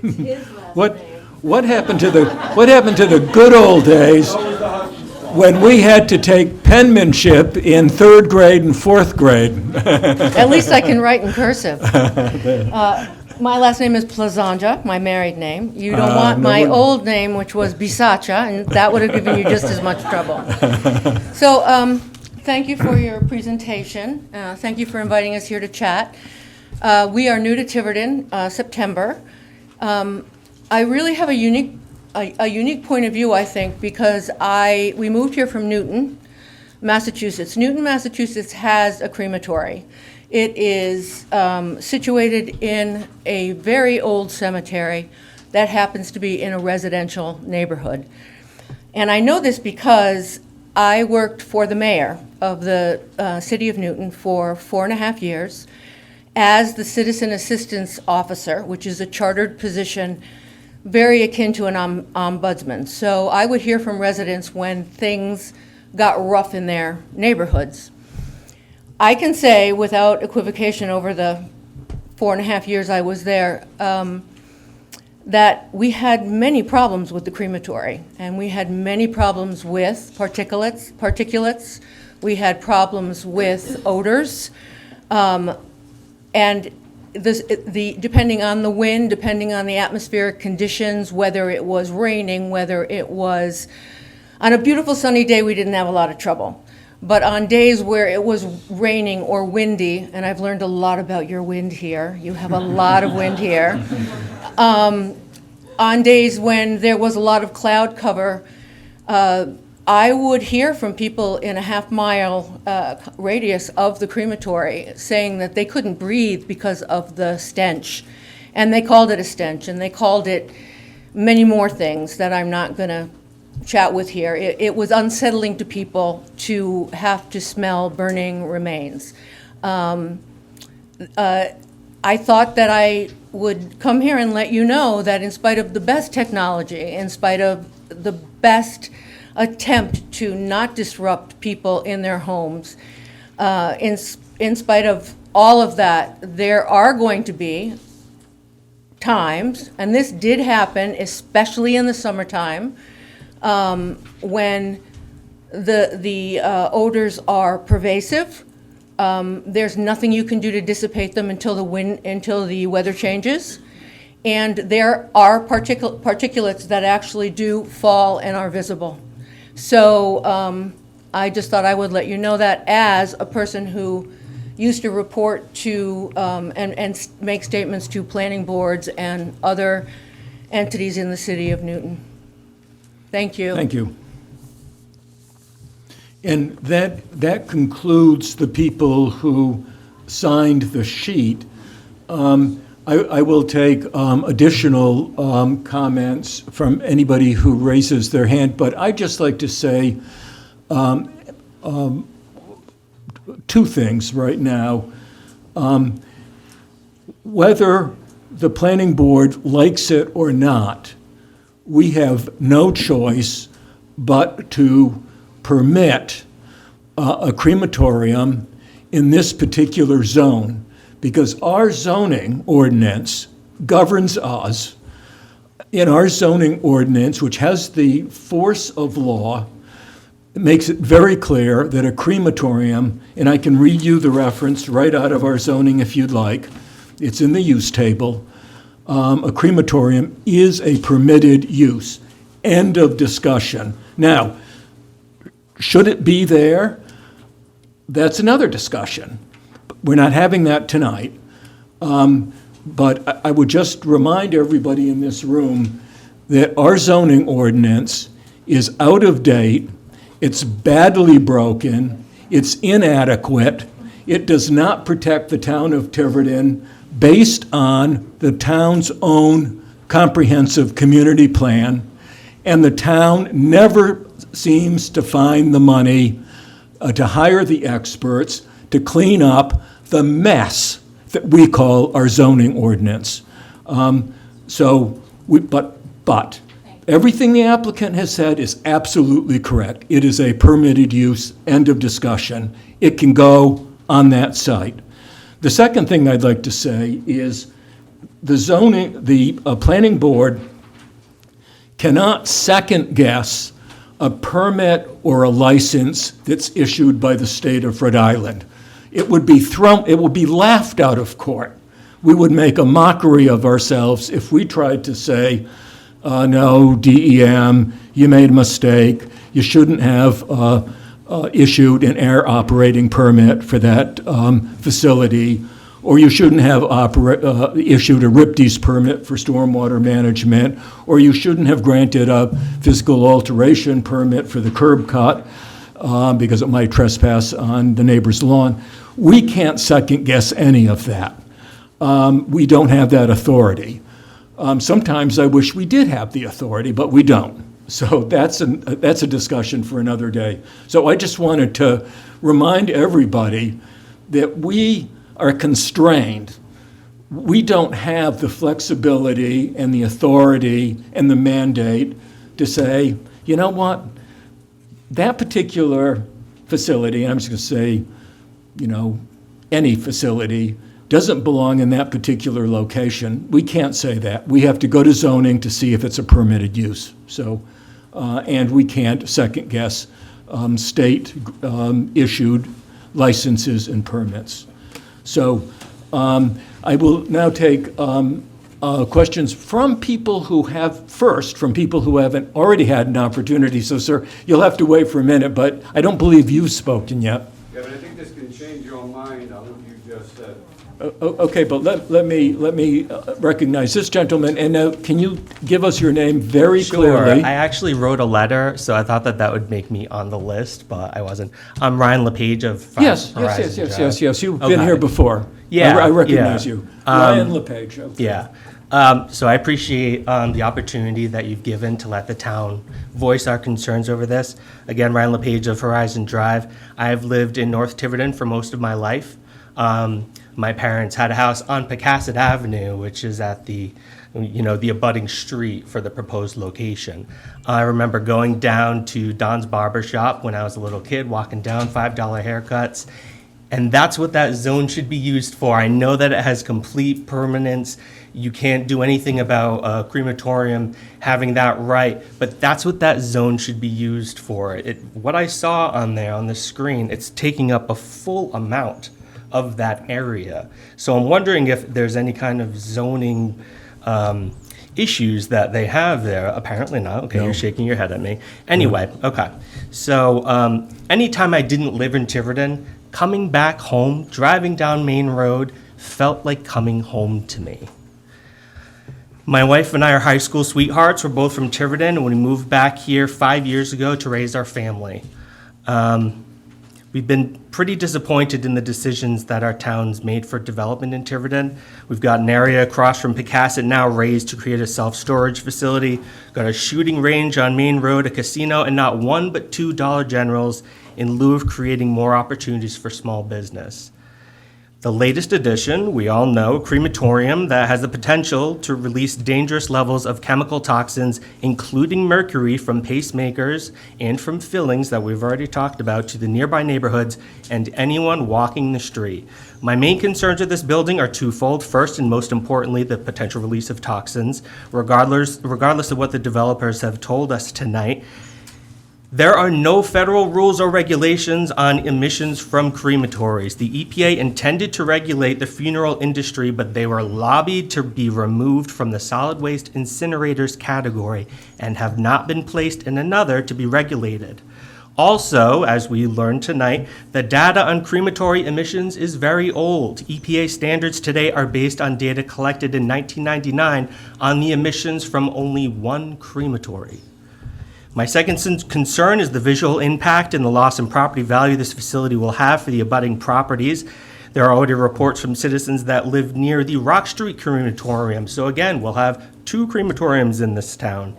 It's his last name. What happened to the good old days when we had to take penmanship in 3rd grade and 4th grade? At least I can write in cursive. My last name is Plazanja, my married name. You don't want my old name, which was Bisacha, and that would have given you just as much trouble. So thank you for your presentation. Thank you for inviting us here to chat. We are new to Tiverton, September. I really have a unique point of view, I think, because we moved here from Newton, Massachusetts. Newton, Massachusetts has a crematory. It is situated in a very old cemetery that happens to be in a residential neighborhood. And I know this because I worked for the mayor of the city of Newton for 4.5 years as the citizen assistance officer, which is a chartered position very akin to an ombudsman. So I would hear from residents when things got rough in their neighborhoods. I can say without equivocation over the 4.5 years I was there, that we had many problems with the crematory, and we had many problems with particulates. We had problems with odors, and depending on the wind, depending on the atmospheric conditions, whether it was raining, whether it was on a beautiful sunny day, we didn't have a lot of trouble. But on days where it was raining or windy, and I've learned a lot about your wind here, you have a lot of wind here. On days when there was a lot of cloud cover, I would hear from people in a half-mile radius of the crematory saying that they couldn't breathe because of the stench. And they called it a stench, and they called it many more things that I'm not going to chat with here. It was unsettling to people to have to smell burning remains. I thought that I would come here and let you know that in spite of the best technology, in spite of the best attempt to not disrupt people in their homes, in spite of all of that, there are going to be times, and this did happen, especially in the summertime, when the odors are pervasive. There's nothing you can do to dissipate them until the weather changes. And there are particulates that actually do fall and are visible. So I just thought I would let you know that as a person who used to report to and make statements to planning boards and other entities in the city of Newton. Thank you. Thank you. And that concludes the people who signed the sheet. I will take additional comments from anybody who raises their hand, but I'd just like to say two things right now. Whether the planning board likes it or not, we have no choice but to permit a crematorium in this particular zone, because our zoning ordinance governs us. In our zoning ordinance, which has the force of law, it makes it very clear that a crematorium, and I can read you the reference right out of our zoning if you'd like, it's in the use table, a crematorium is a permitted use. End of discussion. Now, should it be there? That's another discussion. We're not having that tonight. But I would just remind everybody in this room that our zoning ordinance is out of date, it's badly broken, it's inadequate, it does not protect the town of Tiverton based on the town's own comprehensive community plan, and the town never seems to find the money to hire the experts to clean up the mess that we call our zoning ordinance. But everything the applicant has said is absolutely correct. It is a permitted use, end of discussion. It can go on that site. The second thing I'd like to say is the planning board cannot second guess a permit or a license that's issued by the state of Rhode Island. It would be laughed out of court. We would make a mockery of ourselves if we tried to say, no, DEM, you made a mistake. You shouldn't have issued an air operating permit for that facility, or you shouldn't have issued a RIPDES permit for stormwater management, or you shouldn't have granted a physical alteration permit for the curb cut because it might trespass on the neighbor's lawn. We can't second guess any of that. We don't have that authority. Sometimes I wish we did have the authority, but we don't. So that's a discussion for another day. So I just wanted to remind everybody that we are constrained. We don't have the flexibility and the authority and the mandate to say, you know what, that particular facility, I'm just going to say, you know, any facility, doesn't belong in that particular location. We can't say that. We have to go to zoning to see if it's a permitted use. So, and we can't second guess state issued licenses and permits. So I will now take questions from people who haven't already had an opportunity. So, sir, you'll have to wait for a minute, but I don't believe you've spoken yet. Yeah, but I think this can change your mind on what you just said. Okay, but let me recognize this gentleman, and now can you give us your name very clearly? Sure. I actually wrote a letter, so I thought that would make me on the list, but I wasn't. I'm Ryan LePage of Yes. You've been here before. Yeah, I recognize you. Ryan LePage. Okay. Yeah. So I appreciate the opportunity that you've given to let the town voice our concerns over this. Again, Ryan LePage of Horizon Drive. I've lived in North Tiverton for most of my life. My parents had a house on Pocasset Avenue, which is at the abutting street for the proposed location. I remember going down to Don's Barber Shop when I was a little kid, walking down, $5 haircuts. And that's what that zone should be used for. I know that it has complete permanence. You can't do anything about a crematorium having that right, but that's what that zone should be used for. What I saw on there on the screen, it's taking up a full amount of that area. So I'm wondering if there's any kind of zoning issues that they have there. Apparently not. Okay, no. You're shaking your head at me. Anyway, okay. So anytime I didn't live in Tiverton, coming back home, driving down Main Road, felt like coming home to me. My wife and I are high school sweethearts. We're both from Tiverton, and we moved back here 5 years ago to raise our family. We've been pretty disappointed in the decisions that our town's made for development in Tiverton. We've got an area across from Pocasset now raised to create a self-storage facility, got a shooting range on Main Road, a casino, and not one but two Dollar Generals in lieu of creating more opportunities for small business. The latest addition, we all know, a crematorium that has the potential to release dangerous levels of chemical toxins, including mercury from pacemakers and from fillings that we've already talked about, to the nearby neighborhoods and anyone walking the street. My main concerns with this building are twofold. First, and most importantly, the potential release of toxins. Regardless of what the developers have told us tonight, there are no federal rules or regulations on emissions from crematories. The EPA intended to regulate the funeral industry, but they were lobbied to be removed from the solid waste incinerators category and have not been placed in another to be regulated. Also, as we learned tonight, the data on crematory emissions is very old. EPA standards today are based on data collected in 1999 on the emissions from only one crematory. My second concern is the visual impact and the loss in property value this facility will have for the abutting properties. There are already reports from citizens that live near the Rock Street crematorium. So again, we'll have two crematoriums in this town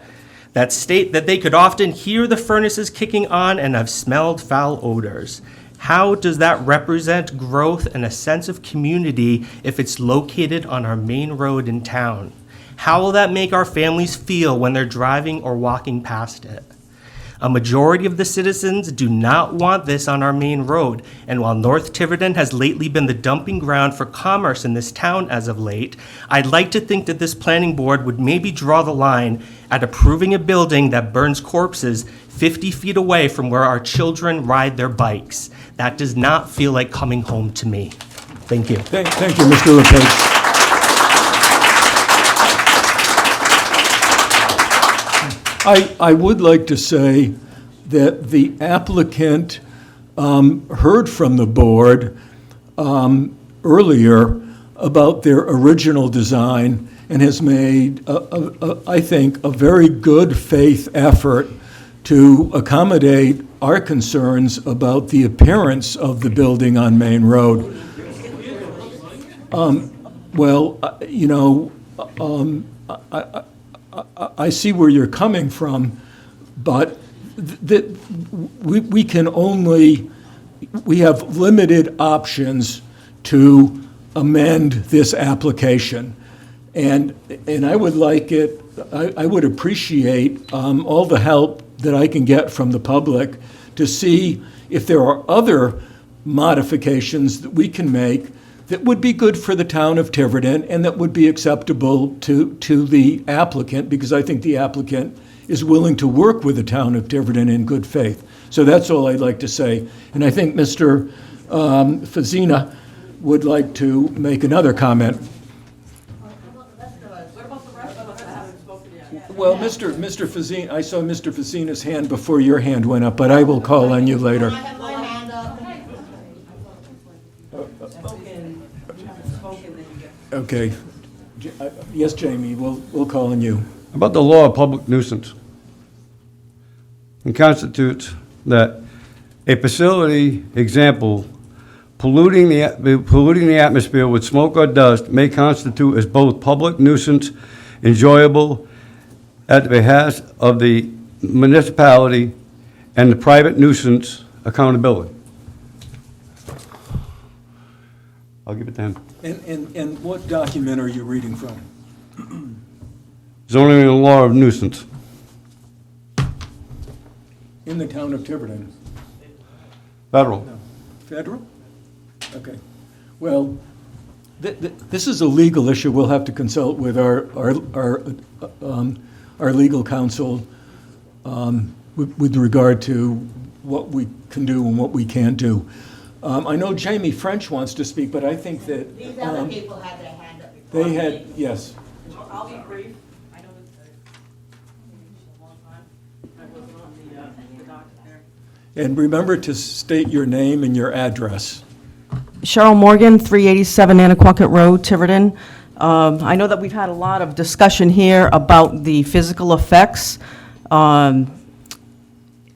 that state that they could often hear the furnaces kicking on and have smelled foul odors. How does that represent growth and a sense of community if it's located on our main road in town? How will that make our families feel when they're driving or walking past it? A majority of the citizens do not want this on our main road, and while North Tiverton has lately been the dumping ground for commerce in this town as of late, I'd like to think that this planning board would maybe draw the line at approving a building that burns corpses 50 feet away from where our children ride their bikes. That does not feel like coming home to me. Thank you. Thank you, Mr. LePage. I would like to say that the applicant heard from the board earlier about their original design and has made, I think, a very good faith effort to accommodate our concerns about the appearance of the building on Main Road. I see where you're coming from, but we can only, we have limited options to amend this application. And I would like it, I would appreciate all the help that I can get from the public to see if there are other modifications that we can make that would be good for the town of Tiverton and that would be acceptable to the applicant, because I think the applicant is willing to work with the town of Tiverton in good faith. So that's all I'd like to say. And I think Mr. Fazina would like to make another comment. Well, Mr. Fazina, I saw Mr. Fazina's hand before your hand went up, but I will call on you later. Okay. Yes, Jamie, we'll call on you. About the law of public nuisance. It constitutes that a facility, example, polluting the atmosphere with smoke or dust may constitute as both public nuisance enjoyable at the behest of the municipality and the private nuisance accountability. I'll give it to him. And what document are you reading from? Zoning and law of nuisance. In the town of Tiverton? Federal. No. Federal? Okay. Well, this is a legal issue. We'll have to consult with our legal counsel with regard to what we can do and what we can't do. I know Jamie French wants to speak, but I think that These other people had their hand up before. they had, yes. I'll be brief. I know it's a long time. I wasn't on the docket there. And remember to state your name and your address. Cheryl Morgan, 387 Anaquacket Road, Tiverton. I know that we've had a lot of discussion here about the physical effects, and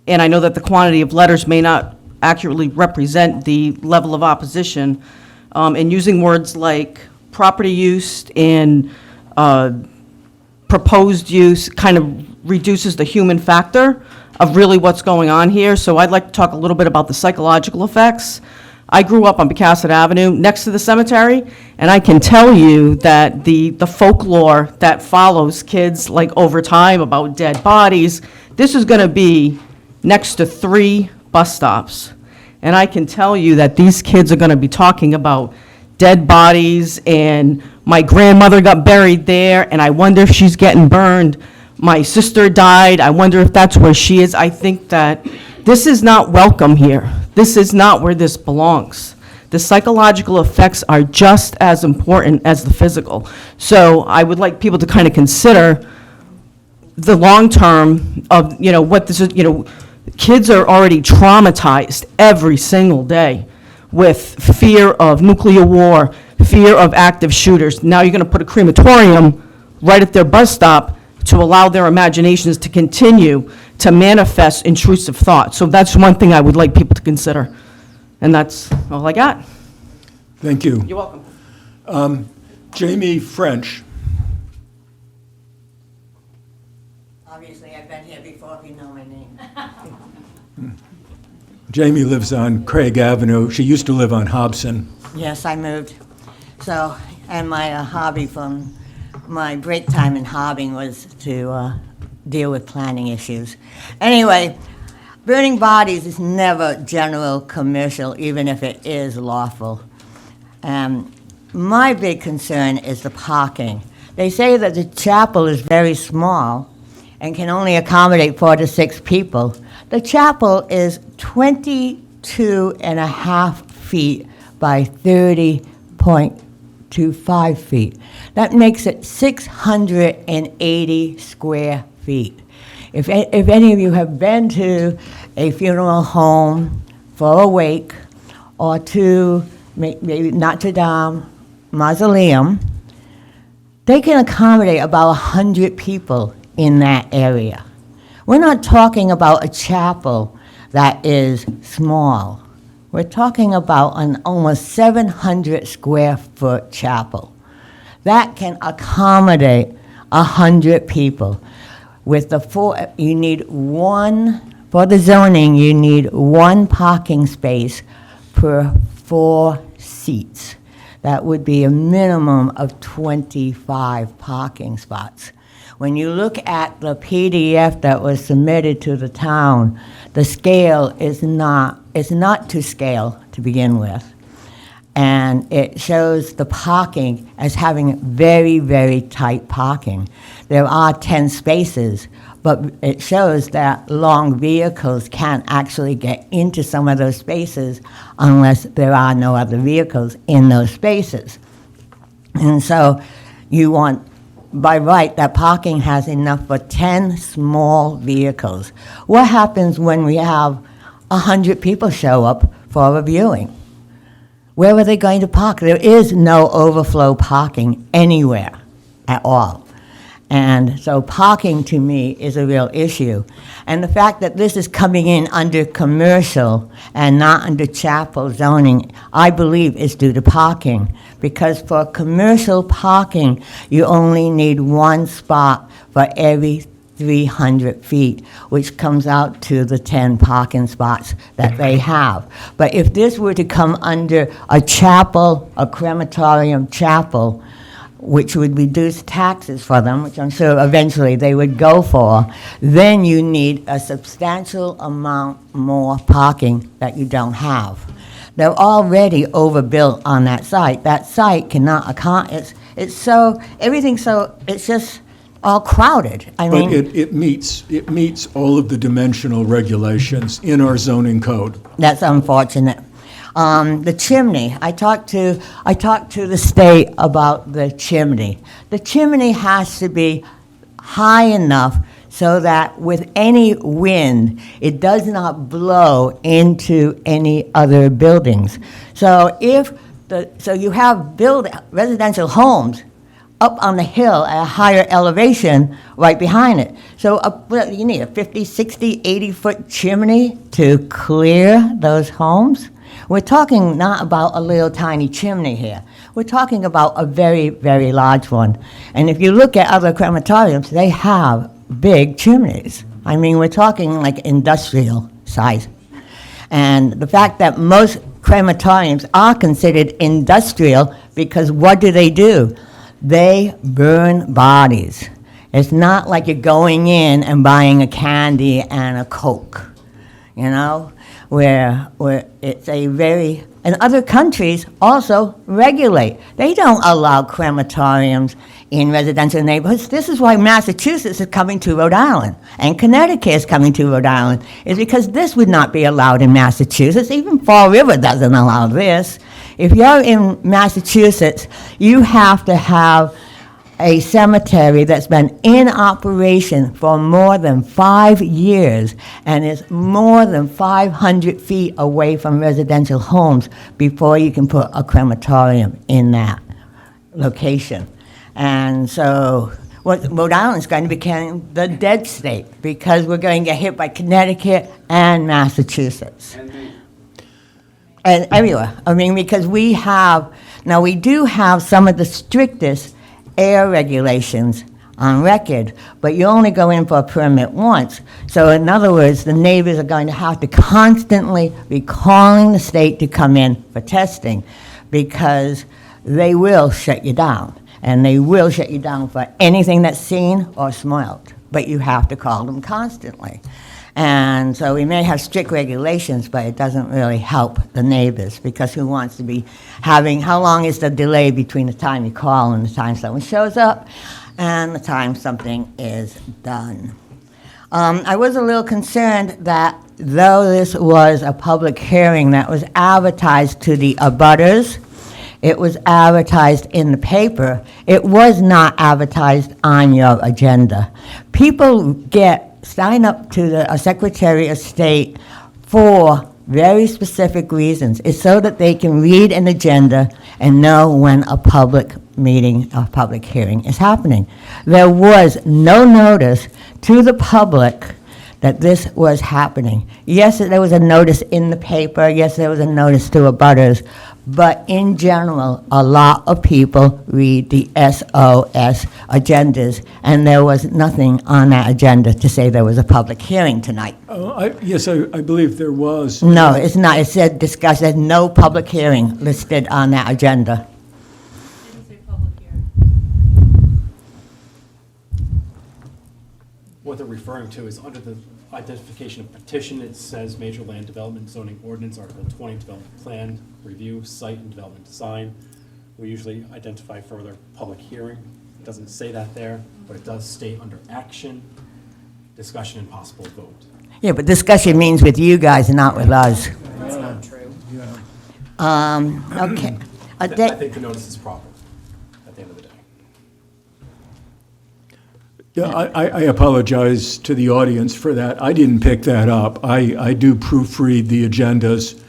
I know that the quantity of letters may not accurately represent the level of opposition, and using words like property use and proposed use kind of reduces the human factor of really what's going on here. So I'd like to talk a little bit about the psychological effects. I grew up on Pocasset Avenue next to the cemetery, and I can tell you that the folklore that follows kids like over time about dead bodies, this is going to be next to 3 bus stops. And I can tell you that these kids are going to be talking about dead bodies, and my grandmother got buried there, and I wonder if she's getting burned. My sister died, I wonder if that's where she is. I think that this is not welcome here. This is not where this belongs. The psychological effects are just as important as the physical. So I would like people to kind of consider the long term of, what this is, kids are already traumatized every single day with fear of nuclear war, fear of active shooters. Now you're going to put a crematorium right at their bus stop to allow their imaginations to continue to manifest intrusive thoughts. So that's one thing I would like people to consider. And that's all I got. Thank you. You're welcome. Jamie French. Obviously, I've been here before, if you know my name. Jamie lives on Craig Avenue. She used to live on Hobson. Yes, I moved. So, and my hobby from my break time in hobbing was to deal with planning issues. Anyway, burning bodies is never general commercial, even if it is lawful. My big concern is the parking. They say that the chapel is very small and can only accommodate 4 to 6 people. The chapel is 22.5 feet by 30.25 feet. That makes it 680 square feet. If any of you have been to a funeral home for a wake or to maybe Notre Dame Mausoleum, they can accommodate about 100 people in that area. We're not talking about a chapel that is small. We're talking about an almost 700 square foot chapel that can accommodate 100 people. With the you need one, for the zoning, you need one parking space per 4 seats. That would be a minimum of 25 parking spots. When you look at the PDF that was submitted to the town, the scale is not to scale to begin with. And it shows the parking as having very, very tight parking. There are 10 spaces, but it shows that long vehicles can't actually get into some of those spaces unless there are no other vehicles in those spaces. And so you want, by right, that parking has enough for 10 small vehicles. What happens when we have 100 people show up for a viewing? Where are they going to park? There is no overflow parking anywhere at all. And so parking, to me, is a real issue. And the fact that this is coming in under commercial and not under chapel zoning, I believe is due to parking. Because for commercial parking, you only need one spot for every 300 feet, which comes out to the 10 parking spots that they have. But if this were to come under a chapel, a crematorium chapel, which would reduce taxes for them, which I'm sure eventually they would go for, then you need a substantial amount more parking that you don't have. They're already overbuilt on that site. That site cannot account, it's so, everything's so, it's just all crowded. I mean, But it meets all of the dimensional regulations in our zoning code. that's unfortunate. The chimney, I talked to the state about the chimney. The chimney has to be high enough so that with any wind, it does not blow into any other buildings. So so you have residential homes up on the hill at a higher elevation right behind it. So you need a 50, 60, 80-foot chimney to clear those homes. We're talking not about a little tiny chimney here. We're talking about a very, very large one. And if you look at other crematoriums, they have big chimneys. I mean, we're talking like industrial size. And the fact that most crematoriums are considered industrial, because what do? They burn bodies. It's not like you're going in and buying a candy and a Coke, you know, where it's a very, and other countries also regulate. They don't allow crematoriums in residential neighborhoods. This is why Massachusetts is coming to Rhode Island, and Connecticut is coming to Rhode Island, is because this would not be allowed in Massachusetts. Even Fall River doesn't allow this. If you're in Massachusetts, you have to have a cemetery that's been in operation for more than 5 years and is more than 500 feet away from residential homes before you can put a crematorium in that location. And so Rhode Island is going to become the dead state because we're going to get hit by Connecticut and Massachusetts. And everywhere. I mean, because we do have some of the strictest air regulations on record, but you only go in for a permit once. So in other words, the neighbors are going to have to constantly be calling the state to come in for testing, because they will shut you down. And they will shut you down for anything that's seen or smelled, but you have to call them constantly. And so we may have strict regulations, but it doesn't really help the neighbors, because who wants to be having, how long is the delay between the time you call and the time someone shows up and the time something is done? I was a little concerned that though this was a public hearing that was advertised to the abutters, it was advertised in the paper, it was not advertised on your agenda. People sign up to the Secretary of State for very specific reasons. It's so that they can read an agenda and know when a public meeting, a public hearing is happening. There was no notice to the public that this was happening. Yes, there was a notice in the paper, yes, there was a notice to abutters, but in general, a lot of people read the SOS agendas, and there was nothing on that agenda to say there was a public hearing tonight. Yes, I believe there was. No, it's not. It said discuss, there's no public hearing listed on that agenda. What they're referring to is under the identification of petition, it says Major Land Development Zoning Ordinance, Article 20, Development Plan, Review, Site and Development Design. We usually identify further public hearing. It doesn't say that there, but it does state under action, discussion and possible vote. Yeah, but discussion means with you guys and not with us. That's not true. Okay. I think the notice is proper at the end of the day. Yeah, I apologize to the audience for that. I didn't pick that up. I do proofread the agendas,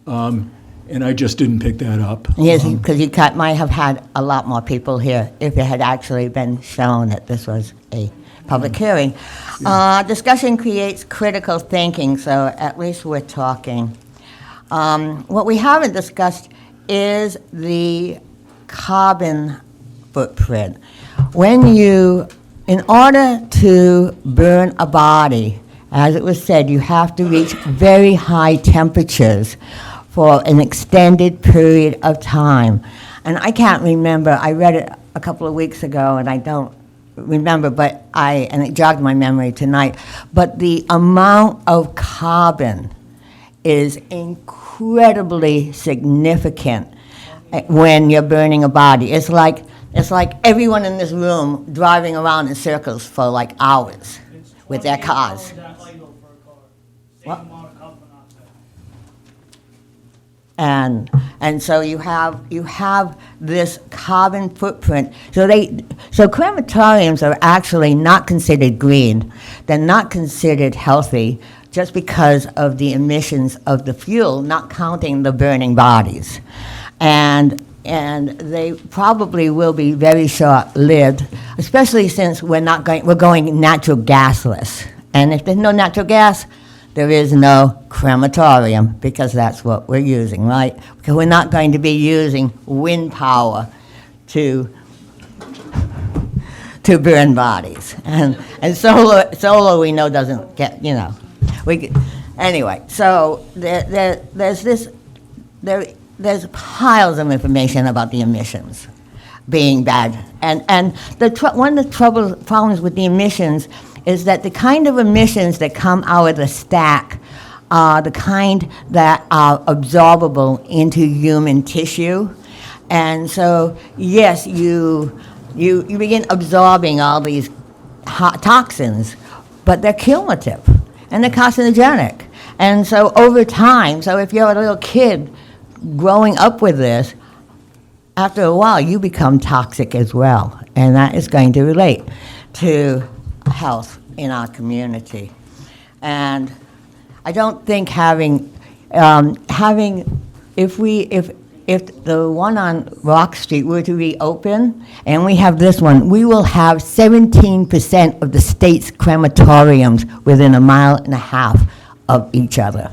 and I just didn't pick that up. Yes, because you might have had a lot more people here if it had actually been shown that this was a public hearing. Discussion creates critical thinking, so at least we're talking. What we haven't discussed is the carbon footprint. In order to burn a body, as it was said, you have to reach very high temperatures for an extended period of time. And I can't remember, I read it a couple of weeks ago and I don't remember, and it jogged my memory tonight, but the amount of carbon is incredibly significant when you're burning a body. It's like everyone in this room driving around in circles for like hours with their cars. What? And so you have this carbon footprint. So crematoriums are actually not considered green. They're not considered healthy just because of the emissions of the fuel, not counting the burning bodies. And they probably will be very short-lived, especially since we're going natural gasless. And if there's no natural gas, there is no crematorium, because that's what we're using, right? Because we're not going to be using wind power to burn bodies. And solar we know doesn't get, anyway, so there's piles of information about the emissions being bad. And one of the problems with the emissions is that the kind of emissions that come out of the stack are the kind that are absorbable into human tissue. And so, yes, you begin absorbing all these toxins, but they're cumulative and they're carcinogenic. And so over time, so if you're a little kid growing up with this, after a while you become toxic as well. And that is going to relate to health in our community. And I don't think if the one on Rock Street were to reopen, and we have this one, we will have 17% of the state's crematoriums within 1.5 miles of each other.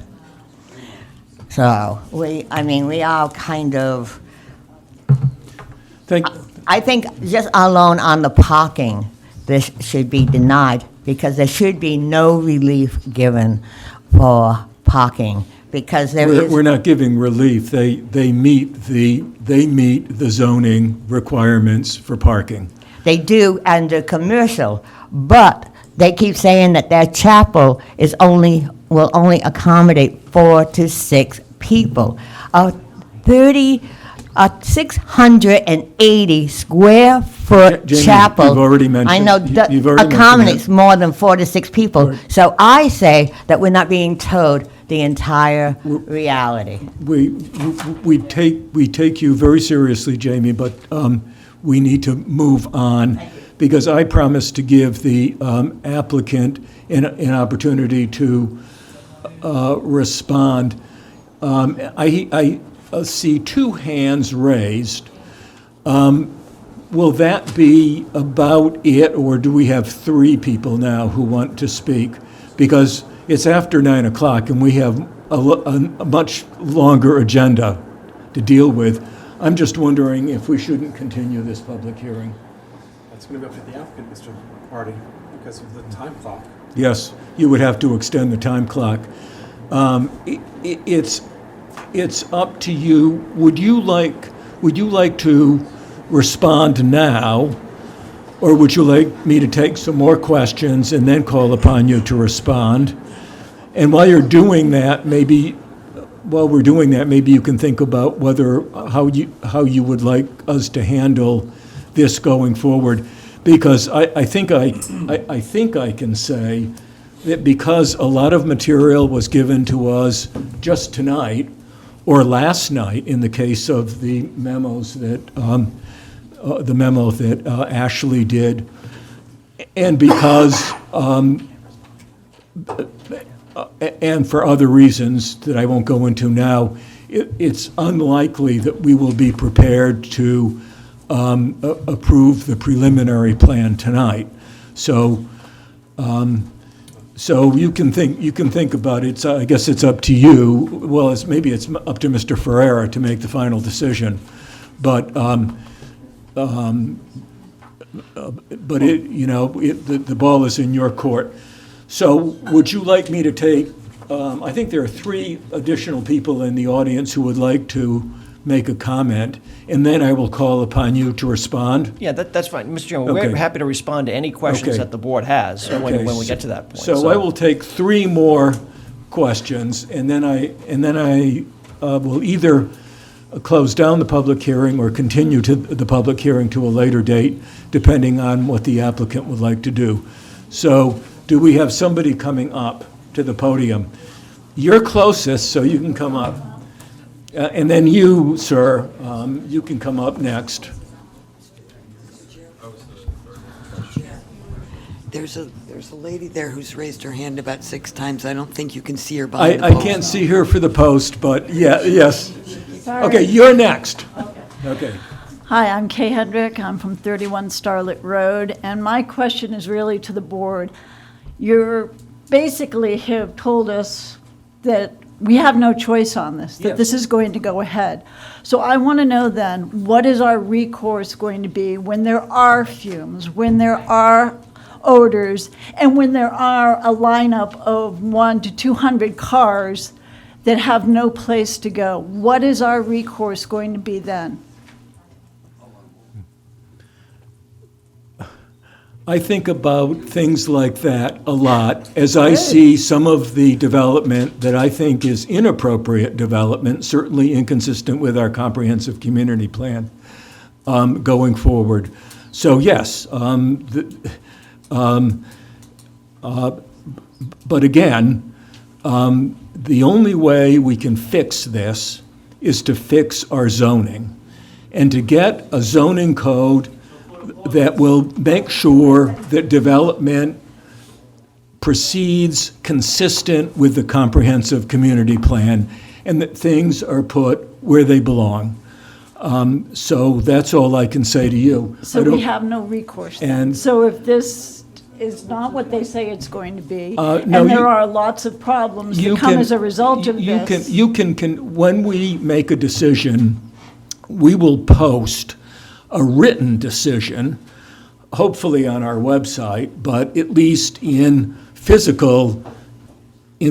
So we are kind of, I think just alone on the parking, this should be denied, because there should be no relief given for parking, because we're not giving relief. They meet the zoning requirements for parking. They do under commercial, but they keep saying that their chapel will only accommodate 4 to 6 people. A 680 square foot Jamie, chapel. you've already mentioned- I know you've already accommodates mentioned more than 4 to 6 people. So I say that we're not being told the entire reality. We take you very seriously, Jamie, but we need to move on, because I promised to give the applicant an opportunity to respond. I see 2 hands raised. Will that be about it, or do we have 3 people now who want to speak? because it's after 9 o'clock and we have a much longer agenda to deal with. I'm just wondering if we shouldn't continue this public hearing. That's going to be up to the applicant, Mr. Hardy, because of the time clock. Yes, you would have to extend the time clock. It's up to you. Would you like to respond now, or would you like me to take some more questions and then call upon you to respond? And while we're doing that, maybe you can think about how you would like us to handle this going forward. Because I think I can say that because a lot of material was given to us just tonight, or last night in the case of the memos that, the memo that Ashley did, and because, and for other reasons that I won't go into now, it's unlikely that we will be prepared to approve the preliminary plan tonight. So you can think about it. I guess it's up to you. Well, maybe it's up to Mr. Ferreira to make the final decision, but the ball is in your court. So would you like me to take? I think there are 3 additional people in the audience who would like to make a comment, and then I will call upon you to respond. Yeah, that's fine. Mr. Chairman, Okay. we're happy to respond to any questions Okay. that the board has when we get to that point. So I will take 3 more questions, and then I will either close down the public hearing or continue to the public hearing to a later date, depending on what the applicant would like to do. So do we have somebody coming up to the podium? You're closest, so you can come up. And then you, sir, you can come up next. There's a lady there who's raised her hand about 6 times. I don't think you can see her behind the I post. can't see her for the post, but yes. Sorry. Okay, you're next. Okay. Hi, I'm Kay Hendrick. I'm from 31 Starlet Road, and my question is really to the board. You basically have told us that we have no choice on this, that this is going to go ahead. So I want to know then, what is our recourse going to be when there are fumes, when there are odors, and when there are a lineup of 100 to 200 cars that have no place to go? What is our recourse going to be then? I think about things like that a lot as I see some of the development that I think is inappropriate development, certainly inconsistent with our comprehensive community plan going forward. So yes, but again, the only way we can fix this is to fix our zoning and to get a zoning code that will make sure that development proceeds consistent with the comprehensive community plan and that things are put where they belong. So that's all I can say to you. So we have no recourse then. And- So if this is not what they say it's going to be, No, and you- there are lots of problems that come as a result of this. When we make a decision, we will post a written decision, hopefully on our website, but at least in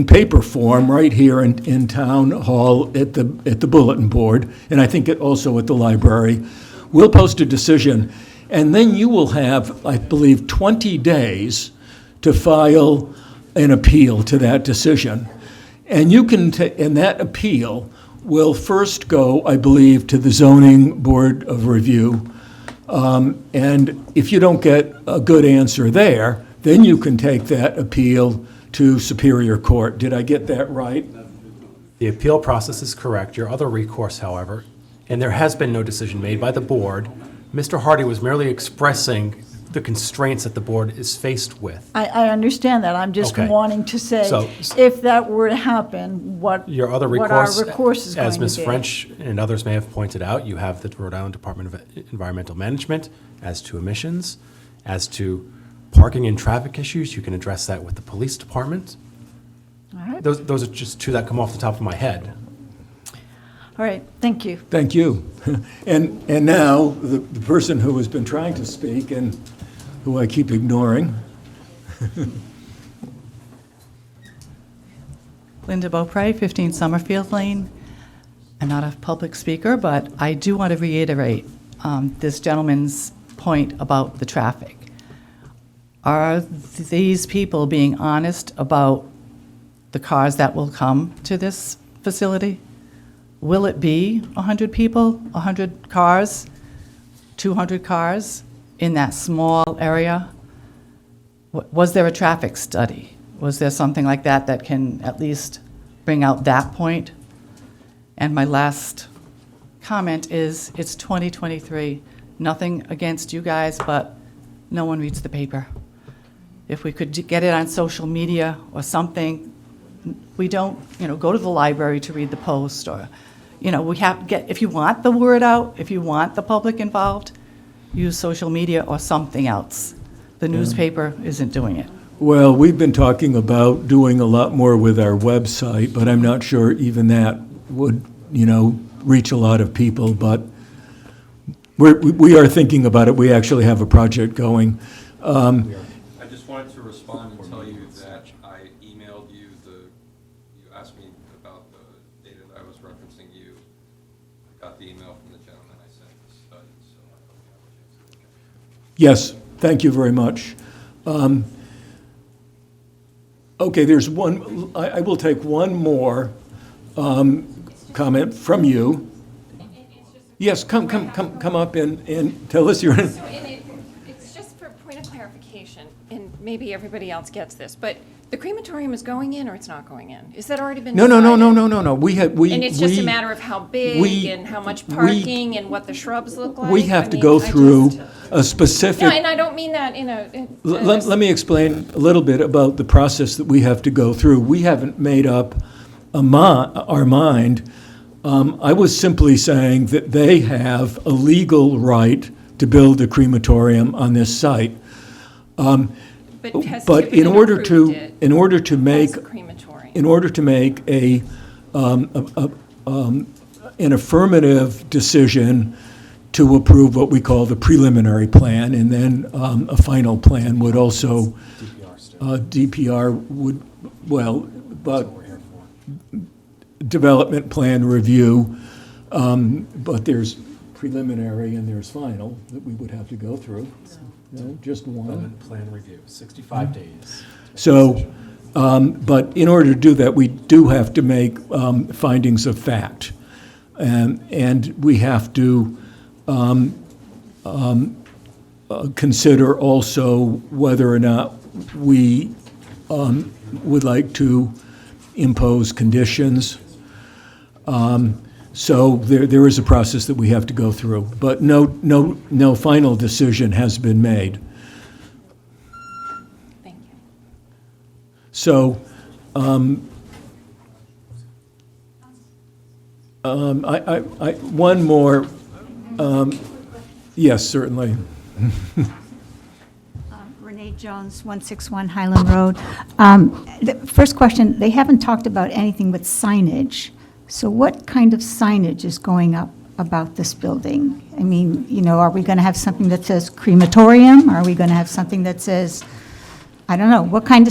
paper form, right here in Town Hall at the bulletin board, and I think also at the library. We'll post a decision, and then you will have, I believe, 20 days to file an appeal to that decision. And and that appeal will first go, I believe, to the Zoning Board of Review. And if you don't get a good answer there, then you can take that appeal to Superior Court. Did I get that right? The appeal process is correct. Your other recourse, however, and there has been no decision made by the board, Mr. Hardy was merely expressing the constraints that the board is faced with. I understand that. I'm just Okay. wanting to say, So- if that were to happen, what Your other what our recourse, recourse is going as to Ms. be. French and others may have pointed out, you have the Rhode Island Department of Environmental Management as to emissions, as to parking and traffic issues, you can address that with the police department. All right. Those are just two that come off the top of my head. All right, thank you. Thank you. And now, the person who has been trying to speak and who I keep ignoring. Linda Beaupre, 15 Summerfield Lane. I'm not a public speaker, but I do want to reiterate this gentleman's point about the traffic. Are these people being honest about the cars that will come to this facility? Will it be 100 people, 100 cars, 200 cars in that small area? Was there a traffic study? Was there something like that that can at least bring out that point? And my last comment is, it's 2023. Nothing against you guys, but no one reads the paper. If we could get it on social media or something, we don't, go to the library to read the Post, or, we have to get, if you want the word out, if you want the public involved, use social media or something else. The newspaper isn't doing it. Well, we've been talking about doing a lot more with our website, but I'm not sure even that would, reach a lot of people, but we are thinking about it. We actually have a project going. I just wanted to respond and tell you that I emailed you you asked me about the data that I was referencing you. I got the email from the gentleman I sent the study, so I hope you have a chance to look at it. Yes, thank you very much. Okay, there's one, I will take one more comment from you. Yes, come up and tell us your. So it's just for point of clarification, and maybe everybody else gets this, but the crematorium is going in or it's not going in? Is that already been No. decided? And it's just a matter of how big and how much parking and what the shrubs look like? We have to go through a specific. No, and I don't mean that in a. Let me explain a little bit about the process that we have to go through. We haven't made up our mind. I was simply saying that they have a legal right to build a crematorium on this site. But in order to make an affirmative decision to approve what we call the preliminary plan, and then a final plan would also DPR would but development plan review, but there's preliminary and there's final that we would have to go through. Just one. Development plan review, 65 days. So, but in order to do that, we do have to make findings of fact. And we have to consider also whether or not we would like to impose conditions. So there is a process that we have to go through, but no final decision has been made. Thank you. So, one more, yes, certainly. Renee Jones, 161 Highland Road. The first question, they haven't talked about anything but signage. So what kind of signage is going up about this building? I mean, are we going to have something that says crematorium? Are we going to have something that says, I don't know,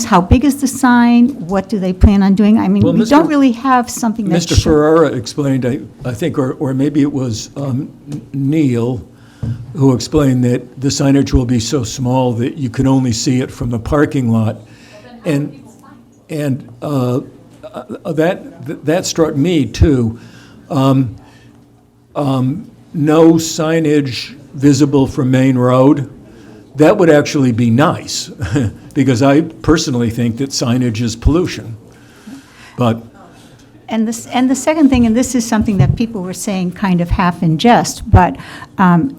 how big is the sign? What do they plan on doing? I mean, we don't really have something that Mr. Ferrara explained, I think, or maybe it was Neil, who explained that the signage will be so small that you can only see it from the parking lot. And that struck me too. No signage visible from Main Road. That would actually be nice, because I personally think that signage is pollution. But And the second thing, and this is something that people were saying kind of half in jest, but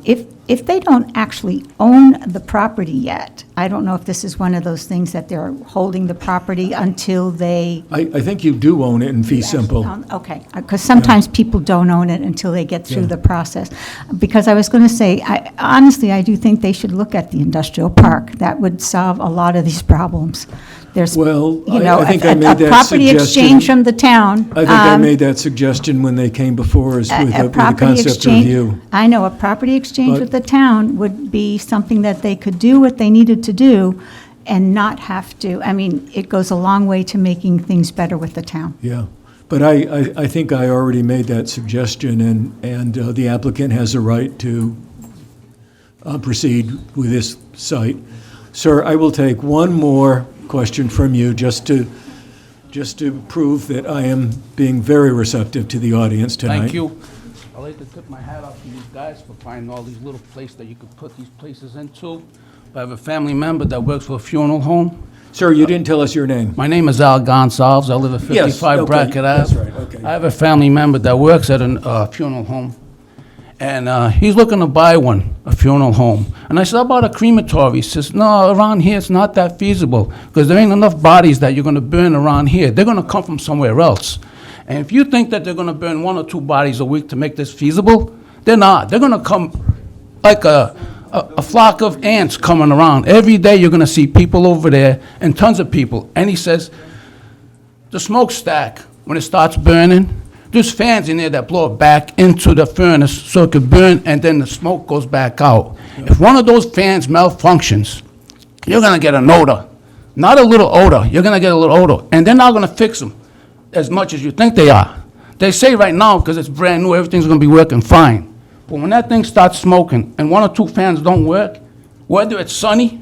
if if they don't actually own the property yet, I don't know if this is one of those things that they're holding the property until they. I think you do own it in fee simple. Okay, because sometimes people don't own it until they get through the process. Because I was going to say, honestly, I do think they should look at the industrial park. That would solve a lot of these problems. There's, Well, you know, I think a I made that property suggestion. exchange from the town. I think I made that suggestion when they came before us with a concept exchange. review. I know, a property exchange But- with the town would be something that they could do what they needed to do and not have to, I mean, it goes a long way to making things better with the town. Yeah, but I think I already made that suggestion, and the applicant has a right to proceed with this site. Sir, I will take one more question from you, just to prove that I am being very receptive to the audience tonight. Thank you. I'd like to tip my hat off to you guys for finding all these little places that you could put these places into. I have a family member that works for a funeral home. Sir, you didn't tell us your name. My name is Al Gonsalves. I live at 55 Brackett Ave. That's right, okay. I have a family member that works at a funeral home, and he's looking to buy a funeral home. And I said, how about a crematory? He says, no, around here it's not that feasible, because there ain't enough bodies that you're going to burn around here. They're going to come from somewhere else. And if you think that they're going to burn 1 or 2 bodies a week to make this feasible, they're not. They're going to come like a flock of ants coming around. Every day you're going to see people over there, and tons of people. And he says, the smokestack, when it starts burning, there's fans in there that blow it back into the furnace so it could burn, and then the smoke goes back out. If one of those fans malfunctions, you're going to get an odor. Not a little odor. You're going to get a little odor. And they're not going to fix them as much as you think they are. They say right now, because it's brand new, everything's going to be working fine. But when that thing starts smoking and 1 or 2 fans don't work, whether it's sunny,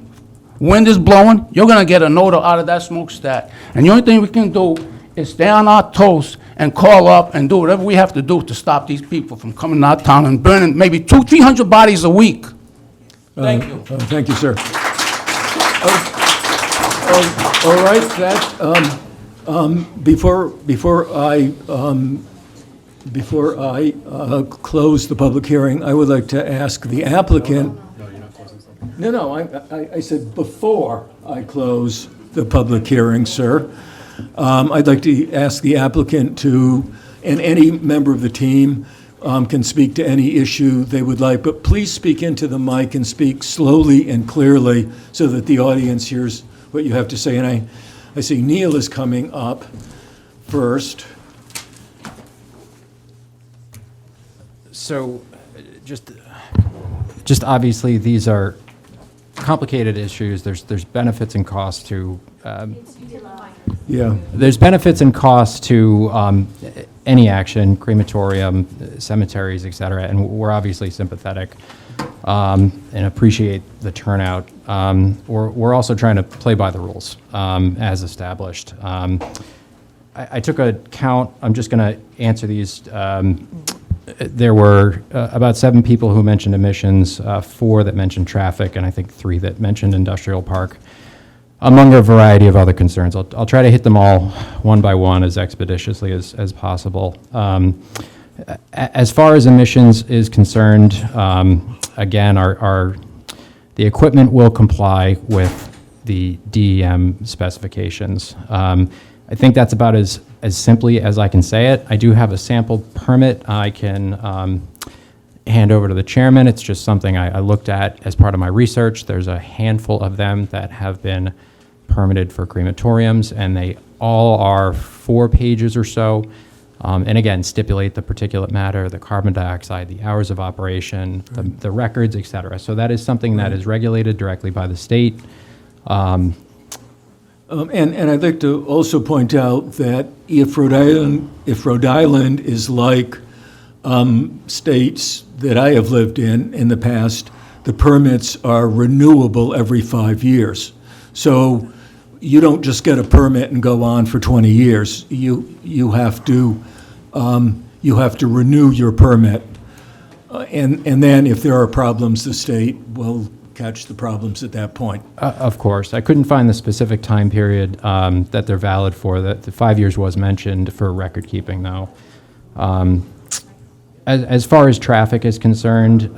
wind is blowing, you're going to get an odor out of that smokestack. And the only thing we can do is stay on our toes and call up and do whatever we have to do to stop these people from coming to our town and burning maybe 200-300 bodies a week. Thank you. Thank you, sir. All right, that, before I close the public hearing, I would like to ask the applicant. No, you're not closing something. No, I said before I close the public hearing, sir. I'd like to ask the applicant to, and any member of the team can speak to any issue they would like, but please speak into the mic and speak slowly and clearly so that the audience hears what you have to say. And I see Neil is coming up first. So, just obviously, these are complicated issues. There's benefits and costs to. Yeah. There's benefits and costs to any action, crematorium, cemeteries, et cetera, and we're obviously sympathetic and appreciate the turnout. We're also trying to play by the rules as established. I took a count. I'm just going to answer these. There were about 7 people who mentioned emissions, 4 that mentioned traffic, and I think 3 that mentioned industrial park, among a variety of other concerns. I'll try to hit them all one by one as expeditiously as possible. As far as emissions is concerned, again, the equipment will comply with the DEM specifications. I think that's about as simply as I can say it. I do have a sample permit I can hand over to the chairman. It's just something I looked at as part of my research. There's a handful of them that have been permitted for crematoriums, and they all are 4 pages or so. And again, stipulate the particulate matter, the carbon dioxide, the hours of operation, the records, et cetera. So that is something that is regulated directly by the state. And I'd like to also point out that if Rhode Island is like states that I have lived in the past, the permits are renewable every 5 years. So you don't just get a permit and go on for 20 years. You have to renew your permit, and then if there are problems, the state will catch the problems at that point. Of course. I couldn't find the specific time period that they're valid for. The 5 years was mentioned for record keeping, though. As far as traffic is concerned,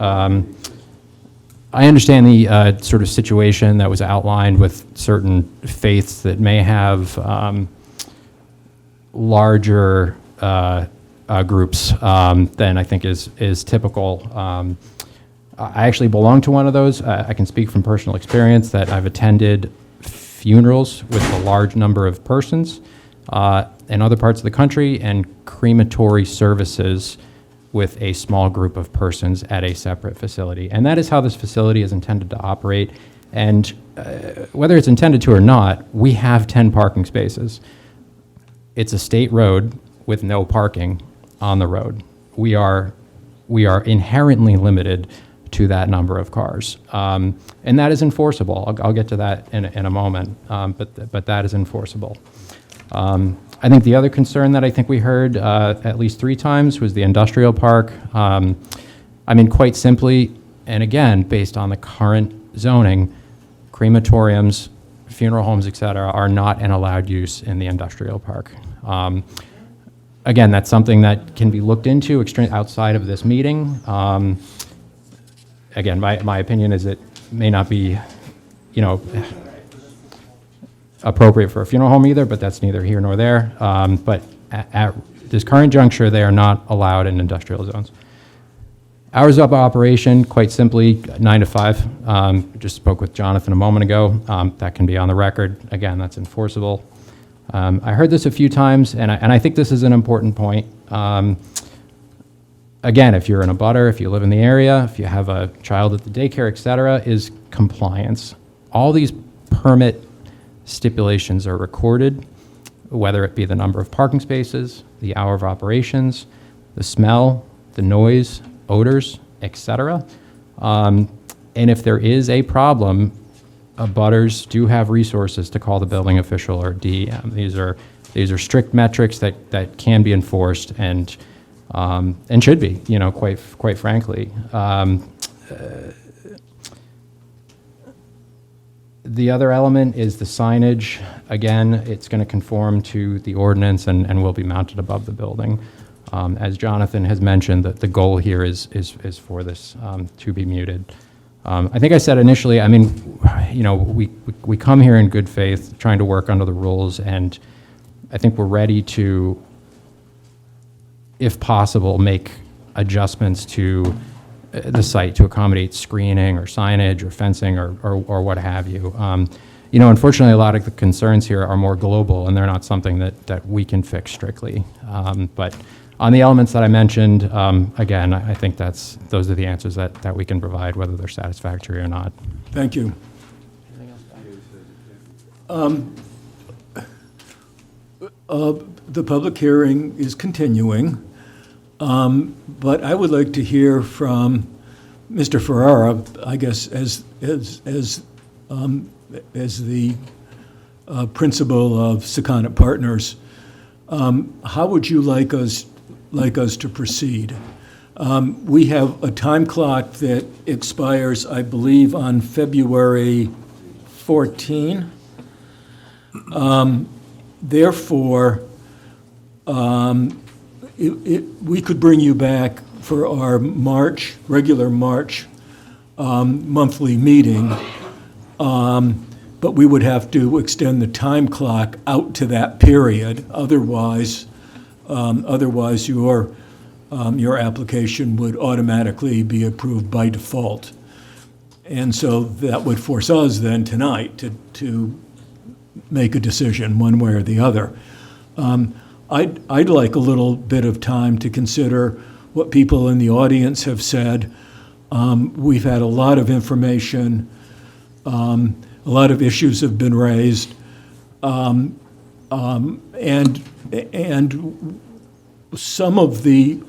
I understand the sort of situation that was outlined with certain faiths that may have larger groups than I think is typical. I actually belong to one of those. I can speak from personal experience that I've attended funerals with a large number of persons in other parts of the country and crematory services with a small group of persons at a separate facility. And that is how this facility is intended to operate. And whether it's intended to or not, we have 10 parking spaces. It's a state road with no parking on the road. We are inherently limited to that number of cars. And that is enforceable. I'll get to that in a moment, but that is enforceable. I think the other concern that I think we heard at least 3 times was the industrial park. I mean, quite simply, and again, based on the current zoning, crematoriums, funeral homes, et cetera, are not an allowed use in the industrial park. Again, that's something that can be looked into outside of this meeting. Again, my opinion is it may not be, appropriate for a funeral home either, but that's neither here nor there. But at this current juncture, they are not allowed in industrial zones. Hours of operation, quite simply, 9 to 5. Just spoke with Jonathan a moment ago. That can be on the record. Again, that's enforceable. I heard this a few times, and I think this is an important point. Again, if you're in a butter, if you live in the area, if you have a child at the daycare, et cetera, is compliance. All these permit stipulations are recorded, whether it be the number of parking spaces, the hour of operations, the smell, the noise, odors, etc. And if there is a problem, abutters do have resources to call the building official or DM. These are strict metrics that can be enforced and should be, quite frankly. The other element is the signage. Again, it's going to conform to the ordinance and will be mounted above the building. As Jonathan has mentioned, the goal here is for this to be muted. I think I said initially, I mean, we come here in good faith, trying to work under the rules, and I think we're ready to, if possible, make adjustments to the site to accommodate screening or signage or fencing or what have you. Unfortunately, a lot of the concerns here are more global, and they're not something that we can fix strictly. But on the elements that I mentioned, again, I think those are the answers that we can provide, whether they're satisfactory or not. Thank you. The public hearing is continuing. But I would like to hear from Mr. Ferrara, I guess, as the principal of Secundit Partners. How would you like us to proceed? We have a time clock that expires, I believe, on February 14. Therefore, we could bring you back for our regular March monthly meeting, but we would have to extend the time clock out to that period. Otherwise, your application would automatically be approved by default. And so that would force us then tonight to make a decision one way or the other. I'd like a little bit of time to consider what people in the audience have said. We've had a lot of information. A lot of issues have been raised. And some of the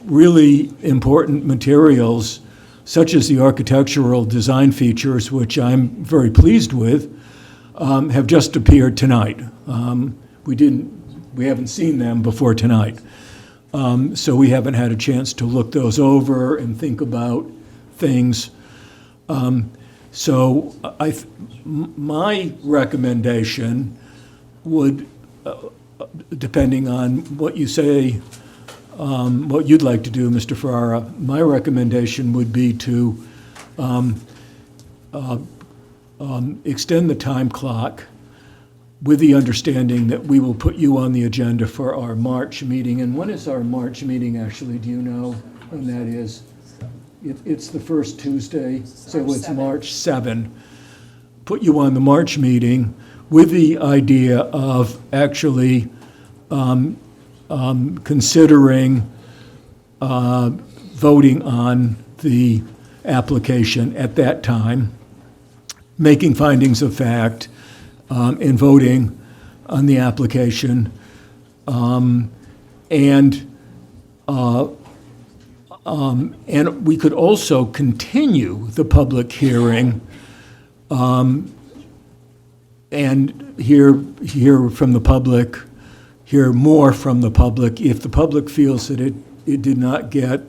really important materials, such as the architectural design features, which I'm very pleased with, have just appeared tonight. We haven't seen them before tonight. So we haven't had a chance to look those over and think about things. So my recommendation would, depending on what you say, what you'd like to do, Mr. Ferrara, my recommendation would be to extend the time clock with the understanding that we will put you on the agenda for our March meeting. And when is our March meeting, actually? Do you know when that is? It's the first Tuesday, so it's March 7. Put you on the March meeting with the idea of actually considering voting on the application at that time, making findings of fact, and voting on the application. And we could also continue the public hearing and hear from the public, hear more from the public if the public feels that it did not get,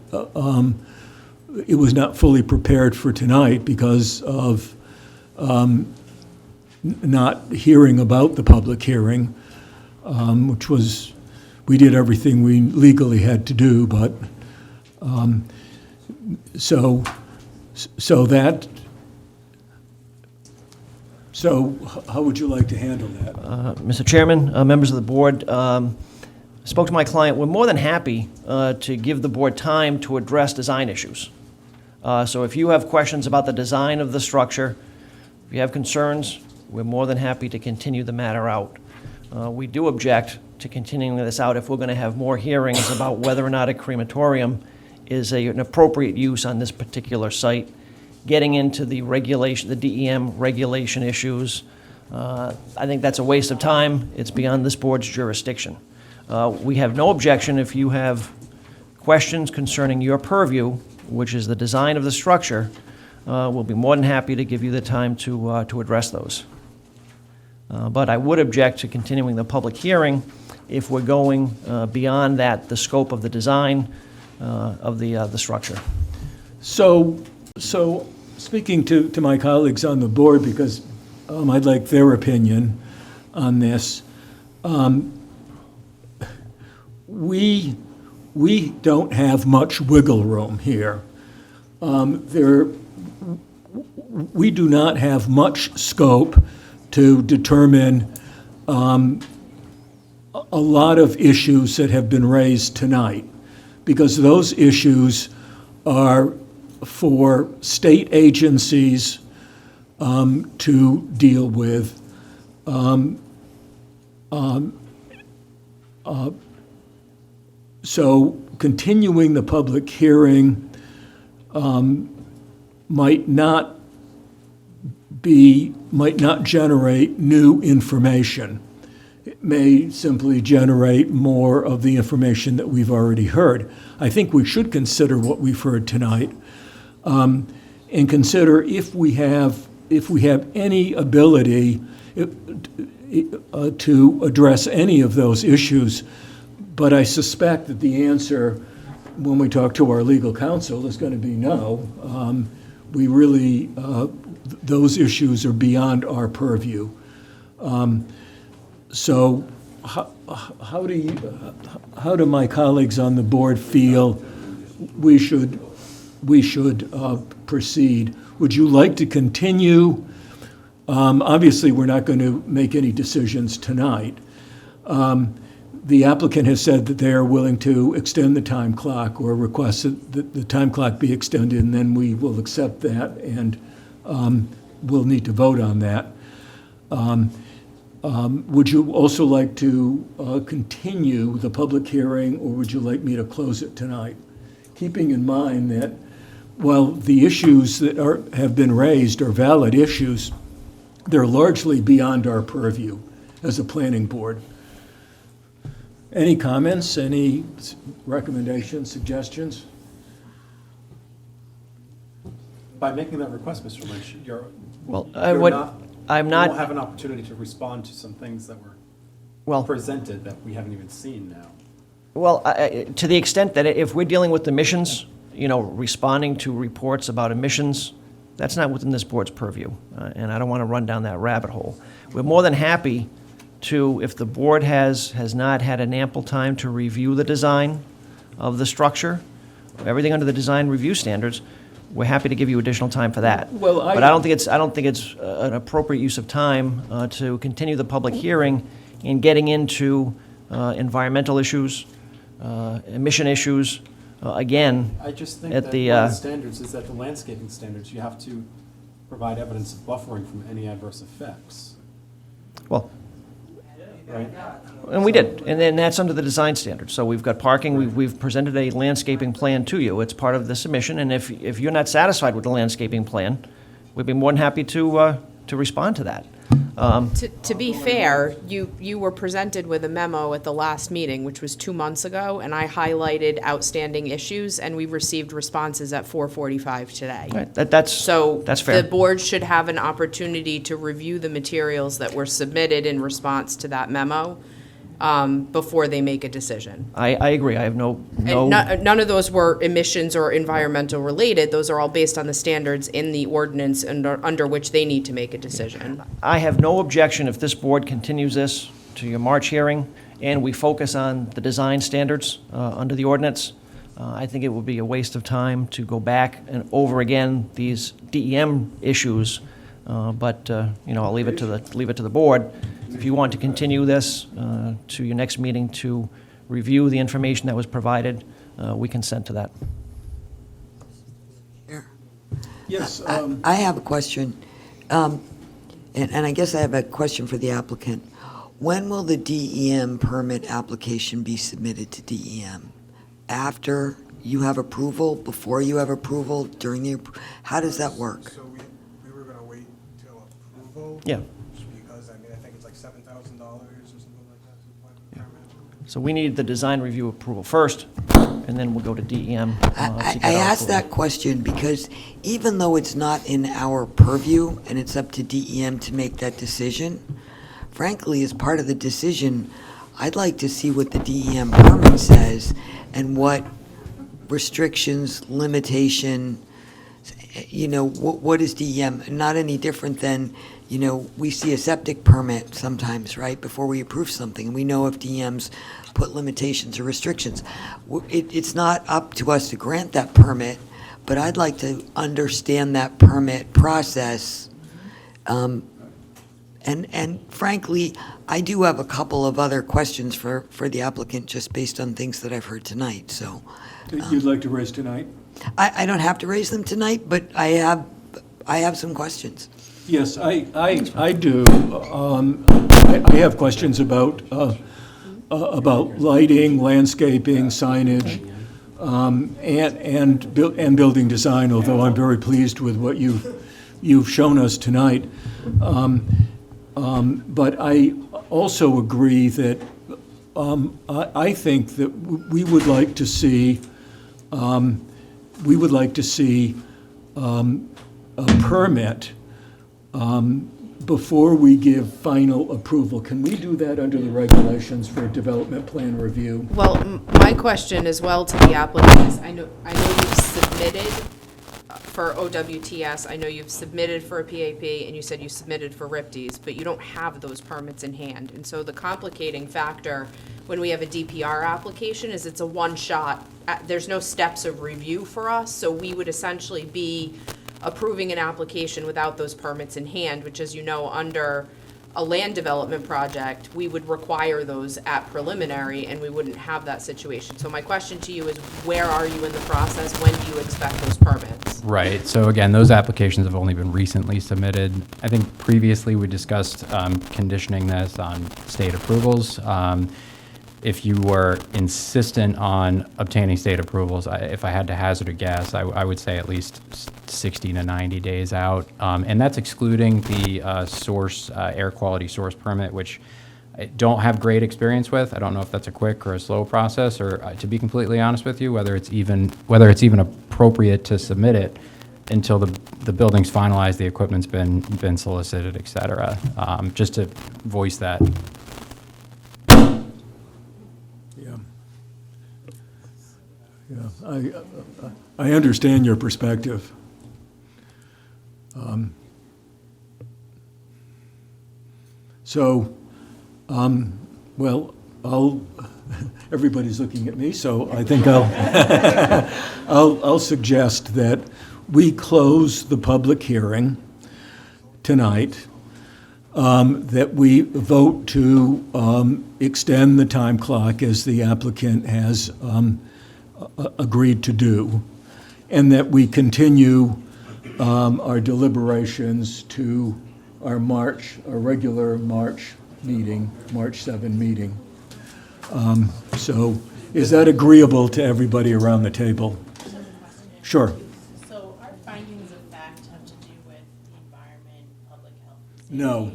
it was not fully prepared for tonight because of not hearing about the public hearing, which was, we did everything we legally had to do, but so how would you like to handle that? Mr. Chairman, members of the board, spoke to my client. We're more than happy to give the board time to address design issues. So if you have questions about the design of the structure, if you have concerns, we're more than happy to continue the matter out. We do object to continuing this out if we're going to have more hearings about whether or not a crematorium is an appropriate use on this particular site, getting into the regulation, the DEM regulation issues. I think that's a waste of time. It's beyond this board's jurisdiction. We have no objection if you have questions concerning your purview, which is the design of the structure. We'll be more than happy to give you the time to address those. But I would object to continuing the public hearing if we're going beyond that, the scope of the design of the structure. So speaking to my colleagues on the board, because I'd like their opinion on this, we don't have much wiggle room here. We do not have much scope to determine a lot of issues that have been raised tonight, because those issues are for state agencies to deal with. So continuing the public hearing might not generate new information. It may simply generate more of the information that we've already heard. I think we should consider what we've heard tonight, and consider if we have any ability to address any of those issues. But I suspect that the answer, when we talk to our legal counsel, is going to be no. We really, those issues are beyond our purview. So how do my colleagues on the board feel we should proceed? Would you like to continue? Obviously, we're not going to make any decisions tonight. The applicant has said that they are willing to extend the time clock or request that the time clock be extended, and then we will accept that, and we'll need to vote on that. Would you also like to continue the public hearing, or would you like me to close it tonight? Keeping in mind that while the issues that have been raised are valid issues, they're largely beyond our purview as a planning board. Any comments, any recommendations, suggestions? By making that request, Mr. Lynch, I'm not. You will have an opportunity to respond to some things that were presented that we haven't even seen now. Well, to the extent that if we're dealing with emissions, responding to reports about emissions, that's not within this board's purview, and I don't want to run down that rabbit hole. We're more than happy to, if the board has not had an ample time to review the design of the structure, everything under the design review standards, we're happy to give you additional time for that. Well, But I don't think it's an appropriate use of time to continue the public hearing in getting into environmental issues, emission issues, again, I just think at that the, one of the standards is that the landscaping standards, you have to provide evidence of buffering from any adverse effects. well, Right? and we did, and then that's under the design standards. So we've got parking, we've presented a landscaping plan to you. It's part of the submission, and if you're not satisfied with the landscaping plan, we'd be more than happy to respond to that. To be fair, you were presented with a memo at the last meeting, which was 2 months ago, and I highlighted outstanding issues, and we received responses at 4:45 today. Right, that's fair. The board should have an opportunity to review the materials that were submitted in response to that memo before they make a decision. I agree, I have no. And none of those were emissions or environmental related. Those are all based on the standards in the ordinance under which they need to make a decision. I have no objection if this board continues this to your March hearing, and we focus on the design standards under the ordinance. I think it would be a waste of time to go back and over again these DEM issues, but I'll leave it to the board. If you want to continue this to your next meeting to review the information that was provided, we consent to that. Yes. I have a question, and I guess I have a question for the applicant. When will the DEM permit application be submitted to DEM? After you have approval, before you have approval, during the, how does that work? So we were gonna wait till approval. Yeah. Because, I mean, I think it's like $7,000 or something like that to apply for the permit. So we need the design review approval first, and then we'll go to DEM. I asked that question because even though it's not in our purview and it's up to DEM to make that decision, frankly, as part of the decision, I'd like to see what the DEM permit says and what restrictions, limitation, what is DEM? Not any different than, we see a septic permit sometimes, right, before we approve something, and we know if DEM's put limitations or restrictions. It's not up to us to grant that permit, but I'd like to understand that permit process. And frankly, I do have a couple of other questions for the applicant, just based on things that I've heard tonight, so. You'd like to raise tonight? I don't have to raise them tonight, but I have some questions. Yes, I do. I have questions about lighting, landscaping, signage, and building design, although I'm very pleased with what you've shown us tonight. But I also agree that I think that we would like to see a permit before we give final approval. Can we do that under the regulations for development plan review? Well, my question as well to the applicant is, I know you've submitted for OWTS, I know you've submitted for a PAP, and you said you submitted for RIPDs, but you don't have those permits in hand. And so the complicating factor when we have a DPR application is it's a one-shot, there's no steps of review for us, so we would essentially be approving an application without those permits in hand, which, as you know, under a land development project, we would require those at preliminary, and we wouldn't have that situation. So my question to you is, where are you in the process? When do you expect those permits? Right. So again, those applications have only been recently submitted. I think previously we discussed conditioning this on state approvals. If you were insistent on obtaining state approvals, if I had to hazard a guess, I would say at least 60 to 90 days out. And that's excluding the air quality source permit, which I don't have great experience with. I don't know if that's a quick or a slow process, or to be completely honest with you, whether it's even appropriate to submit it until the building's finalized, the equipment's been solicited, et cetera. Just to voice that. Yeah, I understand your perspective. Everybody's looking at me, so I think I'll suggest that we close the public hearing tonight, that we vote to extend the time clock as the applicant has agreed to do, and that we continue our deliberations to our regular March meeting, March 7 meeting. So is that agreeable to everybody around the table? Sure. So our findings of fact have to do with the environment, public health? No.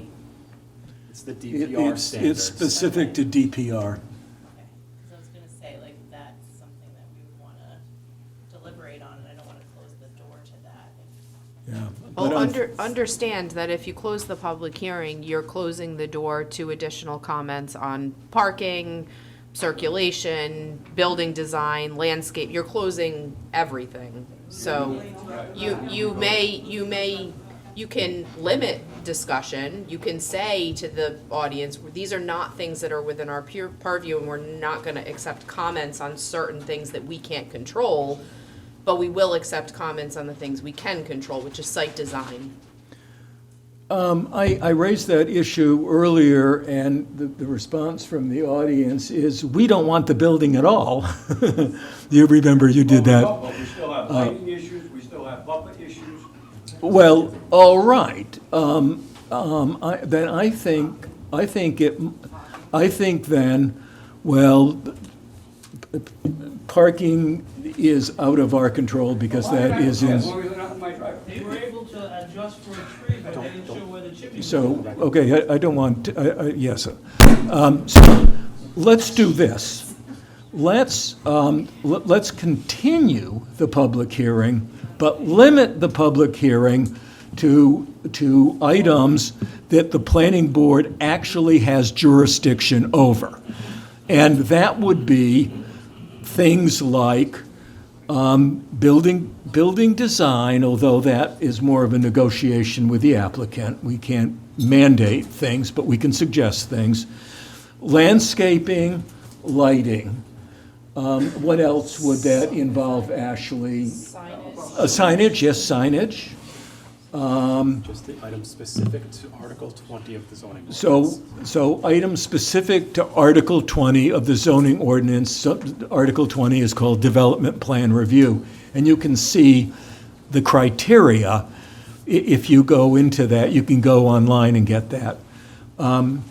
It's the DPR standards. It's specific to DPR. Because I was going to say, like, that's something that we would want to deliberate on, and I don't want to close the door to that. Yeah. Well, understand that if you close the public hearing, you're closing the door to additional comments on parking, circulation, building design, landscape. You're closing everything. So you can limit discussion. You can say to the audience, these are not things that are within our purview, and we're not going to accept comments on certain things that we can't control, but we will accept comments on the things we can control, which is site design. I raised that issue earlier, and the response from the audience is, we don't want the building at all. You remember you did that. But we still have lighting issues, we still have buffer issues. Well, all right. Then I think then, well, parking is out of our control because that is in. They were able to adjust for a tree, but they didn't show where the chimney was. So, okay, I don't want, yes. So let's do this. Let's continue the public hearing, but limit the public hearing to items that the planning board actually has jurisdiction over. And that would be things like building design, although that is more of a negotiation with the applicant. We can't mandate things, but we can suggest things. Landscaping, lighting. What else would that involve, Ashley? Signage, yes, signage. Just the item specific to Article 20 of the zoning ordinance. So items specific to Article 20 of the zoning ordinance. Article 20 is called Development Plan Review. And you can see the criteria. If you go into that, you can go online and get that. And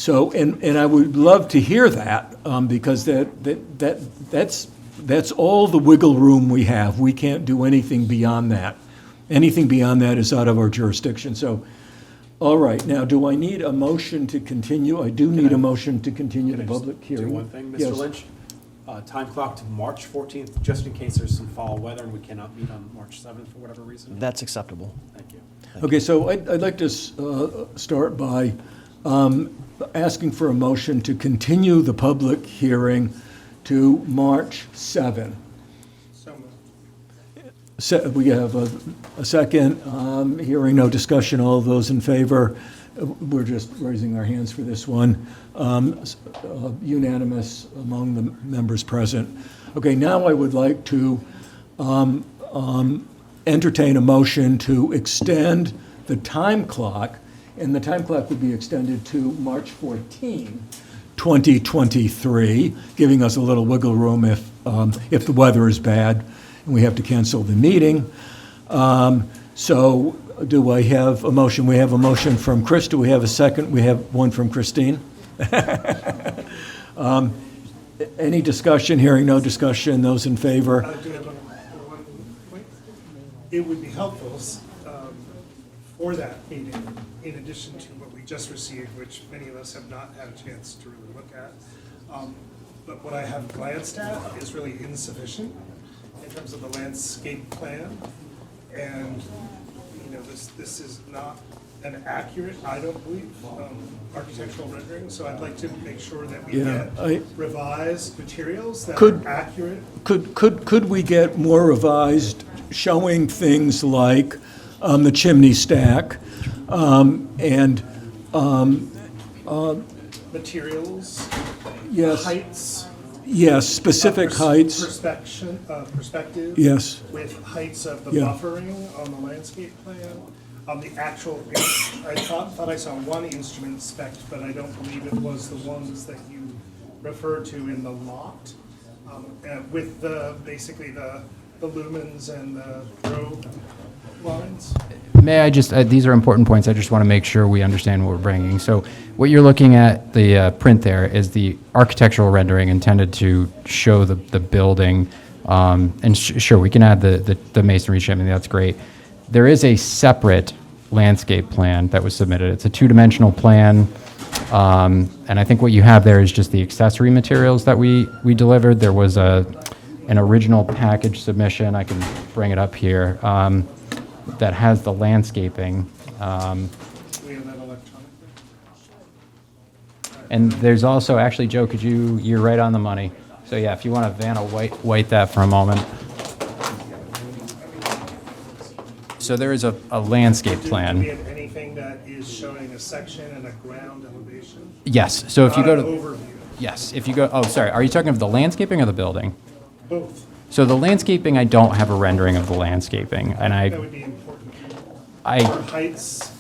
I would love to hear that, because that's all the wiggle room we have. We can't do anything beyond that. Anything beyond that is out of our jurisdiction. So, all right, now, do I need a motion to continue? I do need a motion to continue the public hearing. Do one thing, Mr. Yes. Lynch. Time clock to March 14th, just in case there's some fall weather and we cannot meet on March 7th for whatever reason. That's acceptable. Thank you. Okay, so I'd like to start by asking for a motion to continue the public hearing to March 7. We have a second. Hearing no discussion, all those in favor. We're just raising our hands for this one. Unanimous among the members present. Okay, now I would like to entertain a motion to extend the time clock, and the time clock would be extended to March 14, 2023, giving us a little wiggle room if the weather is bad and we have to cancel the meeting. So do I have a motion? We have a motion from Chris. Do we have a second? We have one from Christine. Any discussion? Hearing no discussion. Those in favor? It would be helpful for that meeting, in addition to what we just received, which many of us have not had a chance to really look at. But what I have glanced at is really insufficient in terms of the landscape plan. And, this is not an accurate, I don't believe, architectural rendering. So I'd like to make sure that we get revised materials that are accurate. Could we get more revised, showing things like the chimney stack and materials, yes, heights, Yes, specific heights. Perspective. Yes. With heights of the Yeah. buffering on the landscape plan. On the actual, I thought I saw one instrument spec, but I don't believe it was the ones that you referred to in the lot. With basically the lumens and the row lines. May I just, these are important points, I just want to make sure we understand what we're bringing. So what you're looking at, the print there, is the architectural rendering intended to show the building, and sure, we can add the masonry shaping, that's great. There is a separate landscape plan that was submitted. It's a two-dimensional plan, and I think what you have there is just the accessory materials that we delivered. There was an original package submission, I can bring it up here, that has the landscaping. And there's also, actually, Joe, you're right on the money. So yeah, if you want to Vanna white that for a moment. So there is a landscape plan. Do we have anything that is showing a section and a ground elevation? Yes, so if you go to... Overview. Yes, if you go, oh, sorry, are you talking of the landscaping or the building? Both. So the landscaping, I don't have a rendering of the landscaping, and That would be important. I Heights,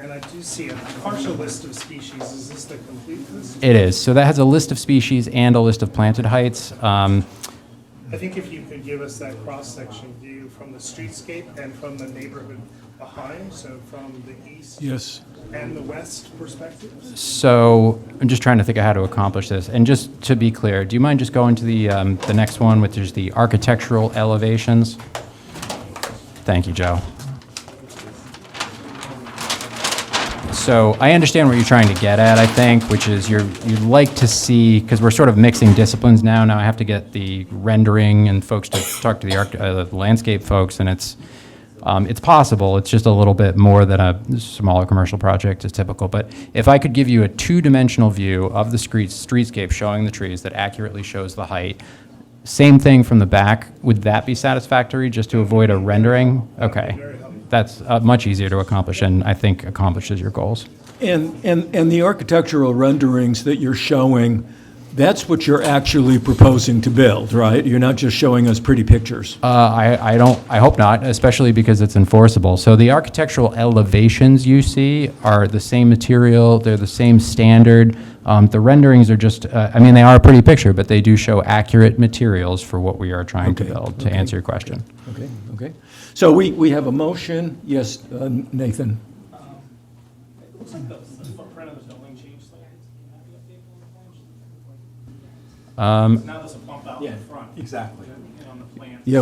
and I do see a partial list of species. Is this the complete list? It is. So that has a list of species and a list of planted heights. I think if you could give us that cross-section view from the streetscape and from the neighborhood behind, so from the east Yes. and the west perspectives. So I'm just trying to think of how to accomplish this. And just to be clear, do you mind just going to the next one, which is the architectural elevations? Thank you, Joe. So I understand what you're trying to get at, I think, which is you'd like to see, because we're sort of mixing disciplines now. Now I have to get the rendering and folks to talk to the landscape folks, and it's possible. It's just a little bit more than a smaller commercial project is typical. But if I could give you a two-dimensional view of the streetscape showing the trees that accurately shows the height, same thing from the back, would that be satisfactory just to avoid a rendering? Okay. That's much easier to accomplish and I think accomplishes your goals. And the architectural renderings that you're showing, that's what you're actually proposing to build, right? You're not just showing us pretty pictures. I hope not, especially because it's enforceable. So the architectural elevations you see are the same material, they're the same standard. The renderings are just, they are a pretty picture, but they do show accurate materials for what we are trying to build, to answer your question. Okay. So we have a motion. Yes, Nathan? It looks like the footprint of the building changed slightly. Now there's a bump out in front. Exactly. On the plan. Yeah,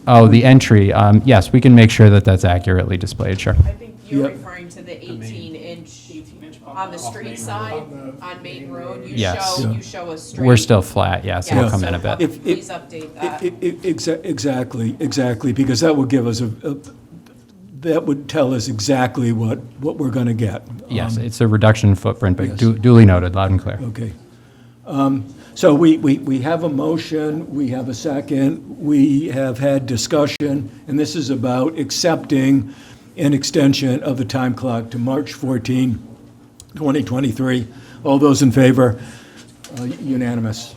Oh, the entry, yes, we can make sure that that's accurately displayed, sure. I think you're Yep. referring to the 18-inch on the street side, on Main Road. You Yes. show, you show a straight. We're still flat, yes, Yeah, we'll come in a so bit. Please update that. Exactly, because that would give us that would tell us exactly what we're going to get. Yes, it's a reduction in footprint, but yes. duly noted, loud and clear. Okay. So we have a motion, we have a second, we have had discussion, and this is about accepting an extension of the time clock to March 14, 2023. All those in favor? Unanimous.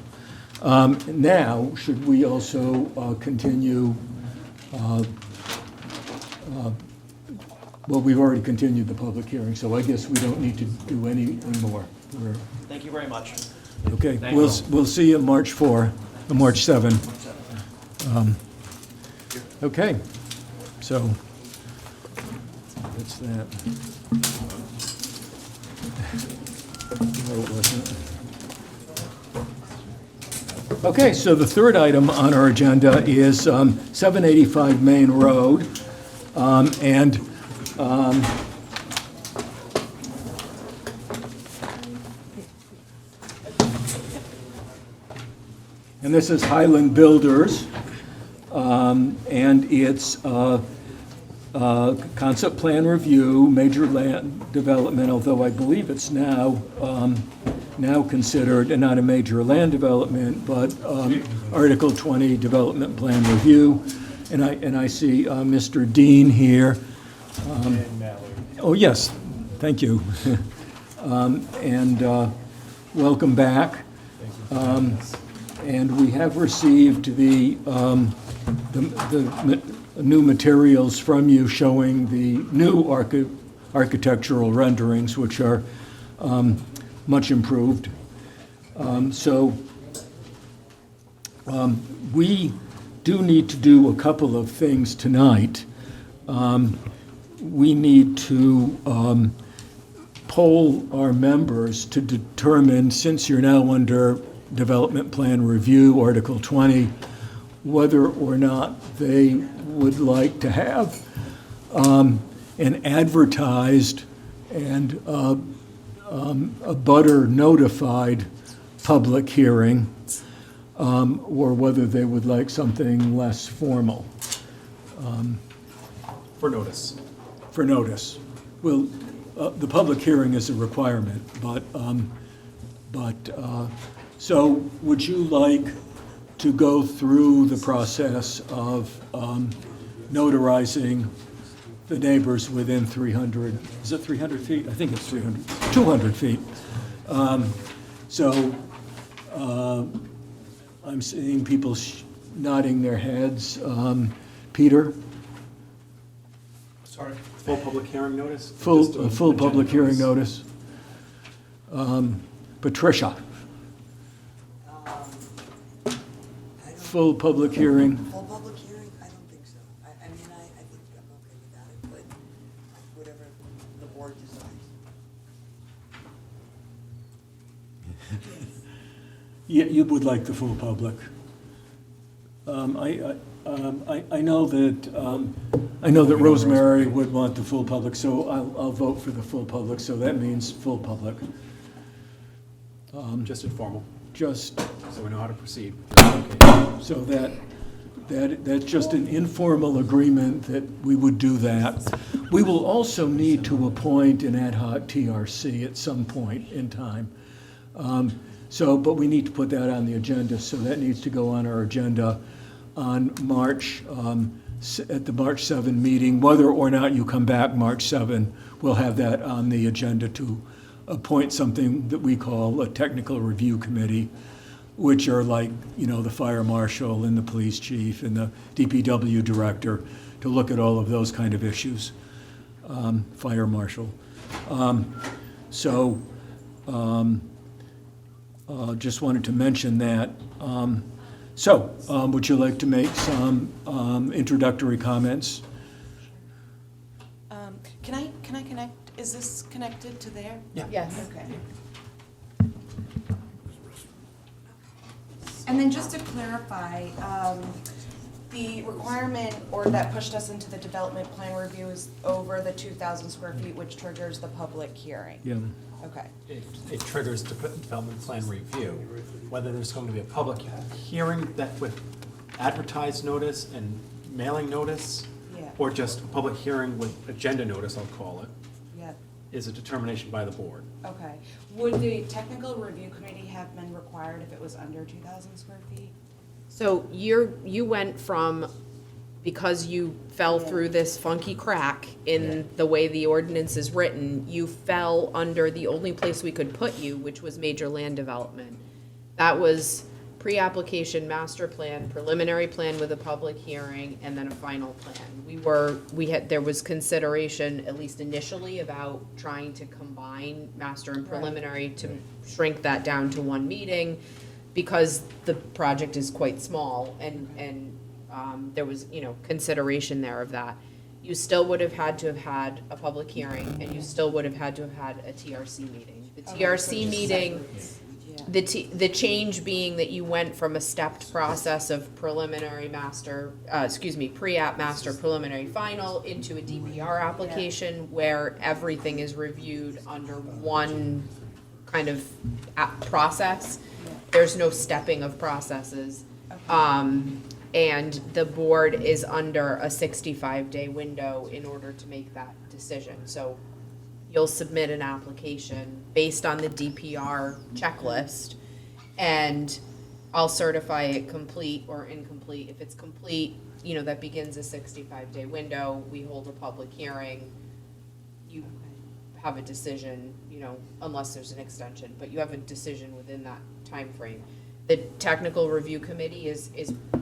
Now, should we also continue, well, we've already continued the public hearing, so I guess we don't need to do any more. Thank you very much. Okay, Thank we'll see you March 4, March 7. Okay, so that's that. No, it wasn't. Okay, so the third item on our agenda is 785 Main Road, and this is Highland Builders, and it's concept plan review, major land development, although I believe it's now considered not a major land development, but Article 20 development plan review. And I see Mr. Dean here. Oh, yes, thank you. And welcome back. And we have received the new materials from you showing the new architectural renderings, which are much improved. We do need to do a couple of things tonight. We need to poll our members to determine, since you're now under Development Plan Review, Article 20, whether or not they would like to have an advertised and a butter notified public hearing, or whether they would like something less formal. For notice. For notice. Well, the public hearing is a requirement, so would you like to go through the process of notarizing the neighbors within 300, is it 300 feet? I think it's 200 feet. I'm seeing people nodding their heads. Peter? Sorry, full public hearing notice? Full public hearing notice. Patricia? Full public hearing. Full public hearing? I don't think so. I think I'm okay without it, but whatever the board decides. You would like the full public. I know that Rosemary would want the full public, so I'll vote for the full public, so that means full public. Just informal. Just. So we know how to proceed. So that's just an informal agreement that we would do that. We will also need to appoint an ad hoc TRC at some point in time. But we need to put that on the agenda, so that needs to go on our agenda on March, at the March 7 meeting. Whether or not you come back March 7, we'll have that on the agenda to appoint something that we call a technical review committee, which are like, the fire marshal and the police chief and the DPW director, to look at all of those kind of issues. Fire marshal. Just wanted to mention that. Would you like to make some introductory comments? Can I connect? Is this connected to there? Yeah. Yes. Okay. And then just to clarify, the requirement or that pushed us into the development plan review is over the 2,000 square feet, which triggers the public hearing. Yeah. Okay. It triggers development plan review. Whether there's going to be a public hearing that with advertised notice and mailing notice, Yeah. or just a public hearing with agenda notice, I'll call it, Yeah. is a determination by the board. Okay. Would the technical review committee have been required if it was under 2,000 square feet? So you went from, because you fell through this funky crack in the way the ordinance is written, you fell under the only place we could put you, which was major land development. That was pre-application master plan, preliminary plan with a public hearing, and then a final plan. There was consideration, at least initially, about trying to combine master and preliminary to shrink that down to one meeting, because the project is quite small, and there was, consideration there of that. You still would have had to have had a public hearing, and you still would have had to have had a TRC meeting. The TRC meeting, the change being that you went from a stepped process of preliminary master, pre-app master preliminary final into a DPR application where everything is reviewed under one kind of process. There's no stepping of processes. And the board is under a 65-day window in order to make that decision. So you'll submit an application based on the DPR checklist, and I'll certify it complete or incomplete. If it's complete, that begins a 65-day window. We hold a public hearing. You have a decision, unless there's an extension, but you have a decision within that time frame. The technical review committee is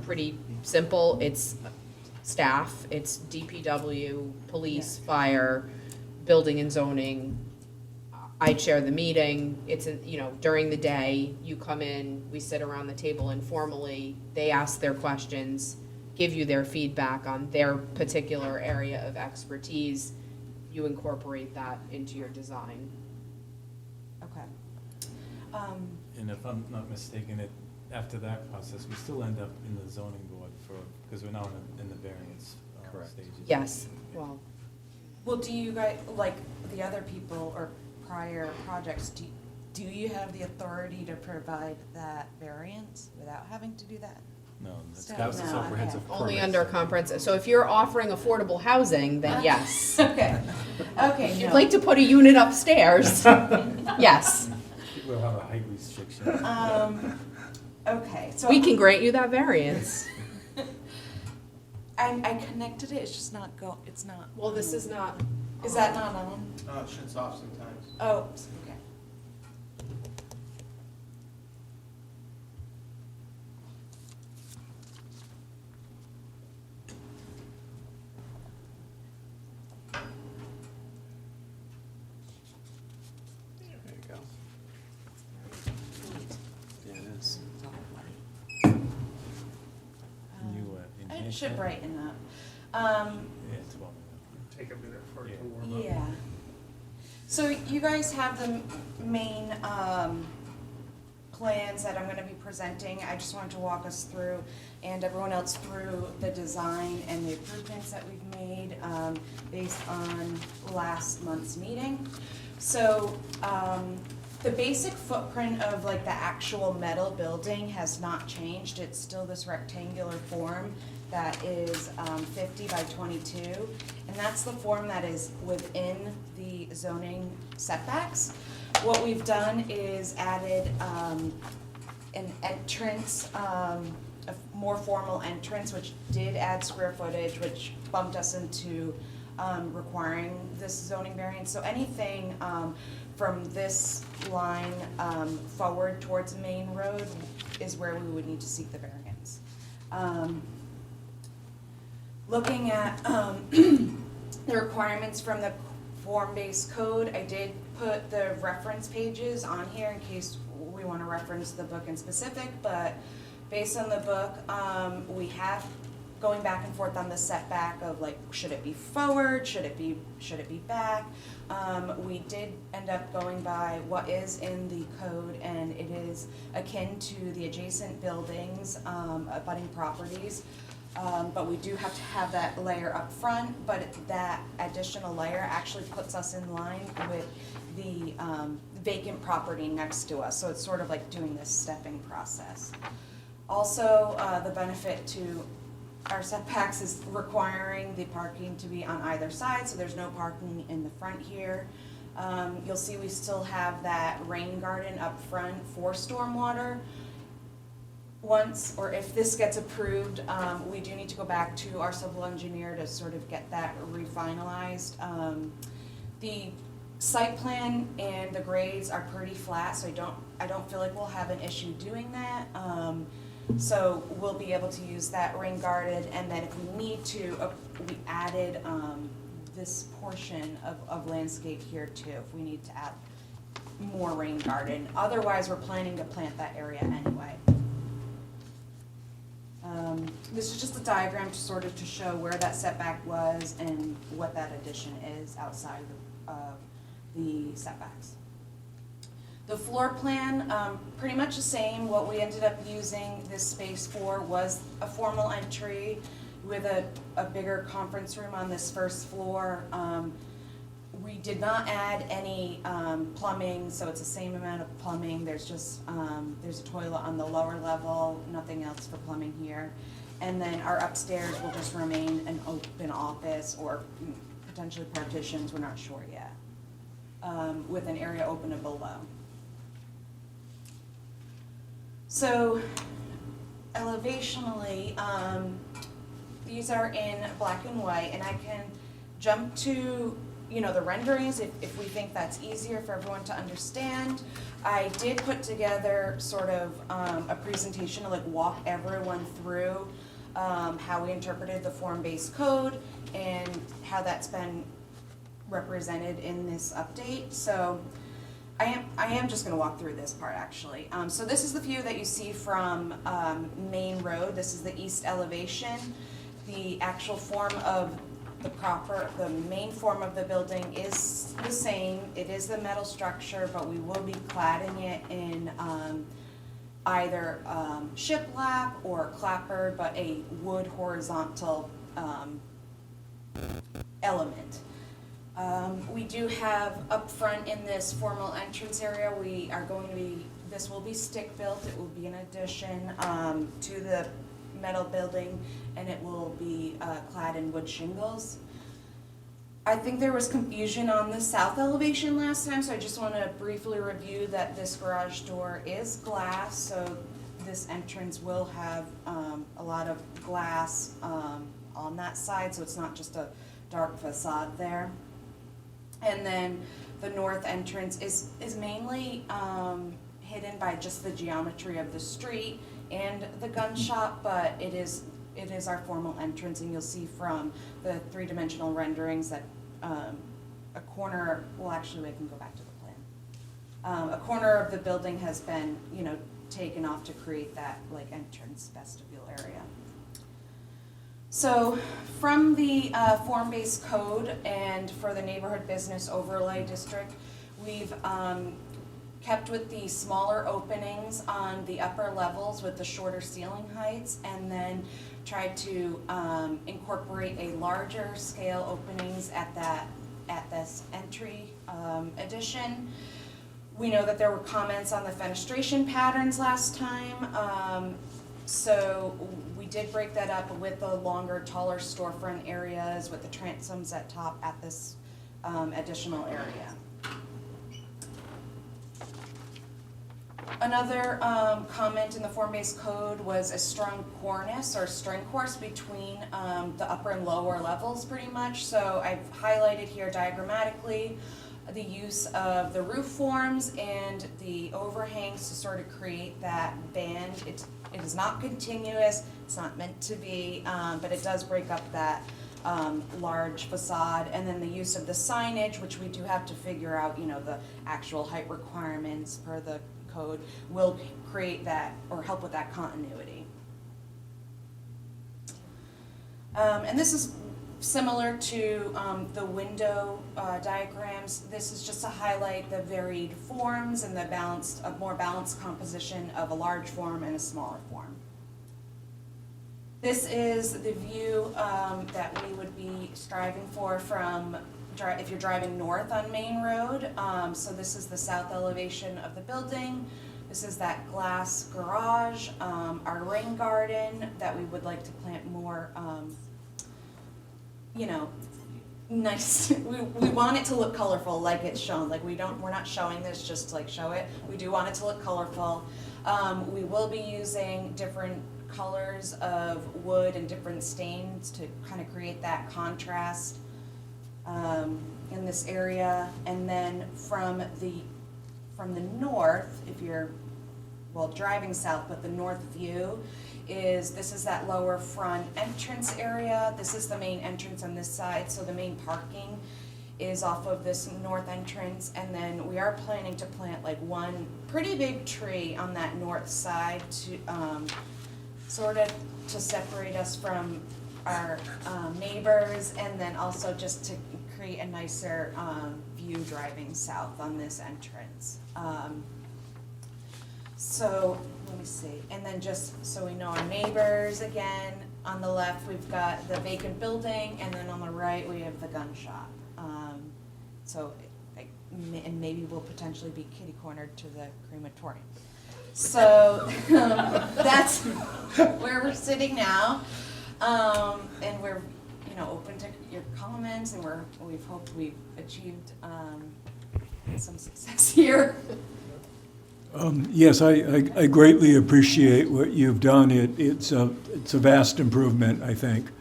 pretty simple. It's staff, it's DPW, police, fire, building and zoning. I chair the meeting. It's, during the day, you come in, we sit around the table informally, they ask their questions, give you their feedback on their particular area of expertise. You incorporate that into your design. Okay. And if I'm not mistaken, after that process, we still end up in the zoning board because we're now in the variance stages. Yes, well. Well, do you guys, like the other people or prior projects, do you have the authority to provide that variance without having to do that? No, that's So- got No, comprehensive okay. Only permits. under comprehensive, so if you're offering affordable housing, then yes. Okay, okay, If you'd no. like to put a unit upstairs, yes. We'll have a height restriction. Okay, so. We can grant you that variance. I connected it, it's just not it's not. Well, this is not. Is that not on? No, it shuts off sometimes. Oh, okay. There you go. Yeah, it is. It should brighten up. Yeah, it's well. Take a minute for it to warm up. Yeah. So you guys have the main plans that I'm going to be presenting. I just wanted to walk us through and everyone else through the design and the improvements that we've made based on last month's meeting. So the basic footprint of like the actual metal building has not changed. It's still this rectangular form that is 50 by 22, and that's the form that is within the zoning setbacks. What we've done is added an entrance, a more formal entrance, which did add square footage, which bumped us into requiring this zoning variance. So anything from this line forward towards the main road is where we would need to seek the variance. Looking at the requirements from the form-based code, I did put the reference pages on here in case we want to reference the book in specific, but based on the book, we have going back and forth on the setback of like, should it be forward, should it be back? We did end up going by what is in the code, and it is akin to the adjacent buildings, abutting properties. But we do have to have that layer up front, but that additional layer actually puts us in line with the vacant property next to us. So it's sort of like doing this stepping process. Also, the benefit to our setbacks is requiring the parking to be on either side, so there's no parking in the front here. You'll see we still have that rain garden up front for stormwater. Once, or if this gets approved, we do need to go back to our civil engineer to sort of get that refinalized. The site plan and the grades are pretty flat, so I don't feel like we'll have an issue doing that. So we'll be able to use that rain guarded, and then if we need to, we added this portion of landscape here too, if we need to add more rain garden. Otherwise, we're planning to plant that area anyway. This is just a diagram to sort of to show where that setback was and what that addition is outside of the setbacks. The floor plan, pretty much the same. What we ended up using this space for was a formal entry with a bigger conference room on this first floor. We did not add any plumbing, so it's the same amount of plumbing. There's just, there's a toilet on the lower level, nothing else for plumbing here. And then our upstairs will just remain an open office or potentially partitions, we're not sure yet, with an area open below. So elevationally, these are in black and white, and I can jump to the renderings, if we think that's easier for everyone to understand. I did put together sort of a presentation to like walk everyone through how we interpreted the form-based code and how that's been represented in this update. So I am just going to walk through this part actually. So this is the view that you see from Main Road. This is the east elevation. The actual form of the main form of the building is the same. It is the metal structure, but we will be cladding it in either shiplap or clapboard, but a wood horizontal element. We do have up front in this formal entrance area, this will be stick built. It will be an addition to the metal building, and it will be clad in wood shingles. I think there was confusion on the south elevation last time, so I just want to briefly review that this garage door is glass, so this entrance will have a lot of glass on that side, so it's not just a dark facade there. And then the north entrance is mainly hidden by just the geometry of the street and the gun shop, but it is our formal entrance, and you'll see from the three-dimensional renderings that a corner, well actually I can go back to the plan. A corner of the building has been, taken off to create that like entrance vestibule area. So from the form-based code and for the neighborhood business overlay district, we've kept with the smaller openings on the upper levels with the shorter ceiling heights, and then tried to incorporate a larger scale openings at this entry addition. We know that there were comments on the fenestration patterns last time, so we did break that up with the longer, taller storefront areas with the transoms at top at this additional area. Another comment in the form-based code was a strong cornice or string course between the upper and lower levels pretty much. So I've highlighted here diagrammatically the use of the roof forms and the overhangs to sort of create that band. It is not continuous, it's not meant to be, but it does break up that large facade. And then the use of the signage, which we do have to figure out, the actual height requirements per the code, will create that or help with that continuity. And this is similar to the window diagrams. This is just to highlight the varied forms and a more balanced composition of a large form and a smaller form. This is the view that we would be striving for from if you're driving north on Main Road. So this is the south elevation of the building. This is that glass garage, our rain garden that we would like to plant more, nice. We want it to look colorful like it's shown. Like we're not showing this just to like show it. We do want it to look colorful. We will be using different colors of wood and different stains to kind of create that contrast in this area. And then from the north, if you're driving south, but the north view this is that lower front entrance area. This is the main entrance on this side, so the main parking is off of this north entrance, and then we are planning to plant like one pretty big tree on that north side to sort of to separate us from our neighbors, and then also just to create a nicer view driving south on this entrance. So let me see, and then just so we know our neighbors again, on the left we've got the vacant building, and then on the right we have the gun shop. And maybe we'll potentially be kitty cornered to the crematorium. So that's where we're sitting now, and we're open to your comments, and we've hoped we've achieved some success here. Yes, I greatly appreciate what you've done. It's a vast improvement, I think,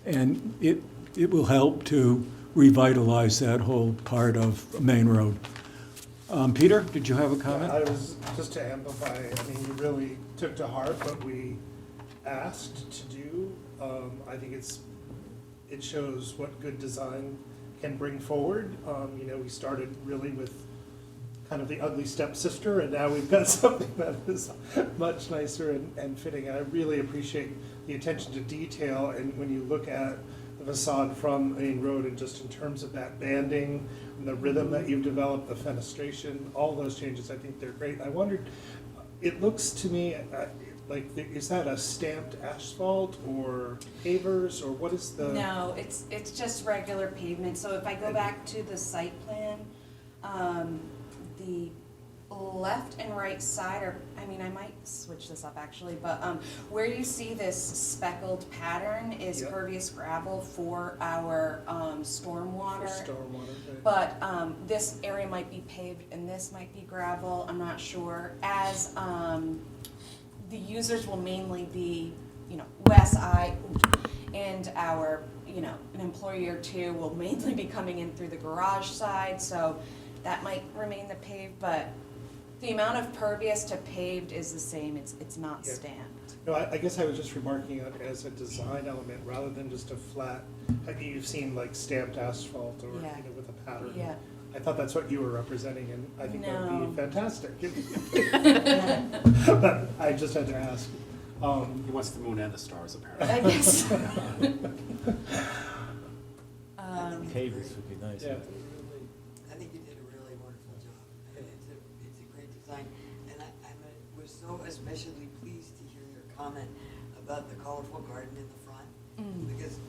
and it will help to revitalize that whole part of Main Road. Peter, did you have a comment? I was, just to amplify, I mean, you really took to heart what we asked to do. I think it shows what good design can bring forward. You know, we started really with kind of the ugly stepsister, and now we've got something that is much nicer and fitting. I really appreciate the attention to detail, and when you look at the facade from Main Road, and just in terms of that banding, and the rhythm that you've developed, the fenestration, all those changes, I think they're great. I wondered, it looks to me like, is that a stamped asphalt or pavers, or what is the? No, it's just regular pavement. So if I go back to the site plan, the left and right side are, I mean, I might switch this up actually, but where you see this speckled pattern is Yep. pervious gravel for our stormwater. For stormwater, right. But this area might be paved and this might be gravel, I'm not sure. As the users will mainly be, you know, Wes, and our, you know, an employee or two will mainly be coming in through the garage side, so that might remain the paved, but the amount of pervious to paved is the same, it's not Yeah. stamped. No, I guess I was just remarking it as a design element rather than just a flat, have you seen like stamped asphalt or, Yeah. you know, with a pattern? Yeah. I thought that's what you were representing, and I think that would No. be fantastic. But I just had to ask. He wants the moon and the stars, apparently. I guess. Pavers would be nice. Yeah. I think you did a really wonderful job. It's a great design. And was so especially pleased to hear your comment about the colorful garden in the front. Because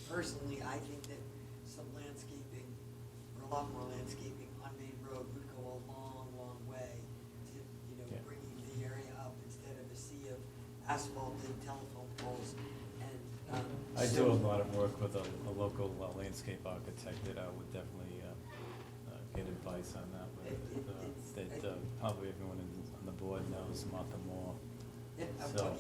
personally, I think that some landscaping, or a lot more landscaping on Main Road would go a long, long way to, you know, bringing the area up instead of a sea of asphalted telephone poles. And I do a lot of work with a local landscape architect that I would definitely get advice on that with. That probably everyone on the board knows Martha Moore. So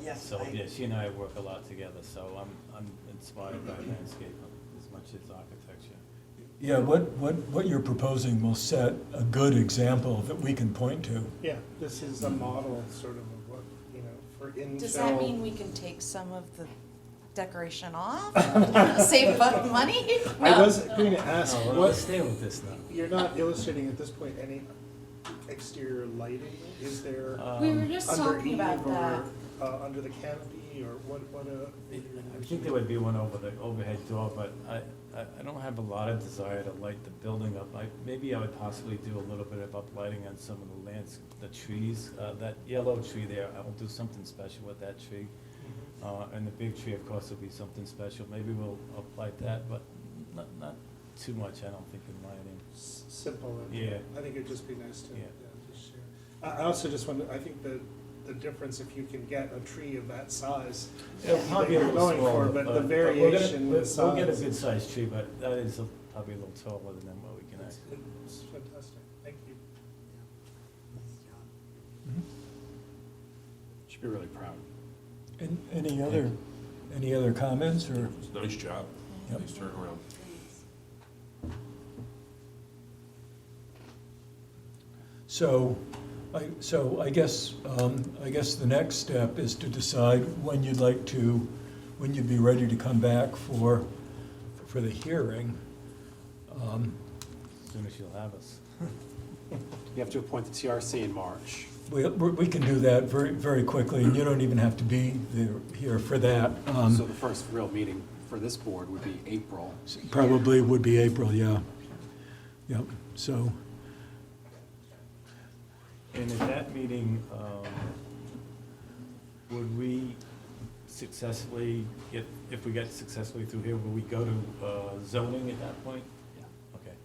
yeah, she and I work a lot together, so I'm inspired by landscape as much as architecture. Yeah, what you're proposing will set a good example that we can point to. Yeah, this is a model sort of what, you know, for infill. Does that mean we can take some of the decoration off? Save money? I was going to ask, No, let's stay with this now. You're not illustrating at this point any exterior lighting? Is there? We were just under talking eave about that. or, under the canopy, or what, I think there would be one over the overhead door, but I don't have a lot of desire to light the building up. Maybe I would possibly do a little bit of uplighting on some of the trees. That yellow tree there, I will do something special with that tree. And the big tree, of course, will be something special. Maybe we'll uplight that, but not too much, I don't think, in lighting. simple? Yeah. I think it'd just be nice to just share. I also just wonder, I think the difference, if you can get a tree of that size, It'll that probably be you're a little going for, smaller, but the we're gonna- variation in the We'll get a size. good sized tree, but that is probably a little taller than what we can actually. It's fantastic, thank you. Should be really proud. Any other comments, or? Nice job. Yep. Nice turnaround. So I guess the next step is to decide when you'd be ready to come back for the hearing. As soon as you'll have us. You have to appoint the TRC in March. We can do that very, very quickly, and you don't even have to be here for that. So the first real meeting for this board would be April. Probably would be April, yeah. Yep, so, And at that meeting, would we successfully, if we get successfully through here, will we go to zoning at that point? Yeah. Okay.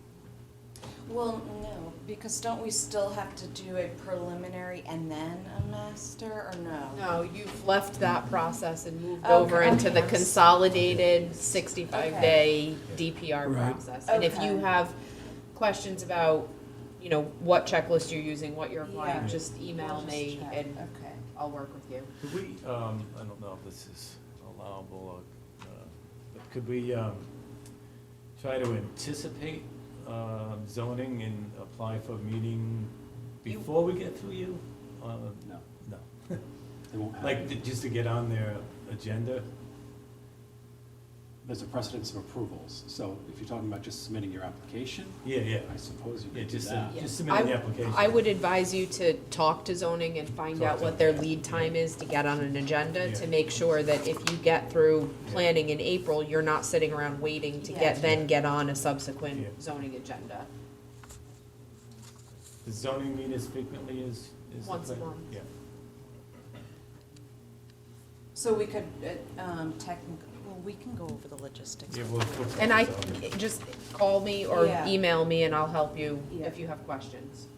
Well, no, because don't we still have to do a preliminary and then a master, or no? No, you've left that process and moved Okay, over into the okay. consolidated 65-day DPR Right. process. And if you Okay. have questions about, you know, what checklist you're using, what you're applying, Yeah. just email We'll me just check. and Okay. I'll work with you. Could we, I don't know if this is allowable, but could we try to anticipate zoning and apply for a meeting before we get through you? No. No. They won't have Like, it. just to get on their agenda? There's a precedence of approvals, so if you're talking about just submitting your application. Yeah. I suppose you Yeah, could do just that. submit the application. I would advise you to talk to zoning and find out what their lead time is to get on an agenda, to make sure that if you get through planning in April, you're not sitting around waiting to get on a subsequent zoning agenda. The zoning meet as frequently as? the Once a plan? month. Yeah. So we could, we can go over the logistics. Yeah, we'll And I, talk about it. just call me or Yeah. email me and I'll help you Yeah. if you have questions.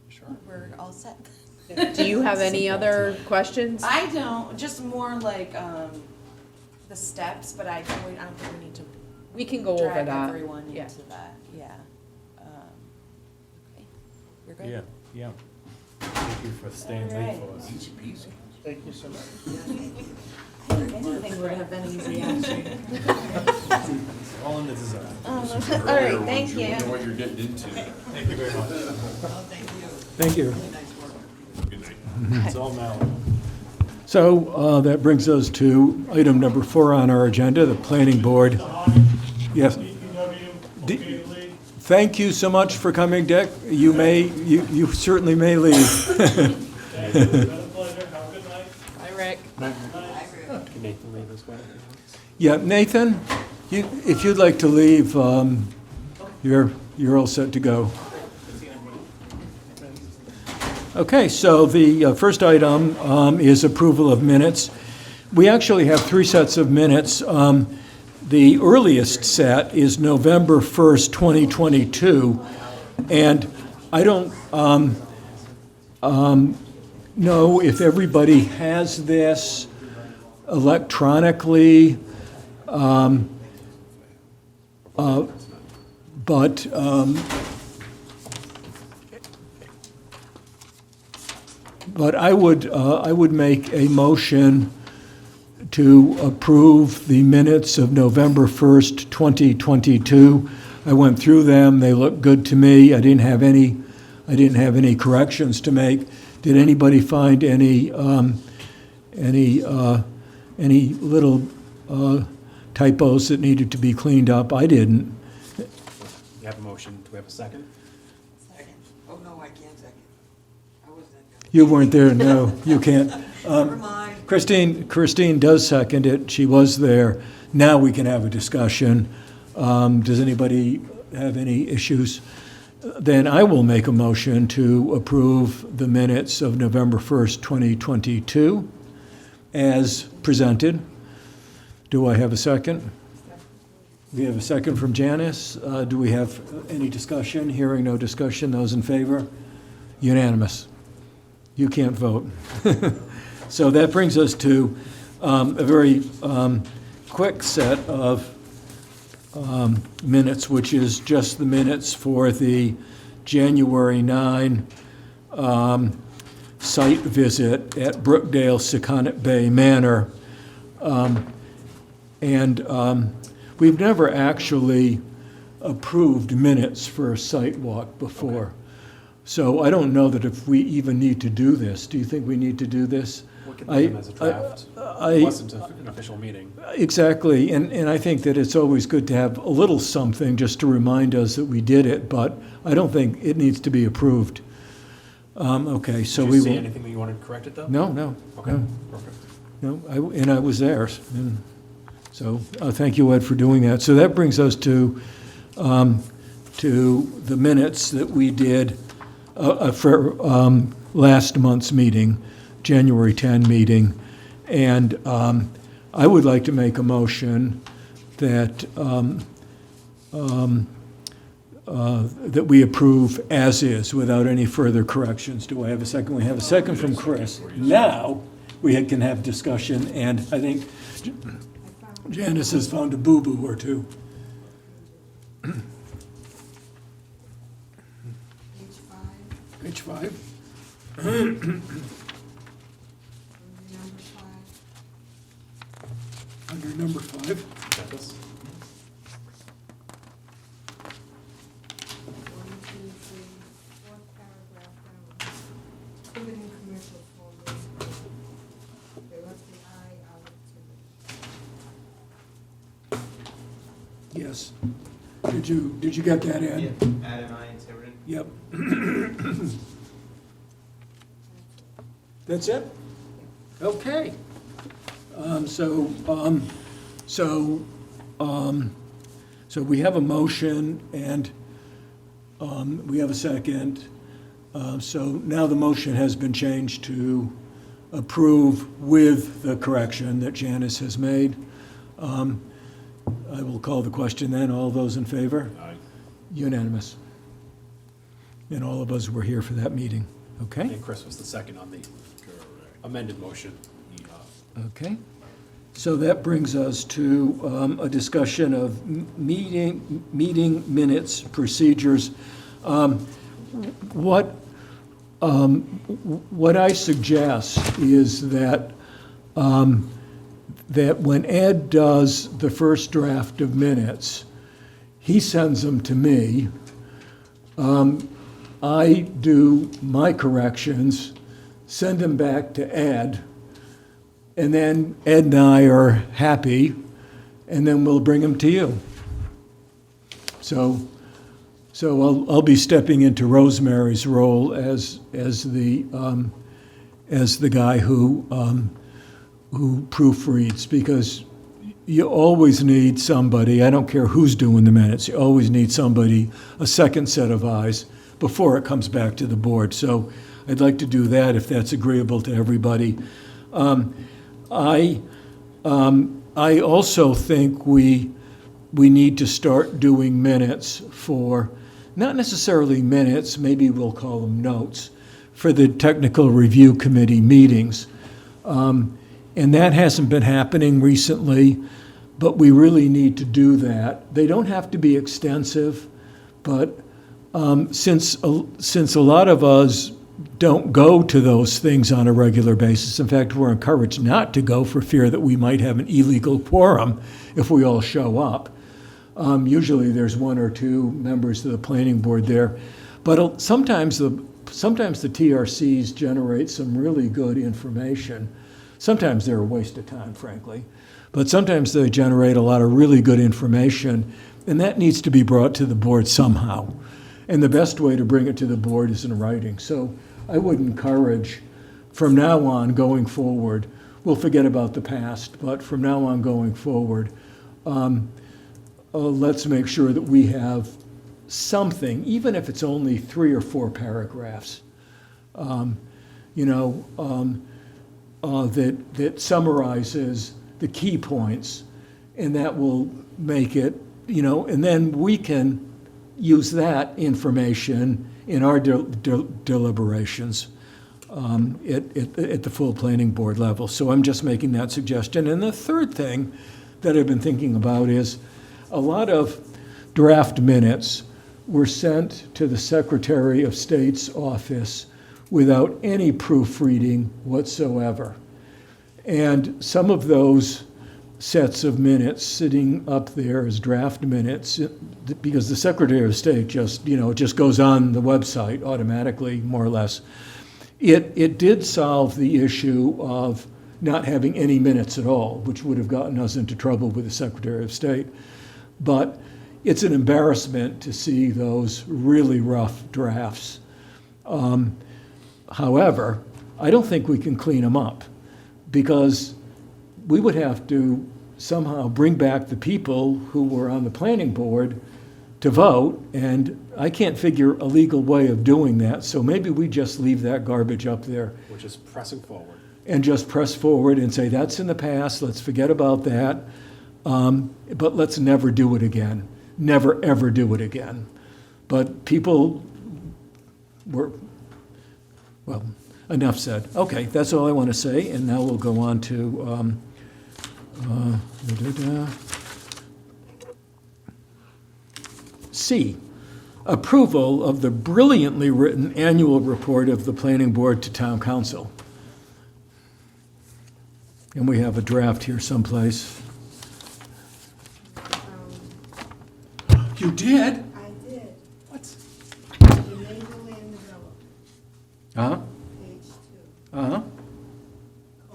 Sure. We're all set. Do you have any other questions? I don't, just more like, the steps, but I don't think we need to. We can go over drag that. everyone Yeah. into that, yeah. Okay. You're good? Yeah. Thank you for staying late for us. Easy peasy. Thank you so much. Anything would have been easy, actually. All in the design. All right, thank you. Know what you're getting into. Thank you very much. Thank you. Good night. It's all Mal. So that brings us to item number 4 on our agenda, the planning board. Yes. Thank you so much for coming, Dick. You certainly may leave. Hi, Rick. Can Nathan leave as well? Yeah, Nathan, if you'd like to leave, you're all set to go. Okay, so the first item is approval of minutes. We actually have 3 sets of minutes. The earliest set is November 1st, 2022, and I don't know if everybody has this electronically, but I would make a motion to approve the minutes of November 1st, 2022. I went through them, they look good to me. I didn't have any corrections to make. Did anybody find any little typos that needed to be cleaned up? I didn't. You have a motion. Do we have a second? Second. Oh, no, I can't second. I wasn't that You weren't there, no, you can't. Never mind. Christine does second it, she was there. Now we can have a discussion. Does anybody have any issues? Then I will make a motion to approve the minutes of November 1st, 2022 as presented. Do I have a second? We have a second from Janice. Do we have any discussion? Hearing no discussion, those in favor? Unanimous. You can't vote. So that brings us to a very quick set of minutes, which is just the minutes for the January 9 site visit at Brookdale Secundit Bay Manor. We've never actually approved minutes for a site walk before. So I don't know that if we even need to do this. Do you think we need to do this? We can do them as a draft. It wasn't an official meeting. Exactly, and I think that it's always good to have a little something just to remind us that we did it, but I don't think it needs to be approved. Okay, so we will. Did you see anything that you wanted corrected, though? No. Okay, No. perfect. No, and I was there, and so thank you, Ed, for doing that. So that brings us to the minutes that we did for last month's meeting, January 10 meeting, and I would like to make a motion that that we approve as is without any further corrections. Do I have a second? We have a second from Chris. Now we can have discussion, and I think Janice has found a boo-boo or two. Page 5. Number number 5. Yes. Did you get that, Ed? Yeah, add an I in Tiverton. Yep. That's it? Okay. So we have a motion and we have a second. So now the motion has been changed to approve with the correction that Janice has made. I will call the question then. All those in favor? Aye. Unanimous. And all of us were here for that meeting, okay? And Chris was the second on the amended motion. Okay. So that brings us to a discussion of meeting minutes, procedures. What I suggest is that that when Ed does the first draft of minutes, he sends them to me. I do my corrections, send them back to Ed, and then Ed and I are happy, and then we'll bring them to you. So I'll be stepping into Rosemary's role as the guy who proofreads, because you always need somebody. I don't care who's doing the minutes. You always need somebody, a second set of eyes, before it comes back to the board. So I'd like to do that if that's agreeable to everybody. I also think we need to start doing minutes for, not necessarily minutes, maybe we'll call them notes, for the technical review committee meetings. And that hasn't been happening recently, but we really need to do that. They don't have to be extensive, but since a lot of us don't go to those things on a regular basis, in fact, we're encouraged not to go for fear that we might have an illegal quorum if we all show up. Usually there's 1 or 2 members of the planning board there, but sometimes the TRCs generate some really good information. Sometimes they're a waste of time, frankly, but sometimes they generate a lot of really good information, and that needs to be brought to the board somehow. And the best way to bring it to the board is in writing. So I would encourage, from now on going forward, we'll forget about the past, but from now on going forward, let's make sure that we have something, even if it's only 3 or 4 paragraphs, that summarizes the key points, and that will make it, and then we can use that information in our deliberations at the full planning board level. So I'm just making that suggestion. And the third thing that I've been thinking about is a lot of draft minutes were sent to the Secretary of State's office without any proofreading whatsoever. And some of those sets of minutes sitting up there as draft minutes, because the Secretary of State just goes on the website automatically, more or less. It did solve the issue of not having any minutes at all, which would have gotten us into trouble with the Secretary of State. But it's an embarrassment to see those really rough drafts. However, I don't think we can clean them up, because we would have to somehow bring back the people who were on the planning board to vote, and I can't figure a legal way of doing that, so maybe we just leave that garbage up there. Which is pressing forward. And just press forward and say, that's in the past, let's forget about that, but let's never do it again. Never, ever do it again. But people were, well, enough said. Okay, that's all I want to say, and now we'll go on to C, approval of the brilliantly written annual report of the planning board to town council. And we have a draft here someplace. You did? I did. What? The major land development, Uh-huh, page 2. uh-huh.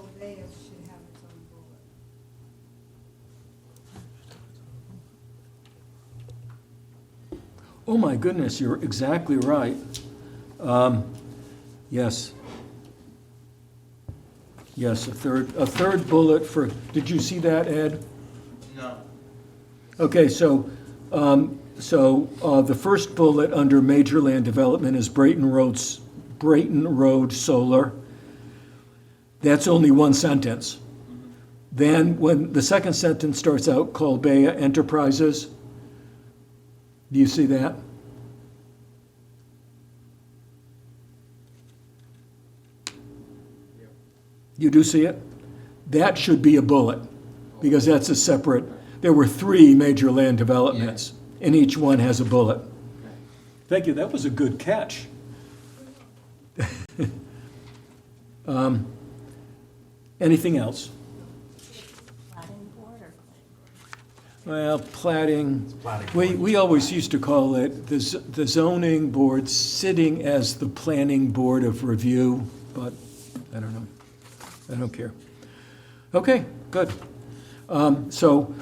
Obeya should have its own bullet. Oh, my goodness, you're exactly right. Yes. Yes, a third bullet for, did you see that, Ed? No. Okay, so the first bullet under major land development is Brayton Road Solar. That's only one sentence. Then when the second sentence starts out, Colbea Enterprises, do you see that? You do see it? That should be a bullet, because that's a separate, there were 3 major land developments, and each one has a bullet. Thank you, that was a good catch. Anything else? Well, platting, we always used to call it the zoning board sitting as the planning board of review, but I don't know. I don't care. Okay, good. So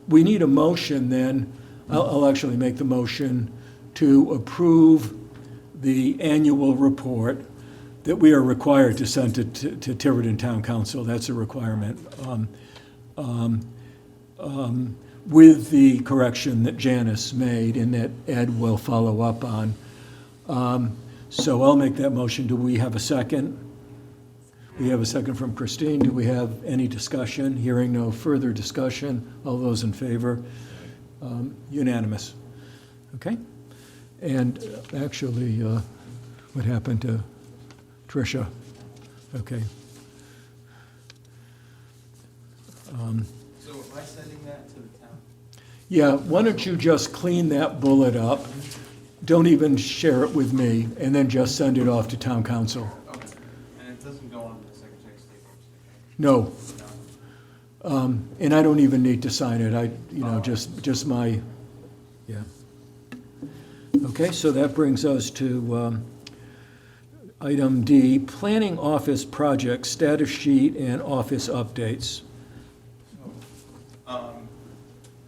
we need a motion then. I'll actually make the motion to approve the annual report that we are required to send to Tiverton Town Council. That's a requirement. With the correction that Janice made and that Ed will follow up on. So I'll make that motion. Do we have a second? We have a second from Christine. Do we have any discussion? Hearing no further discussion. All those in favor? Unanimous. Okay? And actually, what happened to Tricia? Okay. So am I sending that to the town? Yeah, why don't you just clean that bullet up? Don't even share it with me, and then just send it off to town council. Okay. And it doesn't go on the Secretary of State website? No. And I don't even need to sign it. Just my, yeah. Okay, so that brings us to item D, planning office project status sheet and office updates.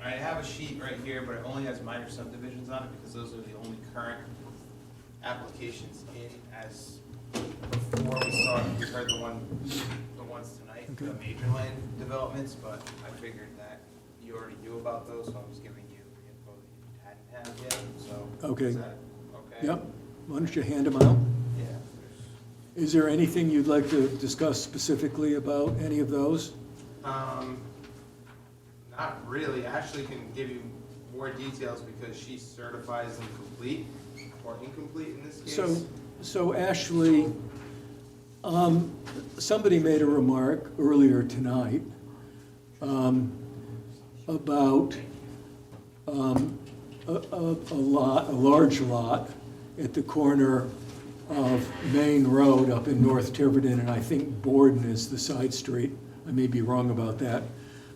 I have a sheet right here, but it only has minor subdivisions on it because those are the only current applications in as before we heard the ones tonight, the major land developments, but I figured that you already knew about those, so I was giving you info that you hadn't had yet, so. Okay. Is that okay? Yep, why don't you hand them out? Yeah. Is there anything you'd like to discuss specifically about any of those? Not really. Ashley can give you more details because she certifies them complete or incomplete in this case. So Ashley, somebody made a remark earlier tonight about a large lot at the corner of Main Road up in North Tiverton, and I think Borden is the side street. I may be wrong about that.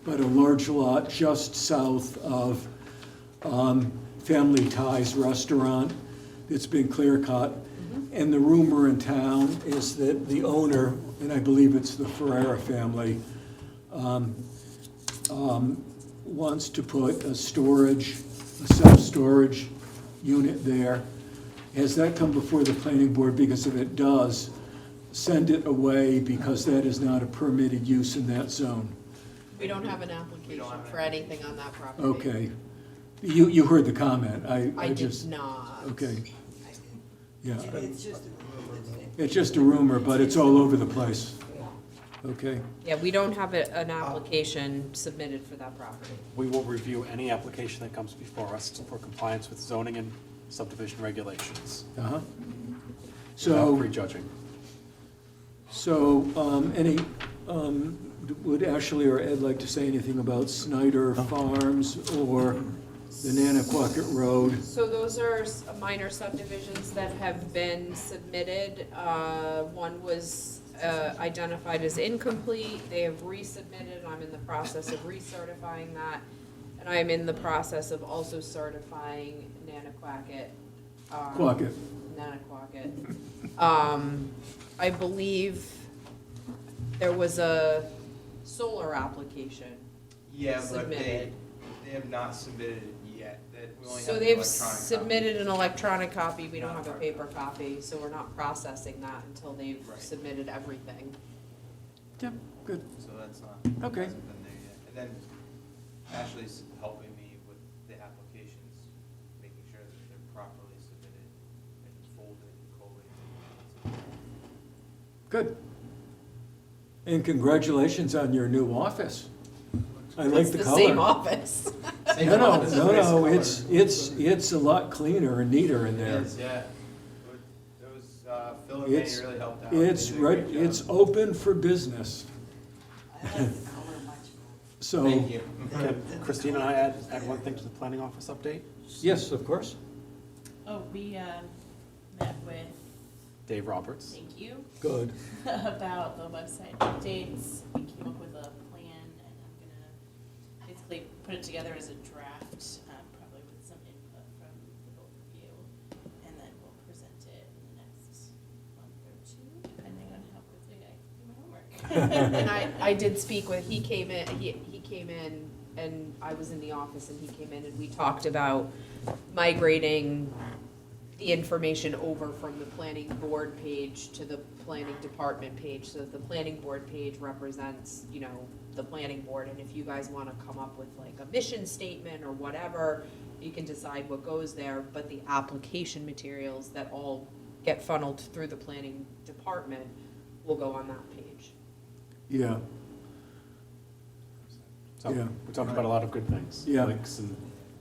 But a large lot just south of Family Ties Restaurant that's been clear cut. And the rumor in town is that the owner, and I believe it's the Ferreira family, wants to put a self-storage unit there. Has that come before the planning board? Because if it does, send it away because that is not a permitted use in that zone. We don't have an application for anything on that property. Okay. You heard the comment. I did just not. Okay. Yeah. It's just a rumor. It's just a rumor, but it's all over the place. Okay. Yeah, we don't have an application submitted for that property. We will review any application that comes before us for compliance with zoning and subdivision regulations. Uh-huh. Without So, prejudging. would Ashley or Ed like to say anything about Snyder Farms or the Nanaquacket Road? So those are minor subdivisions that have been submitted. One was identified as incomplete. They have resubmitted. I'm in the process of recertifying that. And I am in the process of also certifying Nanaquacket. Quacket. Nanaquacket. I believe there was a solar application Yeah, but submitted. they have not submitted it yet. We only So have the they've electronic submitted an electronic copy, we don't have a paper copy, so we're not processing that until they've submitted everything. Yep, good. So that's not, Okay. hasn't been there yet. And then Ashley's helping me with the applications, making sure that they're properly submitted and folded and collated. Good. And congratulations on your new office. I like It's the the color. same office. No, it's a lot cleaner and neater in there. It is, yeah. It was, Phil and Manny It's, really helped out. it's They did a right, great job. it's open for business. So. Thank you. Can Christina and I add one thing to the planning office update? Yes, of course. Oh, we met with, Dave Roberts. thank you. Good. About the website updates. We came up with a plan, and I'm gonna basically put it together as a draft, probably with some input from the both of you, and then we'll present it in the next month or two, depending on how quickly I do my homework. And I did speak with, he came in, and I was in the office, and he came in, and we talked about migrating the information over from the planning board page to the planning department page, so that the planning board page represents, you know, the planning board, and if you guys wanna come up with like a mission statement or whatever, you can decide what goes there, but the application materials that all get funneled through the planning department will go on that page. Yeah. So Yeah. we talked about a lot of good things. Yeah. Links and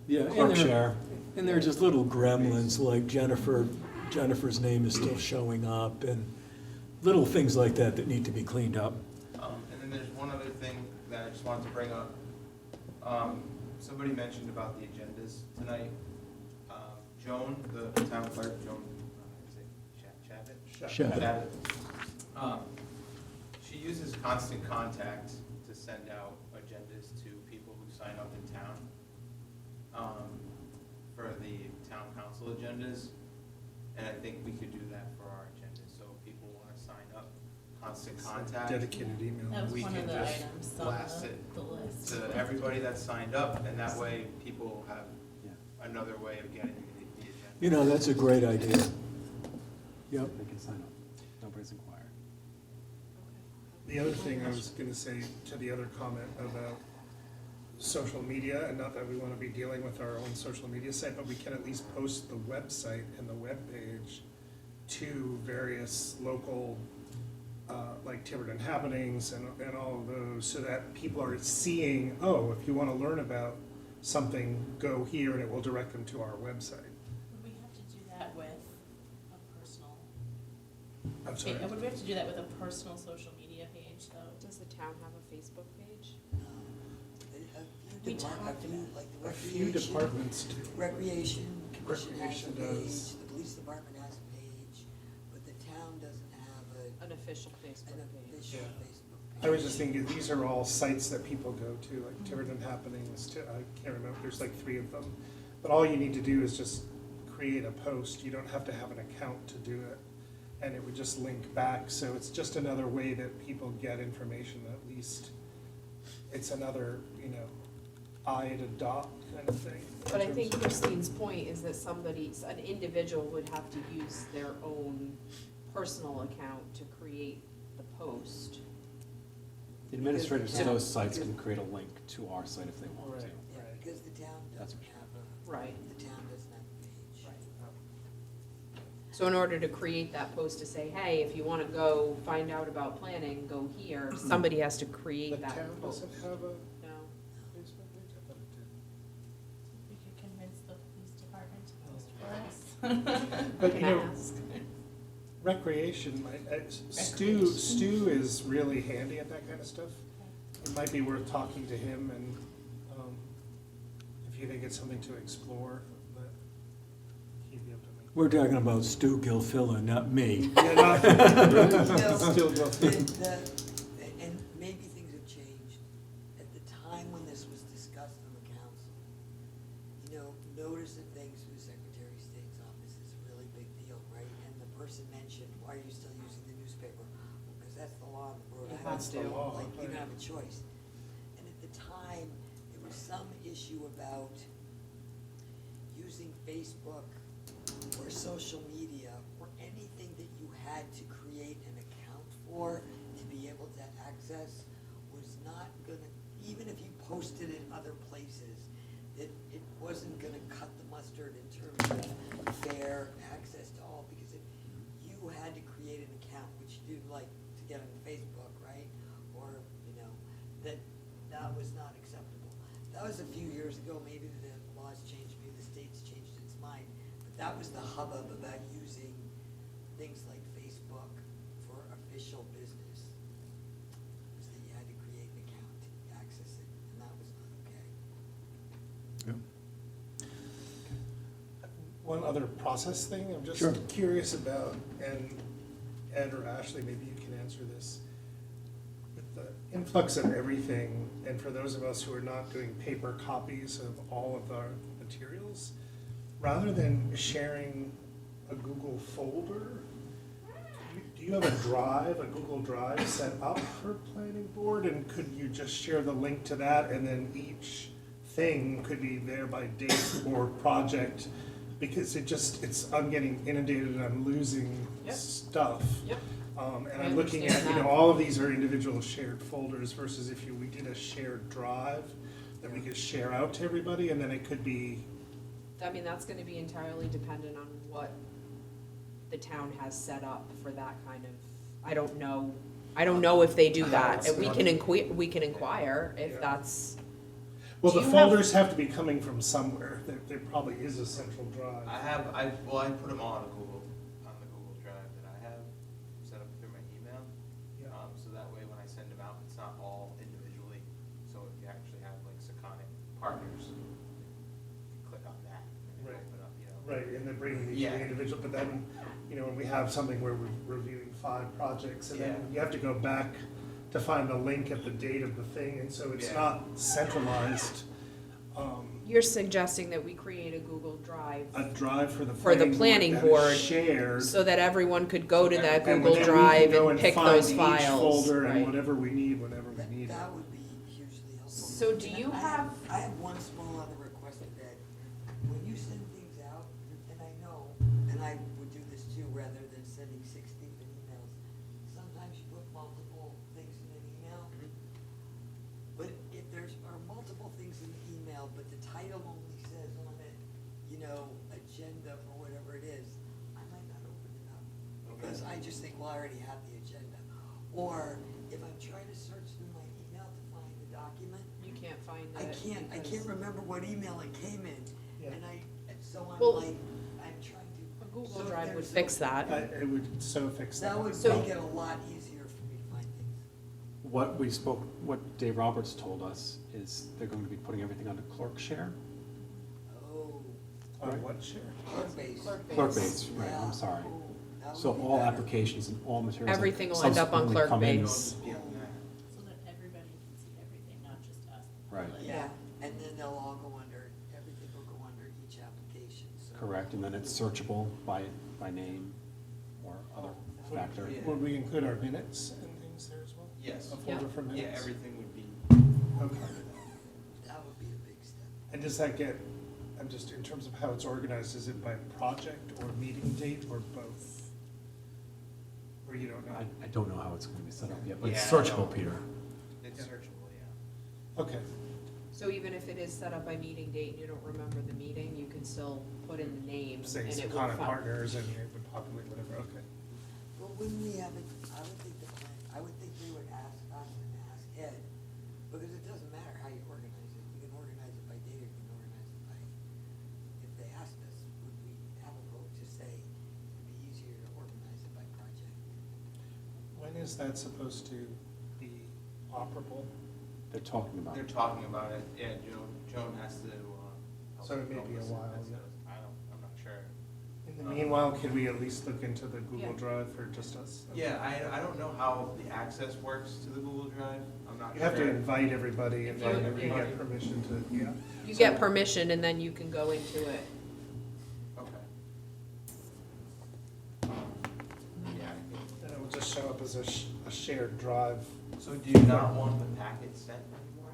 Yeah, clerk share. and they're just little gremlins, like Jennifer's name is still showing up, and little things like that that need to be cleaned up. And then there's one other thing that I just wanted to bring up. Somebody mentioned about the agendas tonight. Joan, the town clerk, Joan, is it Shabbat. Shabbat. She uses Constant Contact to send out agendas to people who sign up in town for the town council agendas. And I think we could do that for our agendas. So if people want to sign up, Constant Contact. Dedicated email. That was We one can of the just items on blast it the list. to everybody that's signed up, and that way people have another way of getting the agenda. You know, that's a great idea. Yep. They can sign up. Nobody's inquired. The other thing I was gonna say to the other comment about social media, and not that we wanna be dealing with our own social media site, but we can at least post the website and the webpage to various local, like Tiverton happenings and all of those, so that people are seeing, oh, if you wanna learn about something, go here, and it will direct them to our website. Would we have to do that with a personal? I'm sorry? Would we have to do that with a personal social media page, though? Does the town have a Facebook page? We talked about A few departments do. Recreation Commission has a Recreation page, does. the police department has a page, but the town doesn't have An official Facebook an page. official Yeah. Facebook. I was just thinking, these are all sites that people go to, like Tiverton Happenings, I can't remember, there's like 3 of them. But all you need to do is just create a post, you don't have to have an account to do it. And it would just link back, so it's just another way that people get information, at least. It's another, eye to dot kind of thing. But I think Christine's point is that an individual would have to use their own personal account to create the post. The administrators of those sites can create a link to our site if they want to. Yeah, because the town That's doesn't have a. Right. The town doesn't have a page. So in order to create that post to say, hey, if you want to go find out about planning, go here, somebody has to create The that town post. doesn't have a No. Facebook page? I thought it did. We could convince the police department to post for us. But Can you know, ask. recreation, Stu is really handy at that kind of stuff. It might be worth talking to him, and if you think it's something to explore, but he'd be able to make. We're talking about Stu Gilfilla, not me. Yeah, not- Still and maybe things have changed. At the time when this was discussed on the council, why are you still using the newspaper? Because that's the law in the Rhode You Island. have to. law, Like, you right. don't have a choice. And at the time, there was some issue about using Facebook or social media or anything that you had to create an account for to be able to access was not gonna, even if you posted it other places, it wasn't gonna cut the mustard in terms of fair access to all, because if you had to create an account, which you do like to get on Facebook, right? Or, that was not acceptable. That was a few years ago, maybe the laws changed, maybe the state's changed its mind, but that was the hubbub about using things like Facebook for official business, was that you had to create an account to access it, and that was not okay. One other process thing I'm just Sure. curious about, and Ed or Ashley, maybe you can answer this. With the influx of everything, and for those of us who are not doing paper copies of all of our materials, rather than sharing a Google folder, do you have a Google Drive set up for planning board? And could you just share the link to that, and then each thing could be there by date or project? Because I'm getting inundated and I'm losing Yep. stuff. Yep. And I I'm looking at, understand that. all of these are individual shared folders versus if we did a shared drive that we could share out to everybody, and then it could be, I mean, that's gonna be entirely dependent on what the town has set up for that kind of, I don't know if they do that. it's We not- can we can inquire if Yeah. that's, well, Do the you have- folders have to be coming from somewhere. There probably is a central drive. I put them all on the Google Drive that I have set up through my email. Yeah. So that way when I send them out, it's not all individually. So if you actually have like Seconic partners, you click on that and Right. it'll open up, Right, and then bringing each Yeah. individual, but then, when we have something where we're reviewing 5 projects, and then Yeah. you have to go back to find the link at the date of the thing, and so it's Yeah. not centralized. you're suggesting that we create a Google Drive A drive for the planning that is board, shared. so that everyone could go to that and Google then we can Drive go and pick find those each files. folder and right? whatever we need, whenever we need it. That would be hugely helpful. So do And you have? I have one small other request of Ed. When you send things out, and I know, and I would do this too, rather than sending 60 emails, sometimes you put multiple things in an email. But if there's are multiple things in the email, but the title only says on it, agenda or whatever it is, I might not open it up. Because I just think, well, I already have the agenda. Or if I'm trying to search through my email to find the document, You can't find I it. can't because remember what email it came in. Yeah. And so I'm Well, like, I'm trying to. A Google so Drive would there's fix that. It would so fix that. That would So- make it a lot easier for me to find things. What Dave Roberts told us is they're going to be putting everything under clerk share. Oh, On what share? clerk base. Clerk base, right, Yeah. I'm sorry. Oh, that So would be all better. applications and all materials. that Everything will end up on subsequently clerk come in- base. So that everybody can see everything, not just us. the Right. public. Yeah, and then they'll all go under, everything will go under each application, so. Correct, and then it's searchable by name or other factor. Yeah. Would we include our minutes and things there as well? Yes. A folder for minutes? Yeah, everything would be. Okay. That would be a big step. And does that get, I'm just, in terms of how it's organized, is it by project or meeting date or both? Or you don't know? I don't know how it's going to be set up yet, but it's Yeah, I searchable, know. Peter. It's searchable, yeah. Okay, So even if it is set up by meeting date and you don't remember the meeting, you can still put in the name say and it will Secana find. Partners and it would populate whatever, okay. Well, wouldn't we have it, I would think I would think they would ask us and ask Ed, because it doesn't matter how you organize it. You can organize it by date or you can organize it by, if they asked us, would we have a vote to say it'd be easier to organize it by project? When is that supposed to be operable? They're talking about They're it. talking about it, yeah, Joan has to, help So it may help be a us while, with yeah. this. I'm not sure. In the meanwhile, could we at least look into the Google Yeah. Drive for just us? Yeah, I don't know how the access works to the Google Drive, I'm not You sure. have to invite everybody and then You- you yeah. get permission to, yeah. You So- get permission and then you can go into it. Okay. Yeah, show up as a shared drive. So do you not want the packet sent anymore?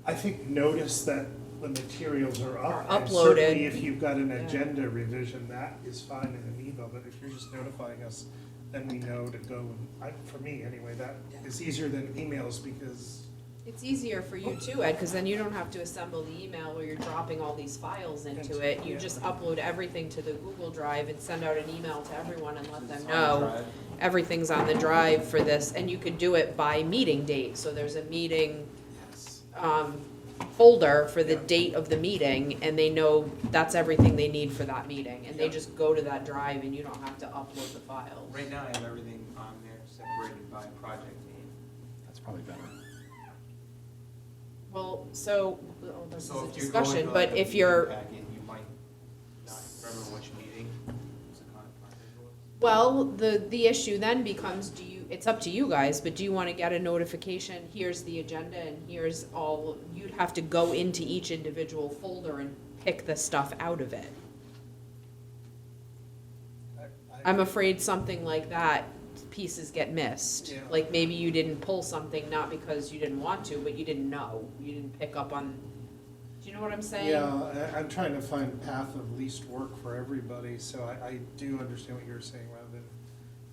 I think notice that the materials are up. Are and uploaded. Certainly if you've got an Yeah. agenda revision, that is fine in an email, but if you're just notifying us, then we know to go, for me anyway, that is easier than emails because, It's easier for you too, Ed, because then you don't have to assemble the email where you're dropping all these files into it. You Yeah. just upload everything to the Google Drive and send out an email to everyone and let them It's on the know drive. everything's on the drive for this, and you could do it by meeting date. So there's a meeting folder for the date of the meeting, and they know that's everything they need for that meeting, and they just go to that drive, and you don't have to upload the files. Right now, I have everything on there separated by project name. That's probably better. Well, so, this is So a if you're going discussion, to, but like, a if meeting you're, packet, you might not remember which meeting Secana project was. well, the issue then becomes, it's up to you guys, but do you want to get a notification, here's the agenda, and here's all, you'd have to go into each individual folder and pick the stuff out of it. I'm afraid something like that, pieces get missed. Yeah. Like, maybe you didn't pull something, not because you didn't want to, but you didn't know, you didn't pick up on, do you know what I'm saying? yeah, I'm trying to find a path of least work for everybody, so I do understand what you're saying, rather than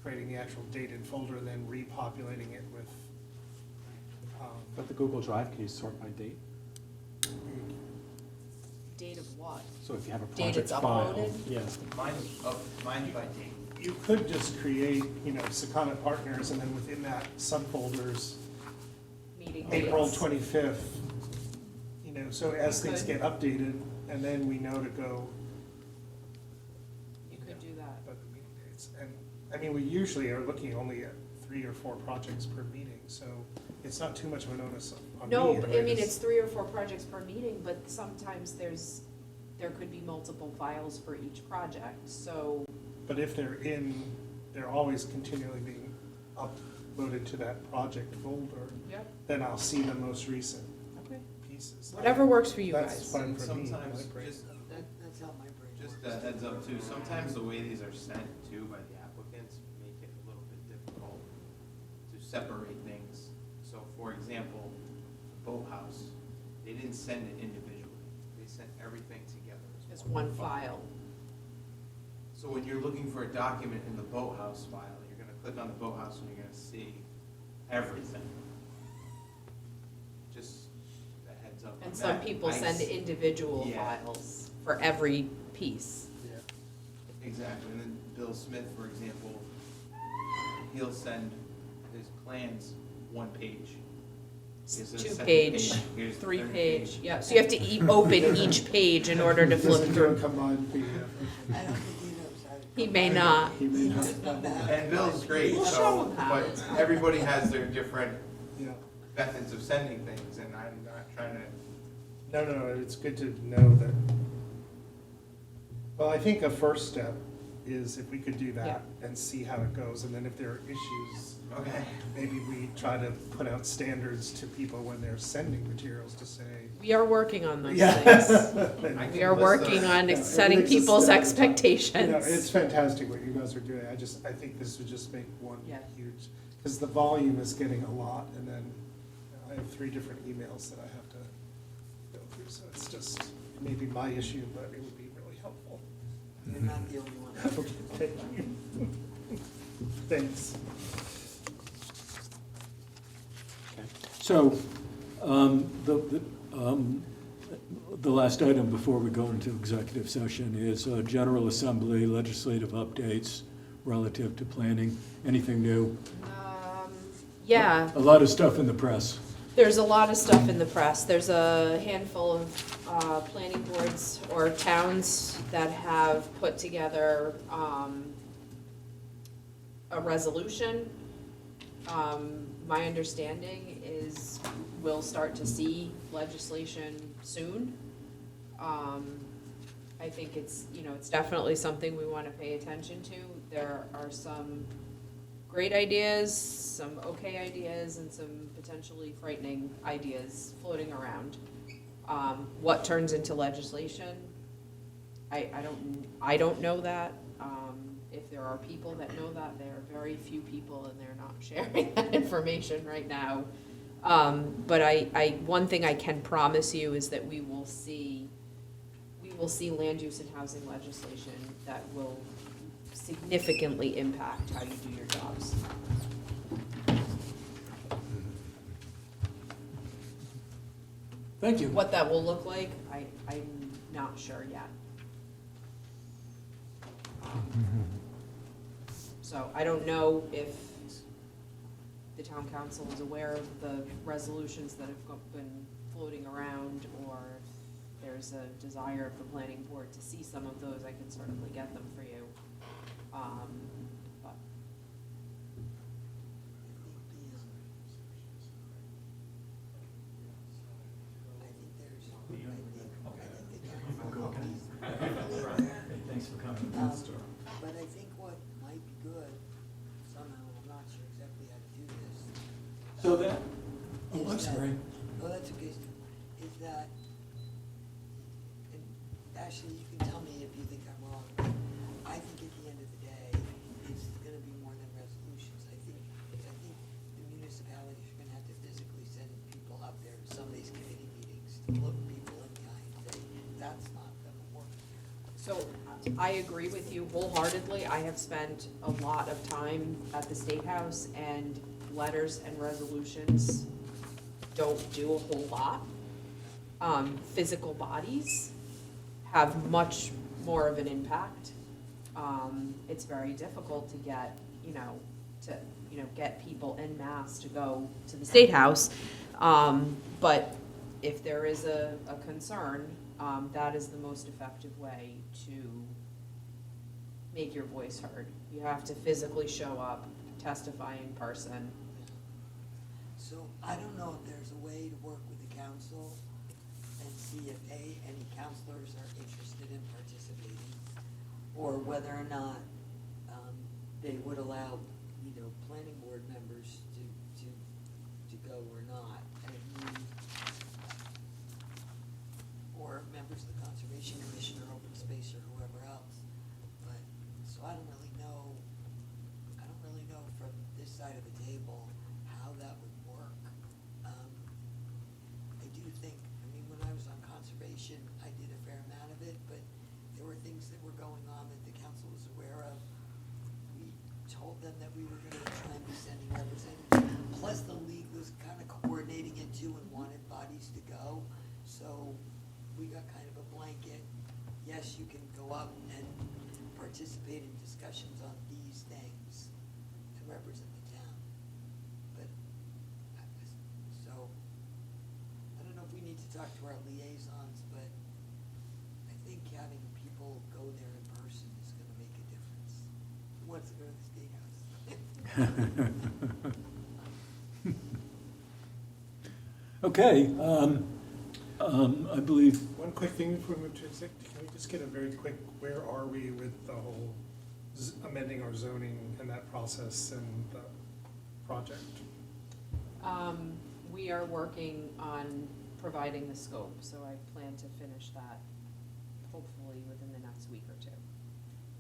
creating the actual dated folder and then repopulating it with, But the Google Drive, can you sort by date? Date of what? So if you have a Date project it's file. uploaded? Yeah. Mine's by date. you could just create, Secana Partners, and then within that subfolders, Meeting April dates. 25th, so as You things could. get updated, and then we know to go You could do that. by the meeting dates. And, I mean, we usually are looking only at 3 or 4 projects per meeting, so it's not too much of an onus on me. No, but I anyway, mean, to it's 3 or 4 projects per meeting, but sometimes there could be multiple files for each project, so. But if they're always continually being uploaded to that project folder, Yep. then I'll see the most recent Okay. pieces. Whatever works for you That's guys. fine And for me. sometimes, my brain. That's how my brain just a heads up too, sometimes the way these are sent too by the applicants make it a little bit difficult to separate things. So for example, Boathouse, they didn't send it individually, they sent everything together It's one file. So when you're looking for a document in the Boathouse file, you're gonna click on the Boathouse and you're gonna see everything. Just a heads up on And some that. people I send s- individual Yeah. files for every piece. Exactly, and then Bill Smith, for example, he'll send his plans 1 page. Here's a second 2-page, here's the 3-page, third page. yeah, so you have to open each page in order to flip Listen to a through. combined PDF. I don't think he knows how to. He may not. He may not. And Bill's great, We'll show so, him how. but everybody has their different Yeah. methods of sending things, and I'm not trying to. No, it's good to know that. Well, I think a first step is if we could do that and see how it goes, and then if there are issues, Okay. maybe we try to put out standards to people when they're sending materials to say. We are working on those Yeah. things. I We can are list working those. on Yeah, setting everything's a people's step. expectations. It's fantastic what you guys are doing. I think this would just make one Yeah. huge, because the volume is getting a lot, and then I have 3 different emails that I have to go through, so it's just maybe my issue, but it would be really helpful. You're not the only one. Okay, thank you. Thanks. So, the last item before we go into executive session is General Assembly legislative updates relative to planning. Anything new? Yeah, A lot of stuff in the press. there's a lot of stuff in the press. There's a handful of planning boards or towns that have put together a resolution. My understanding is we'll start to see legislation soon. I think it's definitely something we want to pay attention to. There are some great ideas, some okay ideas, and some potentially frightening ideas floating around. What turns into legislation? I don't know that. If there are people that know that. There are very few people, and they're not sharing that information right now. But one thing I can promise you is that we will see land use and housing legislation that will significantly impact how you do your jobs. Thank you. What that will look like, I'm not sure yet. So I don't know if the town council is aware of the resolutions that have been floating around, or if there's a desire of the planning board to see some of those. I can certainly get them for you. But Thanks for coming. But I think what might be good, somehow, I'm not sure exactly how to do this. So that, oh, is I'm that- sorry. Oh, that's okay, is that, and Ashley, you can tell me if you think I'm wrong, but I think at the end of the day, it's gonna be more than resolutions. I think the municipalities are gonna have to physically send people up there to some of these committee meetings to look people in the eye and say, that's not gonna work. So I agree with you wholeheartedly. I have spent a lot of time at the State House, and letters and resolutions don't do a whole lot. Physical bodies have much more of an impact. It's very difficult to get, get people en masse to go to the State House. But if there is a concern, that is the most effective way to make your voice heard. You have to physically show up, testify in person. So I don't know if there's a way to work with the council and see if any counselors are interested in participating, or whether or not they would allow, planning board members to go or not. Or members of the Conservation Commission or Open Space or whoever else. But, so I don't really know from this side of the table how that would work. I do think, when I was on conservation, I did a fair amount of it, but there were things that were going on that the council was aware of. We told them that we were gonna try and be sending representatives, plus the league was kind of coordinating it too and wanted bodies to go. So we got kind of a blanket, yes, you can go up and participate in discussions on these things and represent the town. But, so, I don't know if we need to talk to our liaisons, but I think having people go there in person is gonna make a difference. Who wants to go to the State House? Okay, I believe, One quick thing before we move to exec, can we just get a very quick, where are we with the whole amending our zoning and that process and the project? We are working on providing the scope, so I plan to finish that hopefully within the next week or two.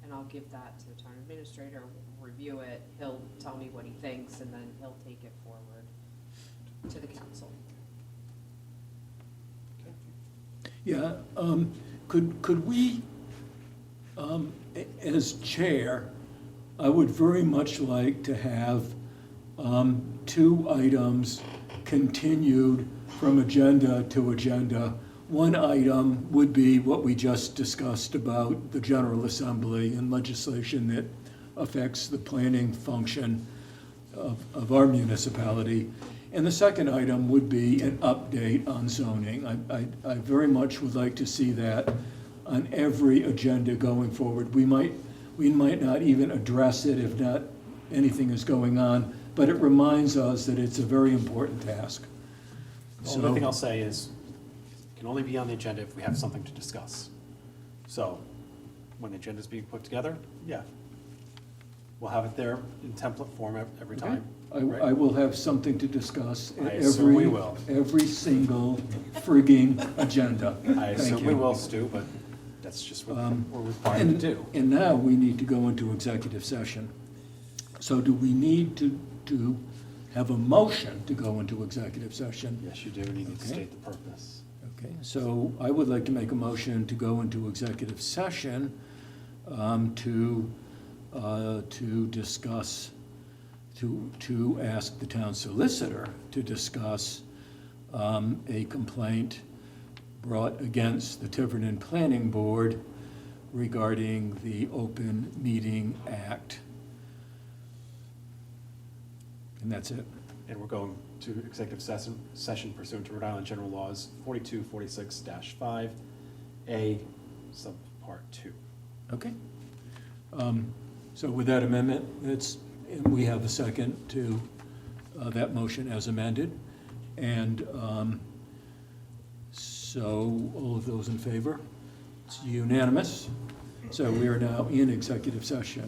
And I'll give that to the town administrator, we'll review it, he'll tell me what he thinks, and then he'll take it forward to the council. yeah, could we, as chair, I would very much like to have 2 items continued from agenda to agenda. One item would be what we just discussed about the General Assembly and legislation that affects the planning function of our municipality. And the second item would be an update on zoning. I very much would like to see that on every agenda going forward. We might not even address it if not anything is going on, but it reminds us that it's a very important task. The only thing I'll say is, it can only be on the agenda if we have something to discuss. So, when the agenda's being put together, yeah, we'll have it there in template form every time. I will have something to discuss I at assume we will. every single frigging agenda. I assume Thank we you. will, Stu, but That's just what we're required to do. And now we need to go into executive session. So do we need to have a motion to go into executive session? Yes, you do, and you need to Okay. state the purpose. Okay, so I would like to make a motion to go into executive session to discuss, to ask the town solicitor to discuss a complaint brought against the Tiverton Planning Board regarding the Open Meeting Act. And that's it. And we're going to executive session pursuant to Rhode Island General Laws 4246-5A, subpart 2. Okay. So with that amendment, we have a second to that motion as amended. And so all of those in favor? It's unanimous. So we are now in executive session.